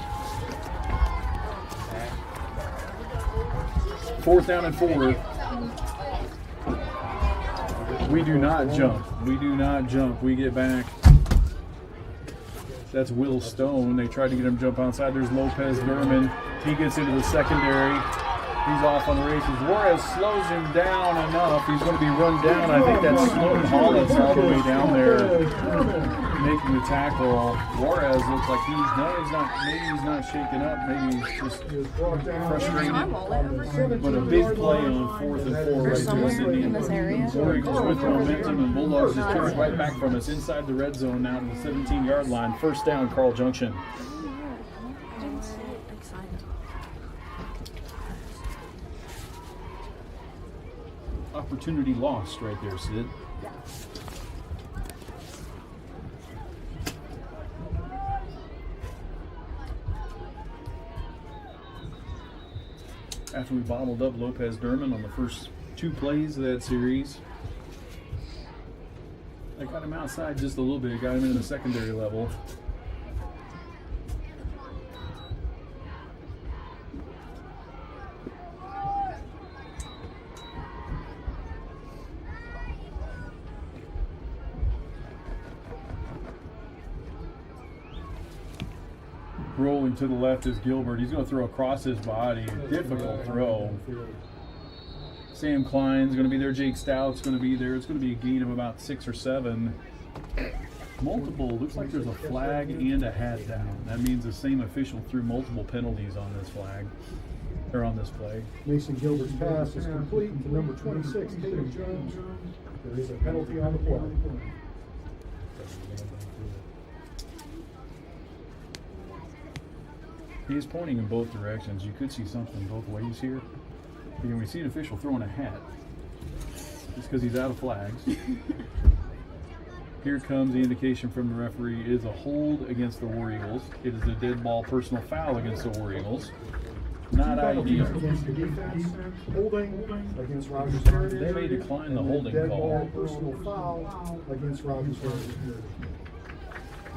4th down and 4. We do not jump. We do not jump. We get back. That's Will Stone. They tried to get him to jump outside. There's Lopez Durman. He gets into the secondary. He's off on the races. Juarez slows him down enough. He's going to be run down. I think that's Sloan Hollins all the way down there making the tackle. Juarez looks like maybe he's not shaken up. Maybe he's just frustrated. But a big play on 4th and 4 right there, Sydney. in this area. War Eagles with momentum, and Bulldogs just turns right back from us inside the red zone now to the 17-yard line. 1st down, Carl Junction. Opportunity lost right there, Sid. after we bottled up Lopez Derman on the first 2 plays of that series. I got him outside just a little bit, got him in the secondary level. Rolling to the left is Gilbert. He's going to throw across his body. Difficult throw. Sam Klein's going to be there. Jake Stout's going to be there. It's going to be a gain of about 6 or 7. Multiple. Looks like there's a flag and a hat down. That means the same official threw multiple penalties on this flag, or on this play. Mason Gilbert's pass is complete to number 26, Tatum Jones. There is a penalty on the play. He is pointing in both directions. You could see something both ways here. Again, we see an official throwing a hat just because he's out of flags. Here comes the indication from the referee. It is a hold against the War Eagles. It is a dead ball personal foul against the War Eagles. Not ideal. Holding against Rogers Heritage. They may decline the holding Dead call. ball personal foul against Rogers Heritage.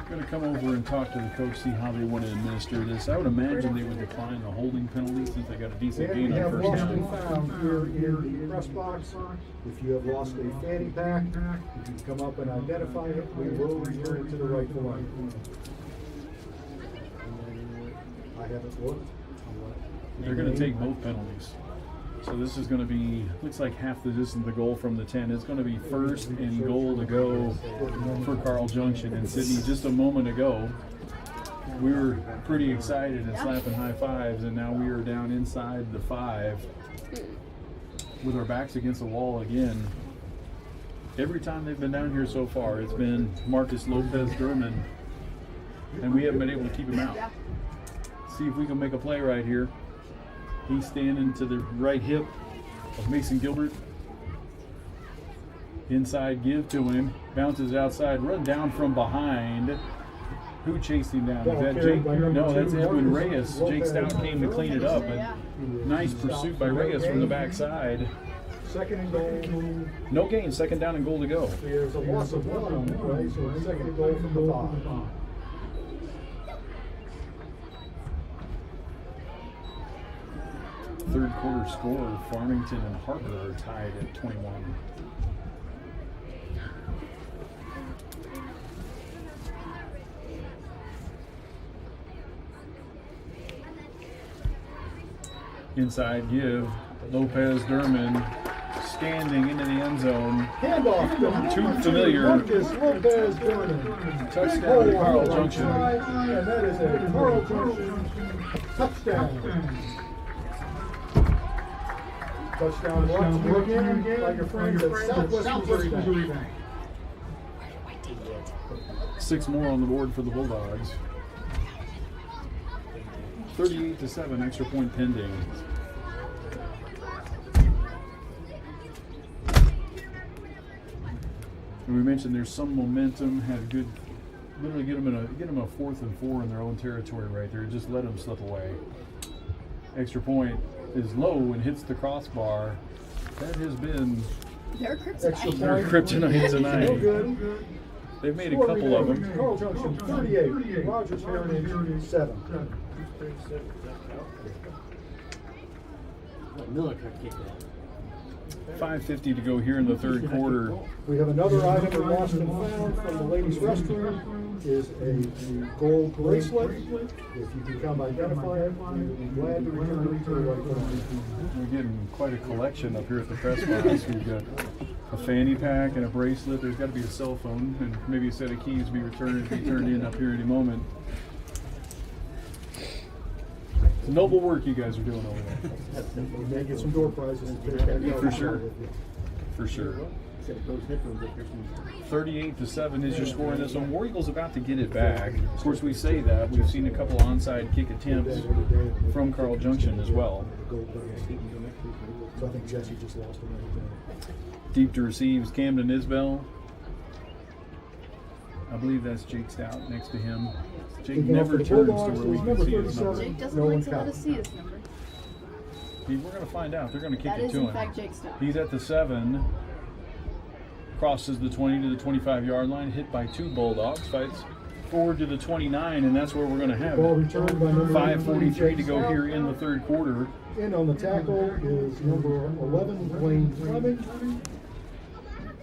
Going to come over and talk to the coach, see how they want to administer this. I would imagine they would decline the holding penalty since they got a decent gain on first lost and down. found here in the press box. If you have lost a fanny pack, if you come up and identify it, we will return it to the rightful owner. I haven't looked. They're going to take both penalties. So this is going to be, looks like half the distance of the goal from the 10. It's going to be first and goal to go for Carl Junction. And Sydney, just a moment ago, we were pretty excited and slapping high fives, and now we are down inside the 5 with our backs against the wall again. Every time they've been down here so far, it's been Marcus Lopez Derman, and we haven't been able to keep him out. See if we can make a play right here. He's standing to the right hip of Mason Gilbert. Inside give to him. Bounces outside. Run down from behind. Who chased him down? Is that Jake? No, that's Edwin Reyes. Jake Stout came to clean it up. And nice pursuit by Reyes from the backside. Second and goal. No gain. Second down and goal to go. There's a loss of 1 on that, right? So second and goal from the 5. Third quarter score, Farmington and Harbor are tied at 21. Inside give, Lopez Derman standing into the end zone. Handoff. Too familiar. Marcus Lopez Derman. Touchdown, Carl Junction. And that is a Carl Junction touchdown. Touchdown brought to you again by your friends at Southwest Missouri Bank. 6 more on the board for the Bulldogs. 38-7, extra point pending. And we mentioned there's some momentum, had good, literally get them a 4th and 4 in their own territory right there. Just let them slip away. Extra point is low and hits the crossbar. That has been Their kryptonite. their kryptonite tonight. Good. They've made a couple of them. Carl Junction 38, Rogers Heritage 7. Miller could kick that. 5:50 to go here in the third quarter. We have another item that lost and found from the ladies' restroom is a gold bracelet. If you can come identify it, we would be glad to return it to the right owner. We're getting quite a collection up here at the press box. We've got a fanny pack and a bracelet. There's got to be a cell phone and maybe a set of keys to be turned in up here any moment. It's noble work you guys are doing over there. We may get some door prizes to take back out. For sure. For sure. 38-7 is your score in this one. War Eagles about to get it back. Of course, we say that. We've seen a couple onside kick attempts from Carl Junction as well. So I think Jesse just lost another. Deep to receives Camden Isbell. I believe that's Jake Stout next to him. Jake never turns to where we can see his number. Jake doesn't like to let us see his number. We're going to find out. They're going to kick That it is to in him. fact Jake Stout. He's at the 7. Crosses the 20 to the 25-yard line. Hit by 2 Bulldogs. Fights forward to the 29, and that's where we're going to have Ball it. returned by number 5:43 to go Stout. here in the third quarter. In on the tackle is number 11, Blaine Fleming.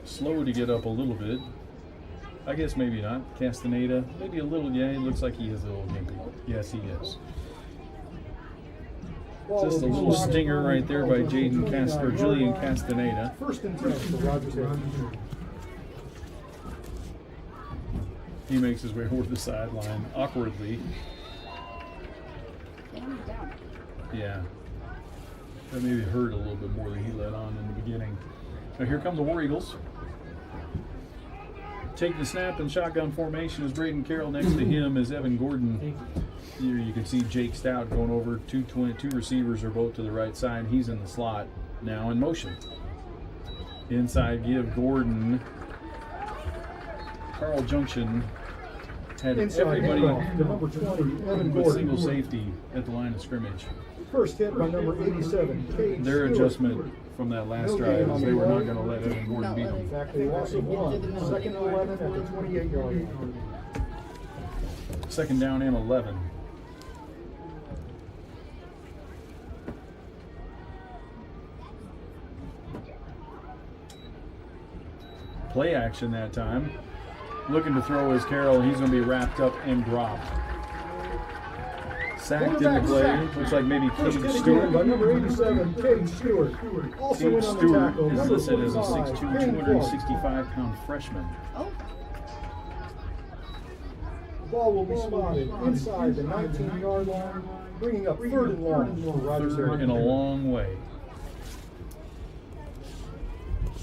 Slow to get up a little bit. I guess maybe not. Castaneda, maybe a little. Yeah, he looks like he is a little gimpy. Yes, he is. Just a little stinger right there by Julian Castaneda. First and 10 for Rogers. He makes his way over the sideline awkwardly. Yeah. That maybe hurt a little bit more than he let on in the beginning. Now here comes the War Eagles. Take the snap in shotgun formation is Braden Carroll. Next to him is Evan Gordon. Here you can see Jake Stout going over. Two receivers are both to the right side. He's in the slot now in motion. Inside give Gordon. Carl Junction had Inside everybody handoff to number 20, Evan with Gordon. single safety at the line of scrimmage. First hit by number 87, Cade Their Stewart. adjustment from that last drive is they were not going to let Evan Gordon beat In them. fact, they lost of 1. Second and 11 at the 28-yard line. Second down and 11. Play action that time. Looking to throw is Carroll. He's going to be wrapped up and dropped. Sacked in the play. Looks like maybe First Cade hit Stewart. again by number 87, Cade Stewart. Also Cade in on the Stewart tackle, is number listed as a 45, 6'2", Kane Clark. 265-pound freshman. The ball will be spotted inside the 19-yard line, bringing up third and long for Rogers. Third in a long way.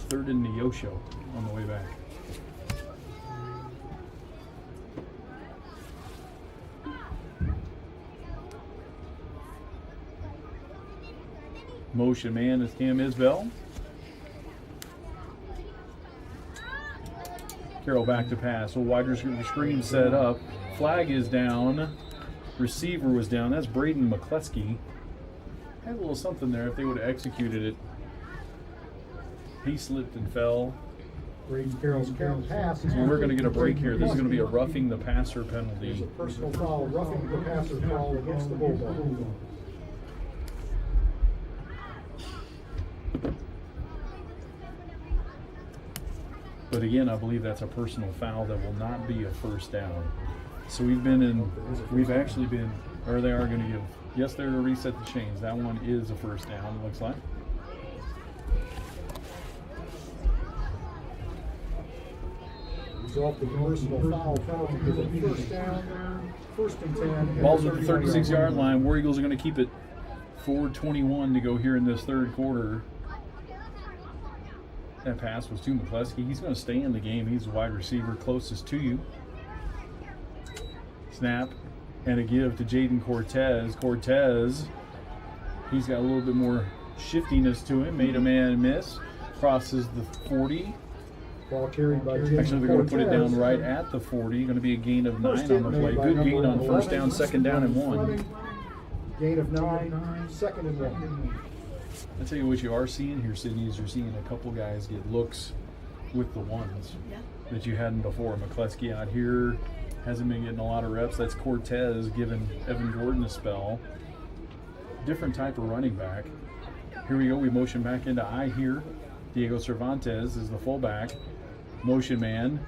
Third in Neosho on the way back. Motion man is Cam Isbell. Carroll back to pass. A wide receiver screen set up. Flag is down. Receiver was down. That's Braden McCleskey. Had a little something there if they would have executed it. He slipped and fell. Braden Carroll's count pass. So we're going to get a break here. This is going to be a roughing the passer There's penalty. a personal foul, roughing the passer foul against the Bulldogs. But again, I believe that's a personal foul that will not be a first down. So we've actually been, or they are going to give, yes, they're going to reset the chains. That one is a first down, it looks like. Off the personal foul penalty because of first down, first and 10. Ball's at the 36-yard line. War Eagles are going to keep it. 4:21 to go here in this third quarter. That pass was to McCleskey. He's going to stay in the game. He's the wide receiver closest to you. Snap and a give to Jaden Cortez. Cortez, he's got a little bit more shiftiness to him. Made a man miss. Crosses the 40. Ball carried by Jaden Actually, they're going to put it down Cortez. right at the 40. Going to be a gain of 9 First on the hit play. made by Good gain number on first 11, down, second down, and 1. Gain of 9, second and 1. I tell you what you are seeing here, Sydney, is you're seeing a couple guys get looks with the ones that you hadn't before. McCleskey out here hasn't been getting a lot of reps. That's Cortez giving Evan Gordon a spell. Different type of running back. Here we go. We motion back into I here. Diego Cervantes is the fullback. Motion man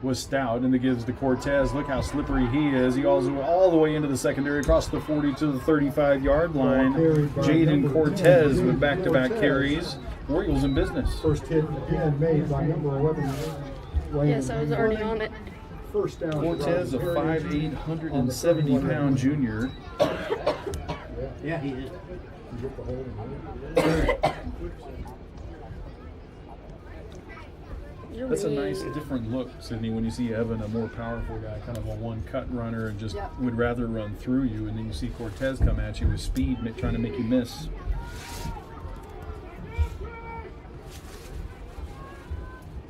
was Stout, and it gives to Cortez. Look how slippery he is. He goes all the way into the secondary, across the 40 to the 35-yard line. Jaden Cortez with back-to-back carries. War Eagles in business. First hit again made by number 11. Yes, I was already on it. First down. Cortez, a 5'8", 170-pound junior. Yeah, he is. That's a nice different look, Sydney, when you see Evan, a more powerful guy, kind of a one-cut runner, and just would rather run through you, and then you see Cortez come at you with speed, trying to make you miss.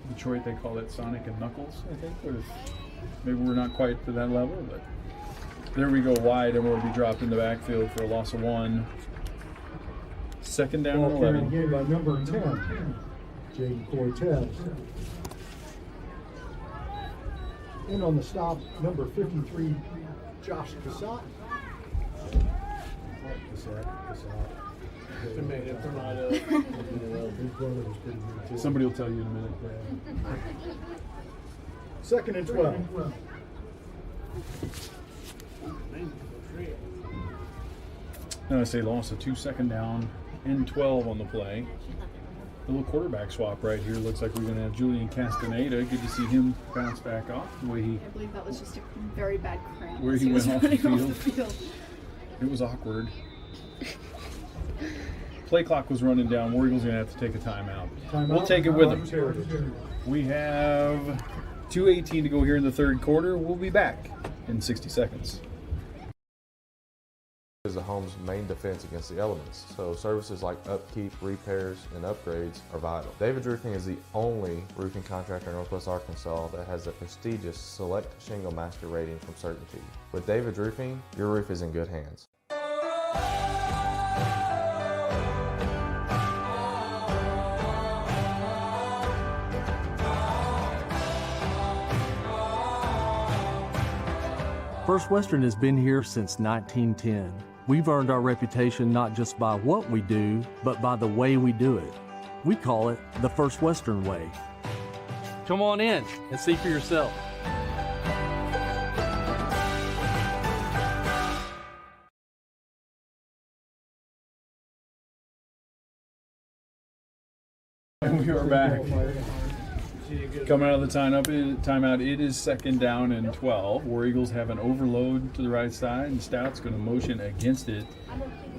Detroit, they call it Sonic and Knuckles, I think, or maybe we're not quite to that level, but there we go wide, and we'll be dropped in the backfield for a loss of 1. Second down Ball and carried 11. again by number 10, Jaden Cortez. In on the stop, number 53, Josh Cassatt. Somebody will tell you in a minute. Second and 12. Now I say loss of 2, second down and 12 on the play. A little quarterback swap right here. Looks like we're going to have Julian Castaneda. Good to see him bounce back off the way he. I believe that was just a very bad cramp. Where he went off the field. It was awkward. Play clock was running down. War Eagles going to have to take a timeout. We'll take it with them. We have 2:18 to go here in the third quarter. We'll be back in 60 seconds. Is the home's main defense against the elements, so services like upkeep, repairs, and upgrades are vital. David's Roofing is the only roofing contractor in Northwest Arkansas that has the prestigious Select Shingle Master rating from Certainty. With David's Roofing, your roof is in good hands. First Western has been here since 1910. We've earned our reputation not just by what we do, but by the way we do it. We call it the First Western way. Come on in and see for yourself. We are back. Coming out of the timeout, it is second down and 12. War Eagles have an overload to the right side, and Stout's going to motion against it.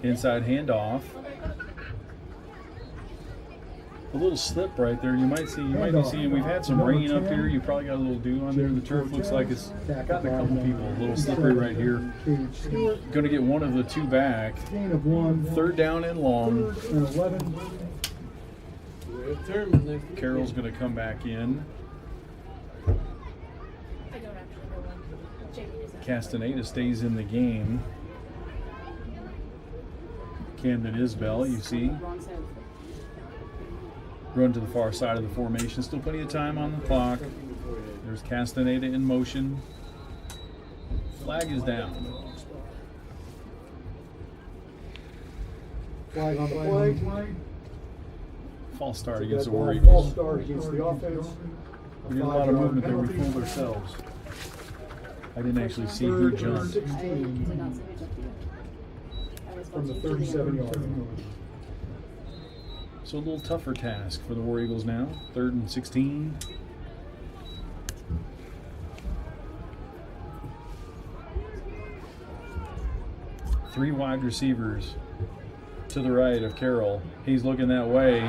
Inside handoff. A little slip right there. You might be seeing. We've had some rain up here. You probably got a little dew on there. The turf looks like it's gotten a couple people a little slippery right here. Going to get one of the two back. Third down and long. Carroll's going to come back in. Castaneda stays in the game. Camden Isbell, you see. Run to the far side of the formation. Still plenty of time on the clock. There's Castaneda in motion. Flag is down. Flag on the play. False start against the War False Eagles. start against the offense. We did a lot of movement there. We fooled ourselves. I didn't actually see who jumped. From the 37-yard line. So a little tougher task for the War Eagles now. 3rd and 16. Three wide receivers to the right of Carroll. He's looking that way.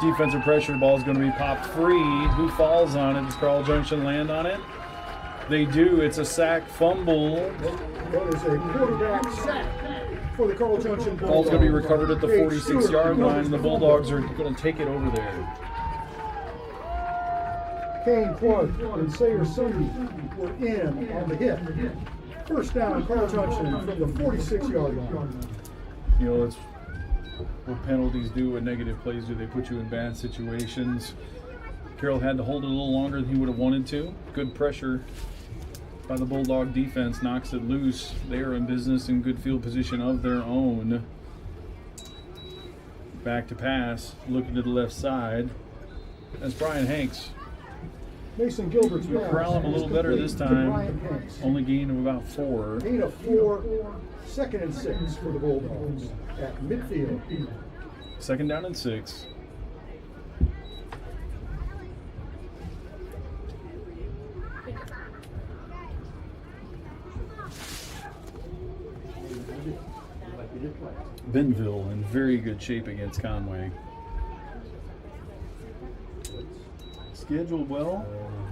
Defensive pressure, ball is going to be popped free. Who falls on it? Does Carl Junction land on it? They do. It's a sack fumble. That is a quarterback sack for the Carl Junction Bulldogs. Ball's going to be recovered at the 46-yard line, and the Bulldogs are going to take it over there. Kane Clark and Sayer Sunday were in on the hit. First down, Carl Junction from the 46-yard line. You know, it's what penalties do, what negative plays do. They put you in bad situations. Carroll had to hold it a little longer than he would have wanted to. Good pressure by the Bulldog defense, knocks it loose. They are in business in good field position of their own. Back to pass, looking to the left side. That's Brian Hanks. Mason Gilbert's You corral him a little better this time. Only gain of about 4. Gain of 4, 2nd and 6 for the Bulldogs at midfield. 2nd down and 6. Bentonville in very good shape against Conway. Scheduled well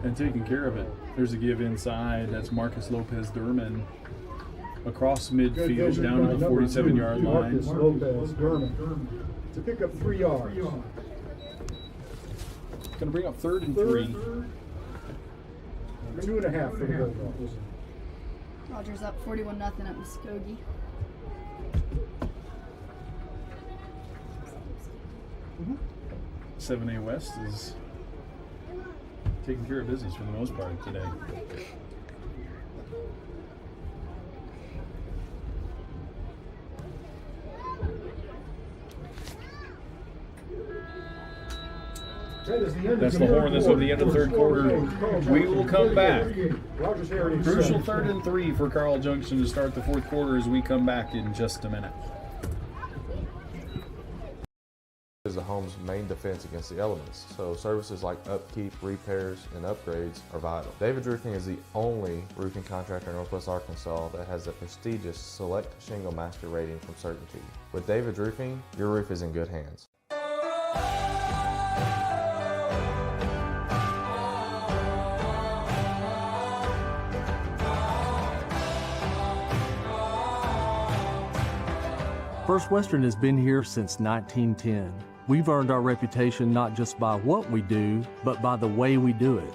and taking care of it. There's a give inside. That's Marcus Lopez Durman across midfield down to the 47-yard line. Marcus Lopez Durman to pick up 3 yards. Going to bring up 3rd and 3. 2.5 for the Bulldogs. Rogers up 41-0 at Muskogee. 7A West is taking care of business for the most part today. That's the horn. That's at the end of the third quarter. We will come back. Crucial 3rd and 3 for Carl Junction to start the fourth quarter as we come back in just a minute. Is the home's main defense against the elements, so services like upkeep, repairs, and upgrades are vital. David's Roofing is the only roofing contractor in Northwest Arkansas that has the prestigious Select Shingle Master rating from Certainty. With David's Roofing, your roof is in good hands. First Western has been here since 1910. We've earned our reputation not just by what we do, but by the way we do it.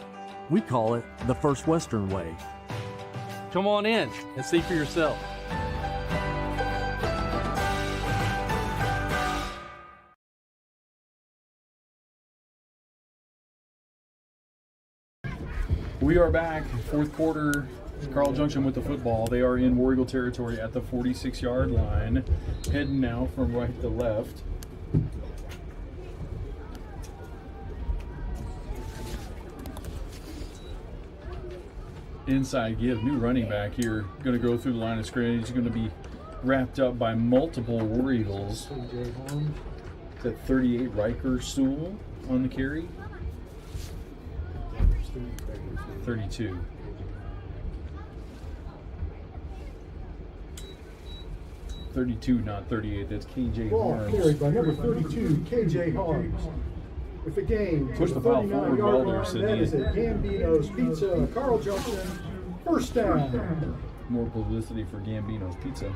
We call it the First Western way. Come on in and see for yourself. We are back, fourth quarter. Carl Junction with the football. They are in War Eagle territory at the 46-yard line, heading now from right to left. Inside give, new running back here, going to go through the line of scrimmage. He's going to be wrapped up by multiple War Eagles. Is that 38 Riker Sewell on the carry? 32. Not 38. That's KJ Ball Harms. carried by number 32, KJ Harms. With the game to Push the ball forward well yard there, line, Sydney. that is at Gambino's Pizza, Carl Junction, first down. More publicity for Gambino's Pizza.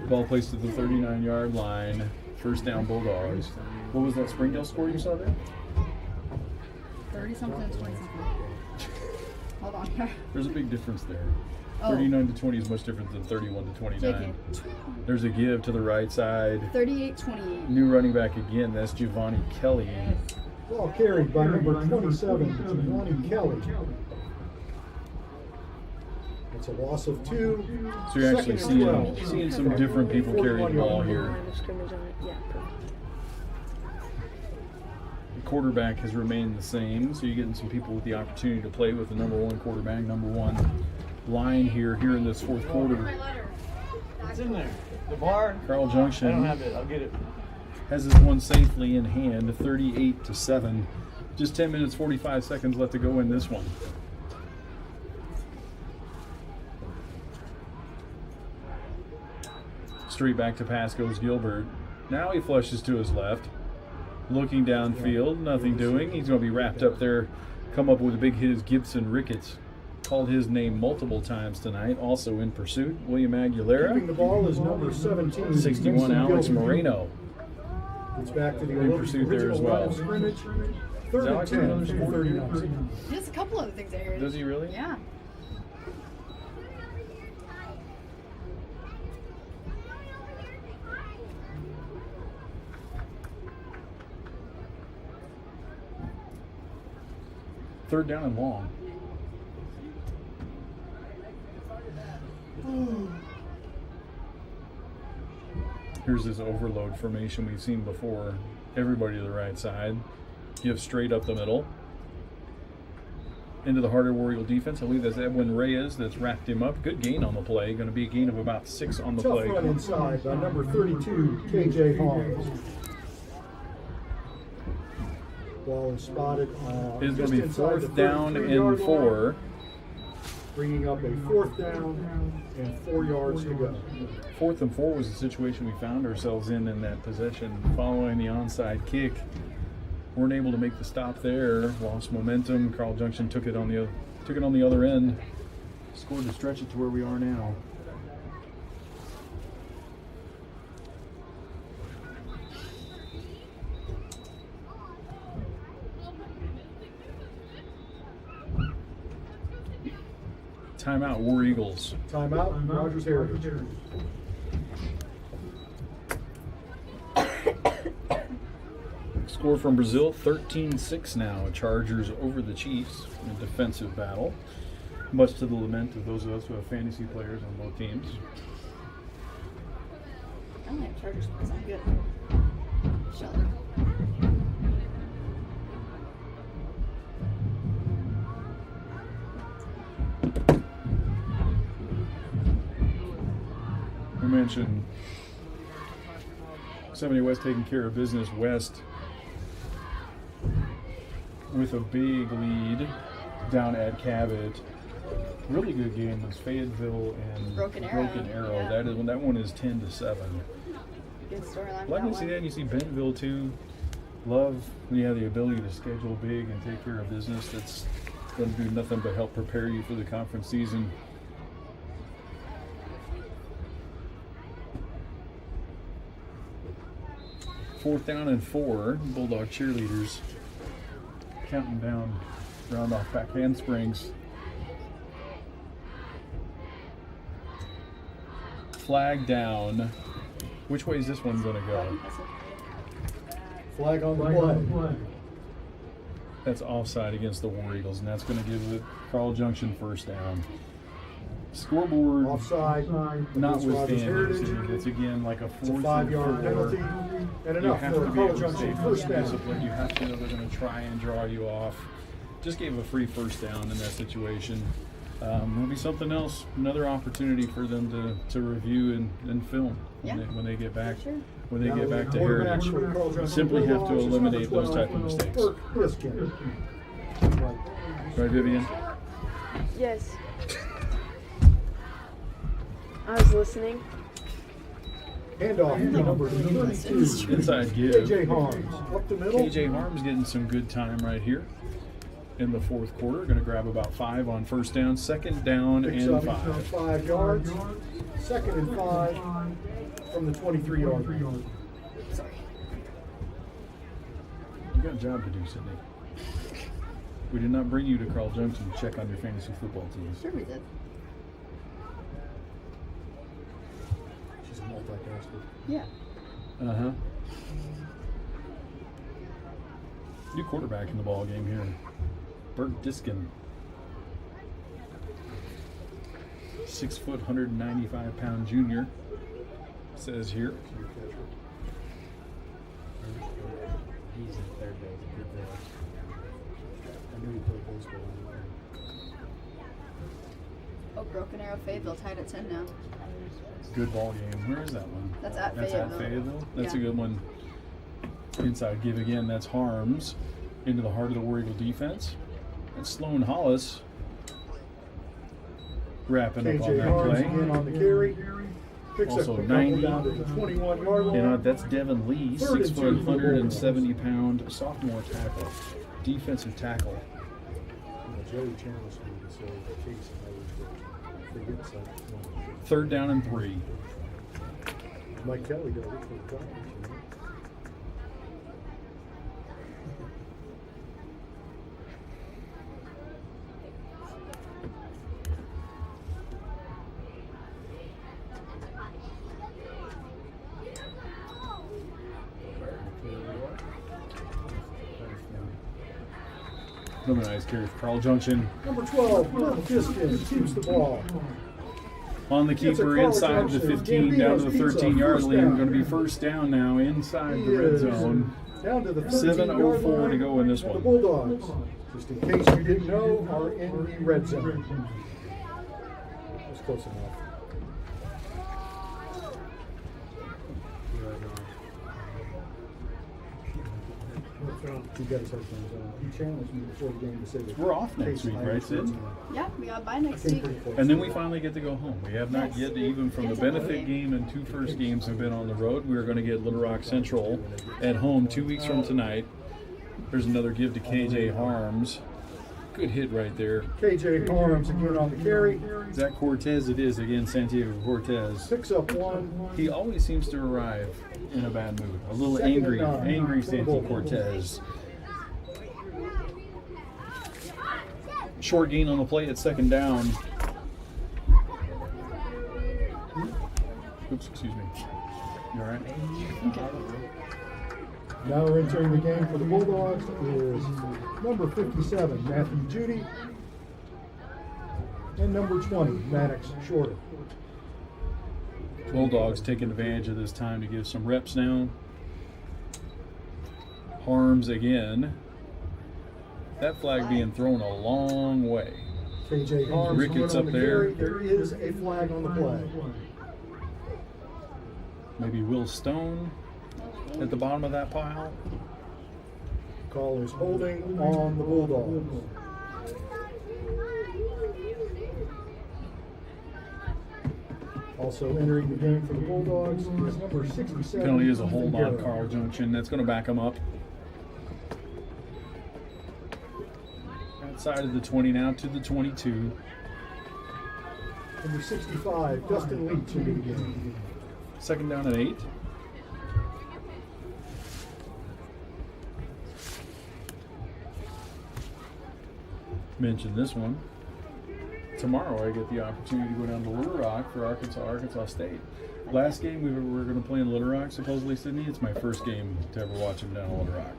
Ball placed at the 39-yard line. First down, Bulldogs. What was that Springdale score you saw there? 30-something and 20-something. Hold on. There's a big difference there. Oh. 39 to 20 is much different than 31 to 29. JK. There's a give to the right side. 38-28. New running back again. That's Giovanni Kelly. Ball carried by number 27, Giovanni Kelly. It's a loss of 2. So you're actually Second and 12. seeing some different people carry the ball here. The quarterback has remained the same, so you're getting some people with the opportunity to play with the number 1 quarterback, number 1 line here in this fourth quarter. It's in there. The bar. Carl Junction I don't have it. I'll get it. has this one safely in hand, 38-7. Just 10 minutes, 45 seconds left to go in this one. Straight back to pass goes Gilbert. Now he flushes to his left. Looking downfield, nothing doing. He's going to be wrapped up there. Come up with a big hit is Gibson Ricketts. Called his name multiple times tonight. Also in pursuit, William Aguilera. Keeping the ball is number 17. 61, Winston Alex Gilbert. Moreno. It's back to the In pursuit there as well. Scrimmage. Third and Alex 10 another from score? 39. Just a couple other things I heard. Does he really? Yeah. Third down and long. Here's this overload formation we've seen before. Everybody to the right side. Give straight up the middle. Into the harder War Eagle defense. I believe that's Edwin Reyes that's wrapped him up. Good gain on the play. Going to be a gain of about 6 on the Tough play. run inside by number 32, KJ Harms. Ball is spotted It's going just to be inside the fourth down 33-yard and 4. line, bringing up a fourth down and 4 yards to go. 4th and 4 was the situation we found ourselves in that possession following the onside kick. Weren't able to make the stop there. Lost momentum. Carl Junction took it on the other end. Scored to stretch it to where we are now. Timeout, War Eagles. Timeout, Rogers Heritage. Score from Brazil, 13-6 now. Chargers over the Chiefs in a defensive battle, much to the lament of those of us who have fantasy players on both teams. I don't have Chargers because I'm good. Shut up. We mentioned 70 West taking care of business west with a big lead down at Cabot. Really good game was Fayetteville and Broken Arrow. Yeah. That one is 10-7. Good storyline. Like to see that, and you see Bentonville too. Love when you have the ability to schedule big and take care of business. That's going to do nothing but help prepare you for the conference season. Fourth down and 4. Bulldog cheerleaders counting down, round off back handsprings. Flag down. Which way is this one going to go? Flag on the play. That's offside against the War Eagles, and that's going to give the Carl Junction first down. Scoreboard Offside. notwithstanding, it's again like a 4th 5-yard penalty. And You enough have for to a be Carl able to Junction stay first down. disciplined. You have to know they're going to try and draw you off. Just gave a free first down in that situation. There'll be something else, another opportunity for them to review and film when they get back. When they get back to Heritage, simply have to eliminate those type of mistakes. Right, Vivian? Yes. I was listening. Handoff to number 32. Inside give. KJ Harms up the middle. KJ Harms getting some good time right here in the fourth quarter. Going to grab about 5 on first down. Second down Picks and up 5. 5 yards. Second and 5 from the 23-yard line. Sorry. You got a job to do, Sydney. We did not bring you to Carl Junction to check on your fantasy football team. Sure we did. She's a multitasker. Yeah. Uh-huh. New quarterback in the ball game here. Bert Diskin. 6 foot, 195 pound junior. Says here. He's in third base. Good there. I knew he played baseball. Oh, Broken Arrow Fayetteville tied at 10 now. Good ball game. Where is that one? That's at That's Fayetteville. at Fayetteville? That's Yeah. a good one. Inside give again. That's Harms into the heart of the War Eagle defense. And Sloan Hollis wrapping up on KJ that Harms play. again on the carry. Picks Also up a 90. couple down to the 21-yard line. And that's Devin Lee, 6 foot, 170 pound sophomore tackle, defensive tackle. Joey challenged me to say that Casey knows what they get some. Third down and 3. Mike Kelly does it for the Tigers, you know. Another nice carry for Carl Junction. Number 12, Bert Diskin keeps the ball. On the keeper inside the 15 down to the 13-yard line. Going to be first down now inside the red zone. Down to the 7:04 to go in this and one. The Bulldogs, just in case you didn't know, are in the red zone. That's close enough. You guys have things on. He challenged me before the game to say that. We're off next week, right, Sid? Yeah, we got bye next week. And then we finally get to go home. We have not yet, even from the benefit game and 2 first games have been on the road. We are going to get Little Rock Central at home 2 weeks from tonight. There's another give to KJ Harms. Good hit right there. KJ Harms again on the carry. Zach Cortez it is again, Santiago Cortez. Picks up 1. He always seems to arrive in a bad mood. A little Second and angry 9. Santi Cortez. Short gain on the play at second down. Oops, excuse me. You all right? Now entering the game for the Bulldogs is number 57, Matthew Judy, and number 20, Maddox Shorter. Bulldogs taking advantage of this time to give some reps now. Harms again. That flag being thrown a long way. KJ Harms Ricketts on up the there. carry. There is a flag on the play. Maybe Will Stone at the bottom of that pile. Call is holding on the Bulldogs. Also entering the game for the Bulldogs is number 67. Penalty is a hold on Carl Junction. That's going to back him up. Outside of the 20 now to the 22. Number 65, Dustin Leach into the game. Second down at 8. Mention this one. Tomorrow I get the opportunity to go down to Little Rock for Arkansas State. Last game we were going to play in Little Rock, supposedly, Sydney. It's my first game to ever watch them down in Little Rock,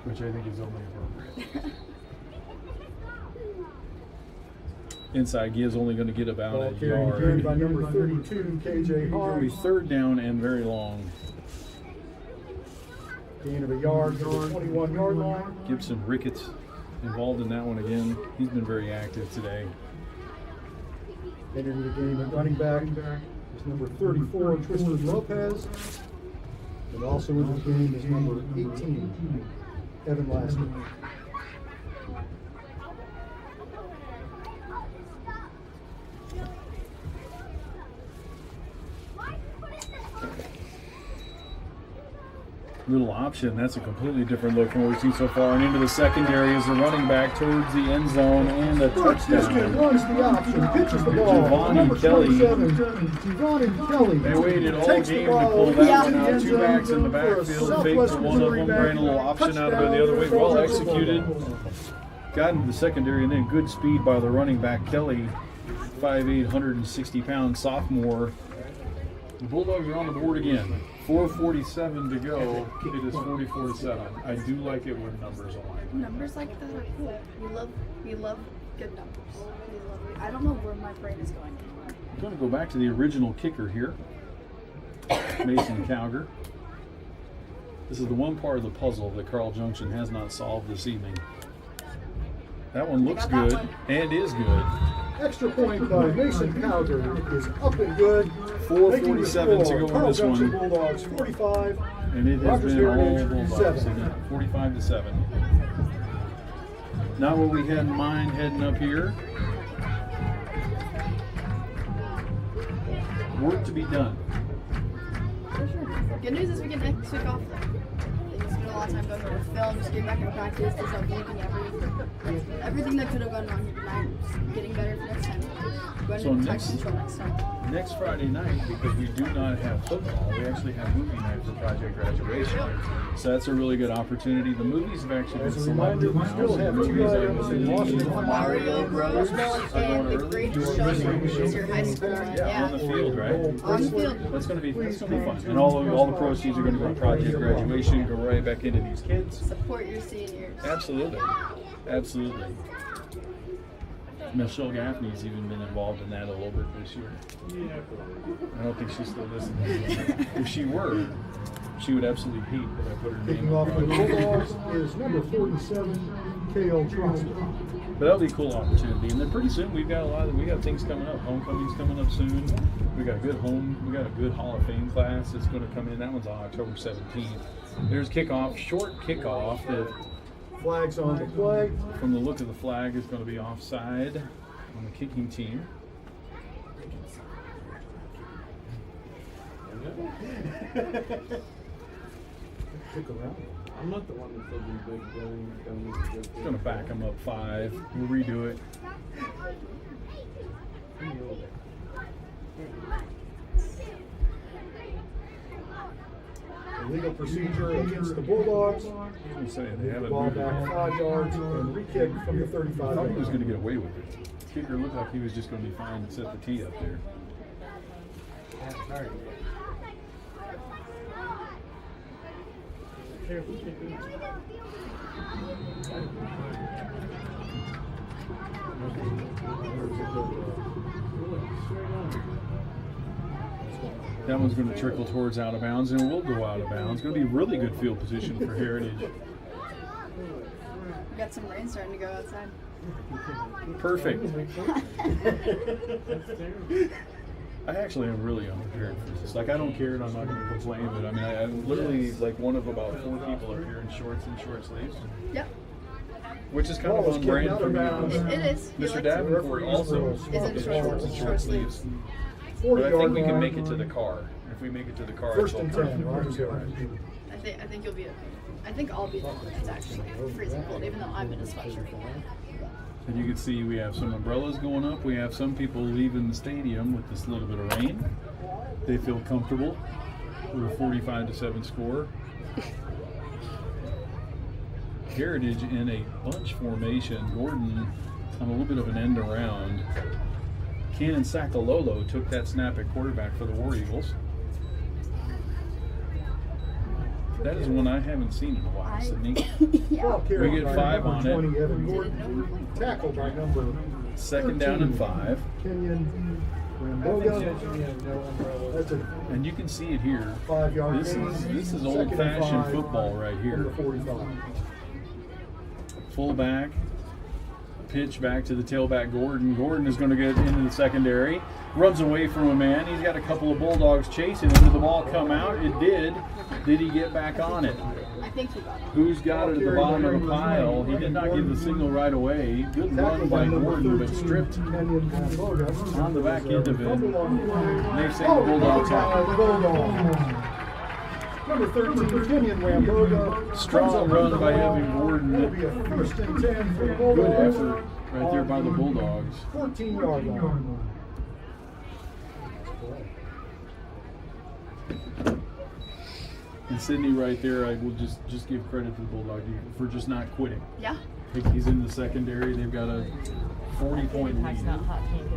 which I think is only appropriate. Inside Gibbs only going to get about Ball a carried yard. again by number 32, KJ It's going to be Harms. third down and very long. Gain of a yard to the 21-yard line. Gibson Ricketts involved in that one again. He's been very active today. Entering the game at running back is number 34, Tristan Lopez. And also in the game is number 18, Evan Lasker. Little option. That's a completely different look from what we've seen so far. And into the secondary is the running back towards the end zone and a Houston touchdown. runs the option, pitches the ball. Giovanni Number Kelly. 27, Giovanni Kelly. They waited all takes the game to ball pull into that the one out. end Two zone backs in the for a backfield. Fake to Southwestern one of Missouri them. back. Ran a little option out of it the other way. Well executed. Got into the secondary and then good speed by the running back Kelly. 5'8", 160-pound sophomore. The Bulldogs are on the board again. 4:47 to go. It is 44-7. I do like it when numbers align. Numbers like that are cool. We love good numbers. I don't know where my brain is going anymore. I'm going to go back to the original kicker here, Mason Cowger. This is the one part of the puzzle that Carl Junction has not solved this evening. That one looks good and is good. Extra point by Mason Cowger is up and good. 4:47 to go in Carl this Junction one. Bulldogs 45. And it has Rogers been all Heritage Bulldogs. 7. 45-7. Not what we had in mind heading up here. Work to be done. Good news is we get next week off though. They spend a lot of time going over film, just getting back in practice, just like looking at everything that could have gone wrong tonight, just getting better for next time. Going So into next- control next time. Next Friday night, because we do not have football, we actually have movie night for Project Graduation. So that's a really good opportunity. The movies have actually been As a reminder, selected we now. still So have the two movies items in Washington. Mario Bros. And the greatest show is your high school. Yeah, on the field, right? On the field. That's gonna be fun. And all the proceeds are gonna go to Project Graduation, go right back into these kids. Support your seniors. Absolutely. Absolutely. Michelle Gaffney's even been involved in that a little bit this year. I don't think she's still listening. If she were, she would absolutely hate that I put her name Kicking on off the Project. Bulldogs is number 47, Kale Trosper. But that'll be a cool opportunity. And then pretty soon we got things coming up. Homecoming's coming up soon. We got a good Hall of Fame class that's going to come in. That one's on October 17th. There's kickoff, short kickoff that Flags on the play. from the look of the flag is going to be offside on the kicking team. Kick around. I'm not the one that said you big guy. It's going to back them up 5. We'll redo it. Illegal procedure against the Bulldogs. I was going to say, they haven't Ball moved back it. 5 yards and re-kick from the 35. I thought he was going to get away with it. Kicker looked like he was just going to be fine and set the tee up there. That one's going to trickle towards out of bounds, and it will go out of bounds. It's going to be really good field position for Heritage. We got some rain starting to go outside. Perfect. I actually am really unprepared for this. Like, I don't care and I'm not going to complain, but I mean, I'm literally like one of about 4 people up here in shorts and short sleeves. Yep. Which is kind of on brand for me. It is. Mr. Davenport also is in shorts and short sleeves. But I think we can make it to the car. If we make it to the car, First it's and all 10. perfect. I think you'll be okay. I think I'll be the one that's actually freezing cold, even though I'm in a sweatshirt. And you can see we have some umbrellas going up. We have some people leaving the stadium with this little bit of rain. They feel comfortable with a 45-7 score. Heritage in a bunch formation. Gordon on a little bit of an end around. Cannon Sakalolo took that snap at quarterback for the War Eagles. That is one I haven't seen in a while, Sydney. We get 5 on it. Tackled by number 2nd down and 5. And you can see it here. 5-yard This is old-fashioned football right here. Fullback. Pitch back to the tailback Gordon. Gordon is going to get into the secondary. Runs away from a man. He's got a couple of Bulldogs chasing him. Did the ball come out? It did. Did he get back on it? I think he got it. Who's got it at the bottom of the pile? He did not give the signal right away. Good run by Gordon, but stripped on the back end of it. And they've saved the Bulldogs out. Number 13, Kenyon Wamboga. Strong run by Evan Gordon. That'll be a 1st and 10 for the Good Bulldogs. effort right there by the Bulldogs. 14-yard line. And Sydney right there, I will just give credit to the Bulldog for just not quitting. Yeah. He's in the secondary. They've got a 40-point lead,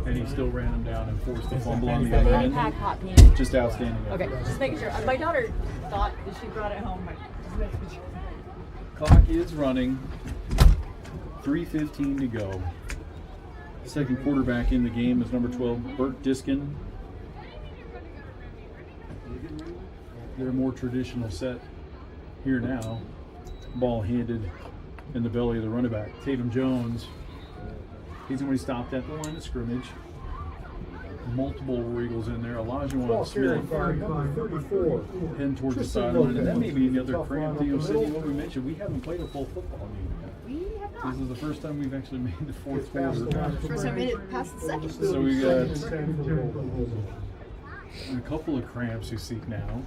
and he still ran him down and forced the fumble on the other end. Just outstanding. Okay, just making sure. My daughter thought that she brought it home. Just making sure. Clock is running. 3:15 to go. Second quarterback in the game is number 12, Burt Diskin. They're a more traditional set here now. Ball handed in the belly of the running back. Tatum Jones. He's going to be stopped at the line of scrimmage. Multiple War Eagles in there. Elijah Smith heading towards the sideline. And that may be another cramp deal. Sydney, what we mentioned, we haven't played a full football game yet. We have not. This is the first time we've actually made the fourth quarter. First time I made it past the second. So we got a couple of cramps you see now.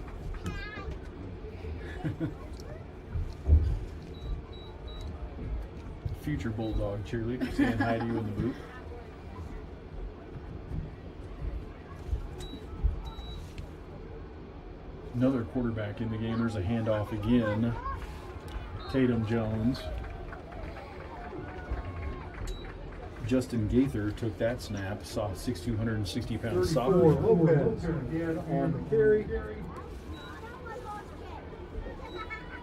Future Bulldog cheerleader saying hi to you in the booth. Another quarterback in the game. There's a handoff again. Tatum Jones. Justin Gaither took that snap. Saw 260-pound sophomore. Lopez again on the carry.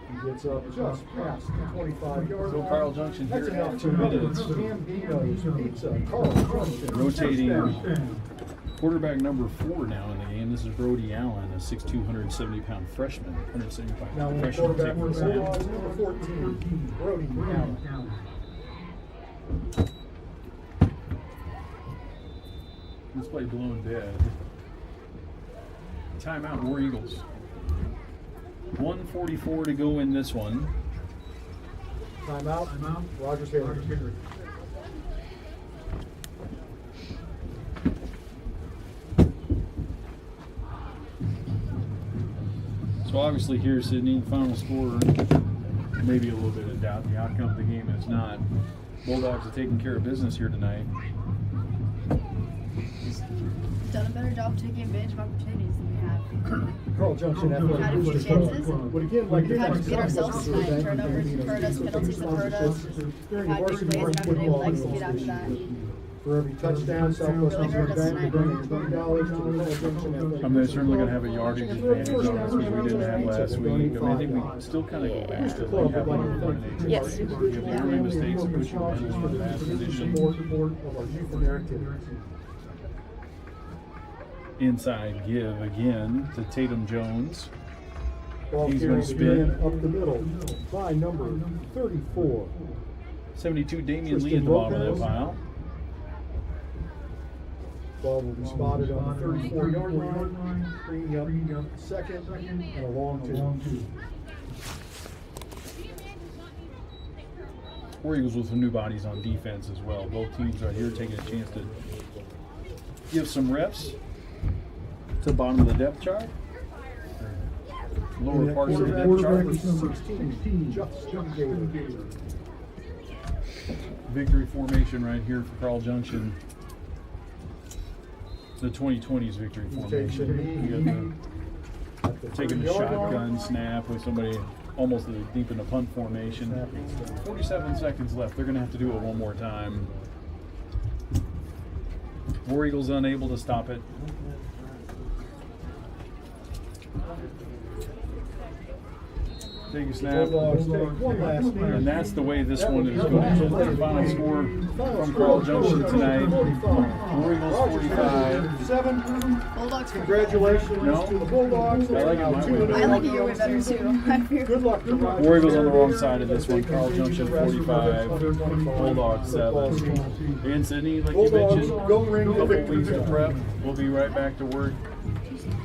He gets up just past the 25-yard So line. Carl Junction here That's at enough 2 to minutes. Gambino's Pizza. Carl Junction. Rotating Touchdown. quarterback number 4 now in the game. This is Brody Allen, a 6'2", 170-pound freshman. 175 Now in the freshman quarterback taking for the the snap. Bulldogs, number 14, Brody Allen. This play blown dead. Timeout, War Eagles. 1:44 to go in this one. Timeout. Rogers Heritage. So obviously here, Sydney, the final score, maybe a little bit of doubt. The outcome of the game is not. Bulldogs are taking care of business here tonight. Done a better job taking advantage of opportunities than we have. Carl Junction We've had a few Athletic chances. Would again like We've had to to beat ourselves tonight. Turnovers have hurt us, penalties have hurt us. We've had big plays and after they likes to get after that. For every touchdown, Southwest Missouri Bank will donate $20 to the Carl Junction Athletic. I'm certainly going to have a yardage advantage on us, which we didn't have last week. I mean, I think we still kind of go back to like having our coordination. Yes. If we make mistakes, we should manage for the pass position. Support of our youth and their activities. Inside give again to Tatum Jones. Ball He's going to carried spin. up the middle by number 34. 72 Damian Lee at the bottom of that pile. Ball will be spotted on the 34-yard line, bringing up second and a long two. War Eagles with some new bodies on defense as well. Both teams are here taking a chance to give some reps to the bottom of the depth chart. Lower parts of the depth chart. 16, Justin Gator. Victory formation right here for Carl Junction. The 2020s victory formation. You got the taking the shotgun snap with somebody almost deep in the punt formation. 47 seconds left. They're going to have to do it one more time. War Eagles unable to stop it. Take a snap. And that's the way this one is going. The final score from Carl Junction tonight. War Eagles 45. Bulldogs. Congratulations to the Bulldogs. I like it my way. I like it your way better too. Good luck to Roger. War Eagles on the wrong side of this one. Carl Junction 45. Bulldogs 7. And Sydney, like you mentioned, a couple weeks to prep. We'll be right back to work.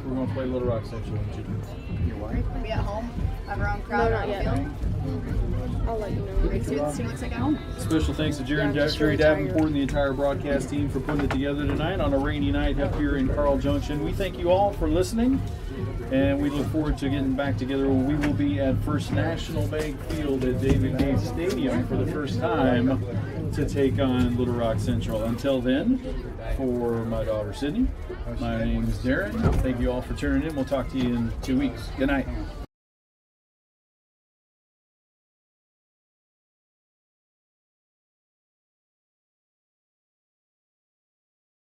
We're going to play Little Rock Central in 2 weeks. Your wife? Are we at home? Have our own crowd on the field? I'll let you know. Let's see what this team looks like at home. Special thanks to Jerry Davenport and the entire broadcast team for putting it together tonight on a rainy night up here in Carl Junction. We thank you all for listening, and we look forward to getting back together. We will be at First National Bank Field at David Gates Stadium for the first time to take on Little Rock Central. Until then, for my daughter Sydney, my name is Darren. Thank you all for tuning in. We'll talk to you in 2 weeks. Good night.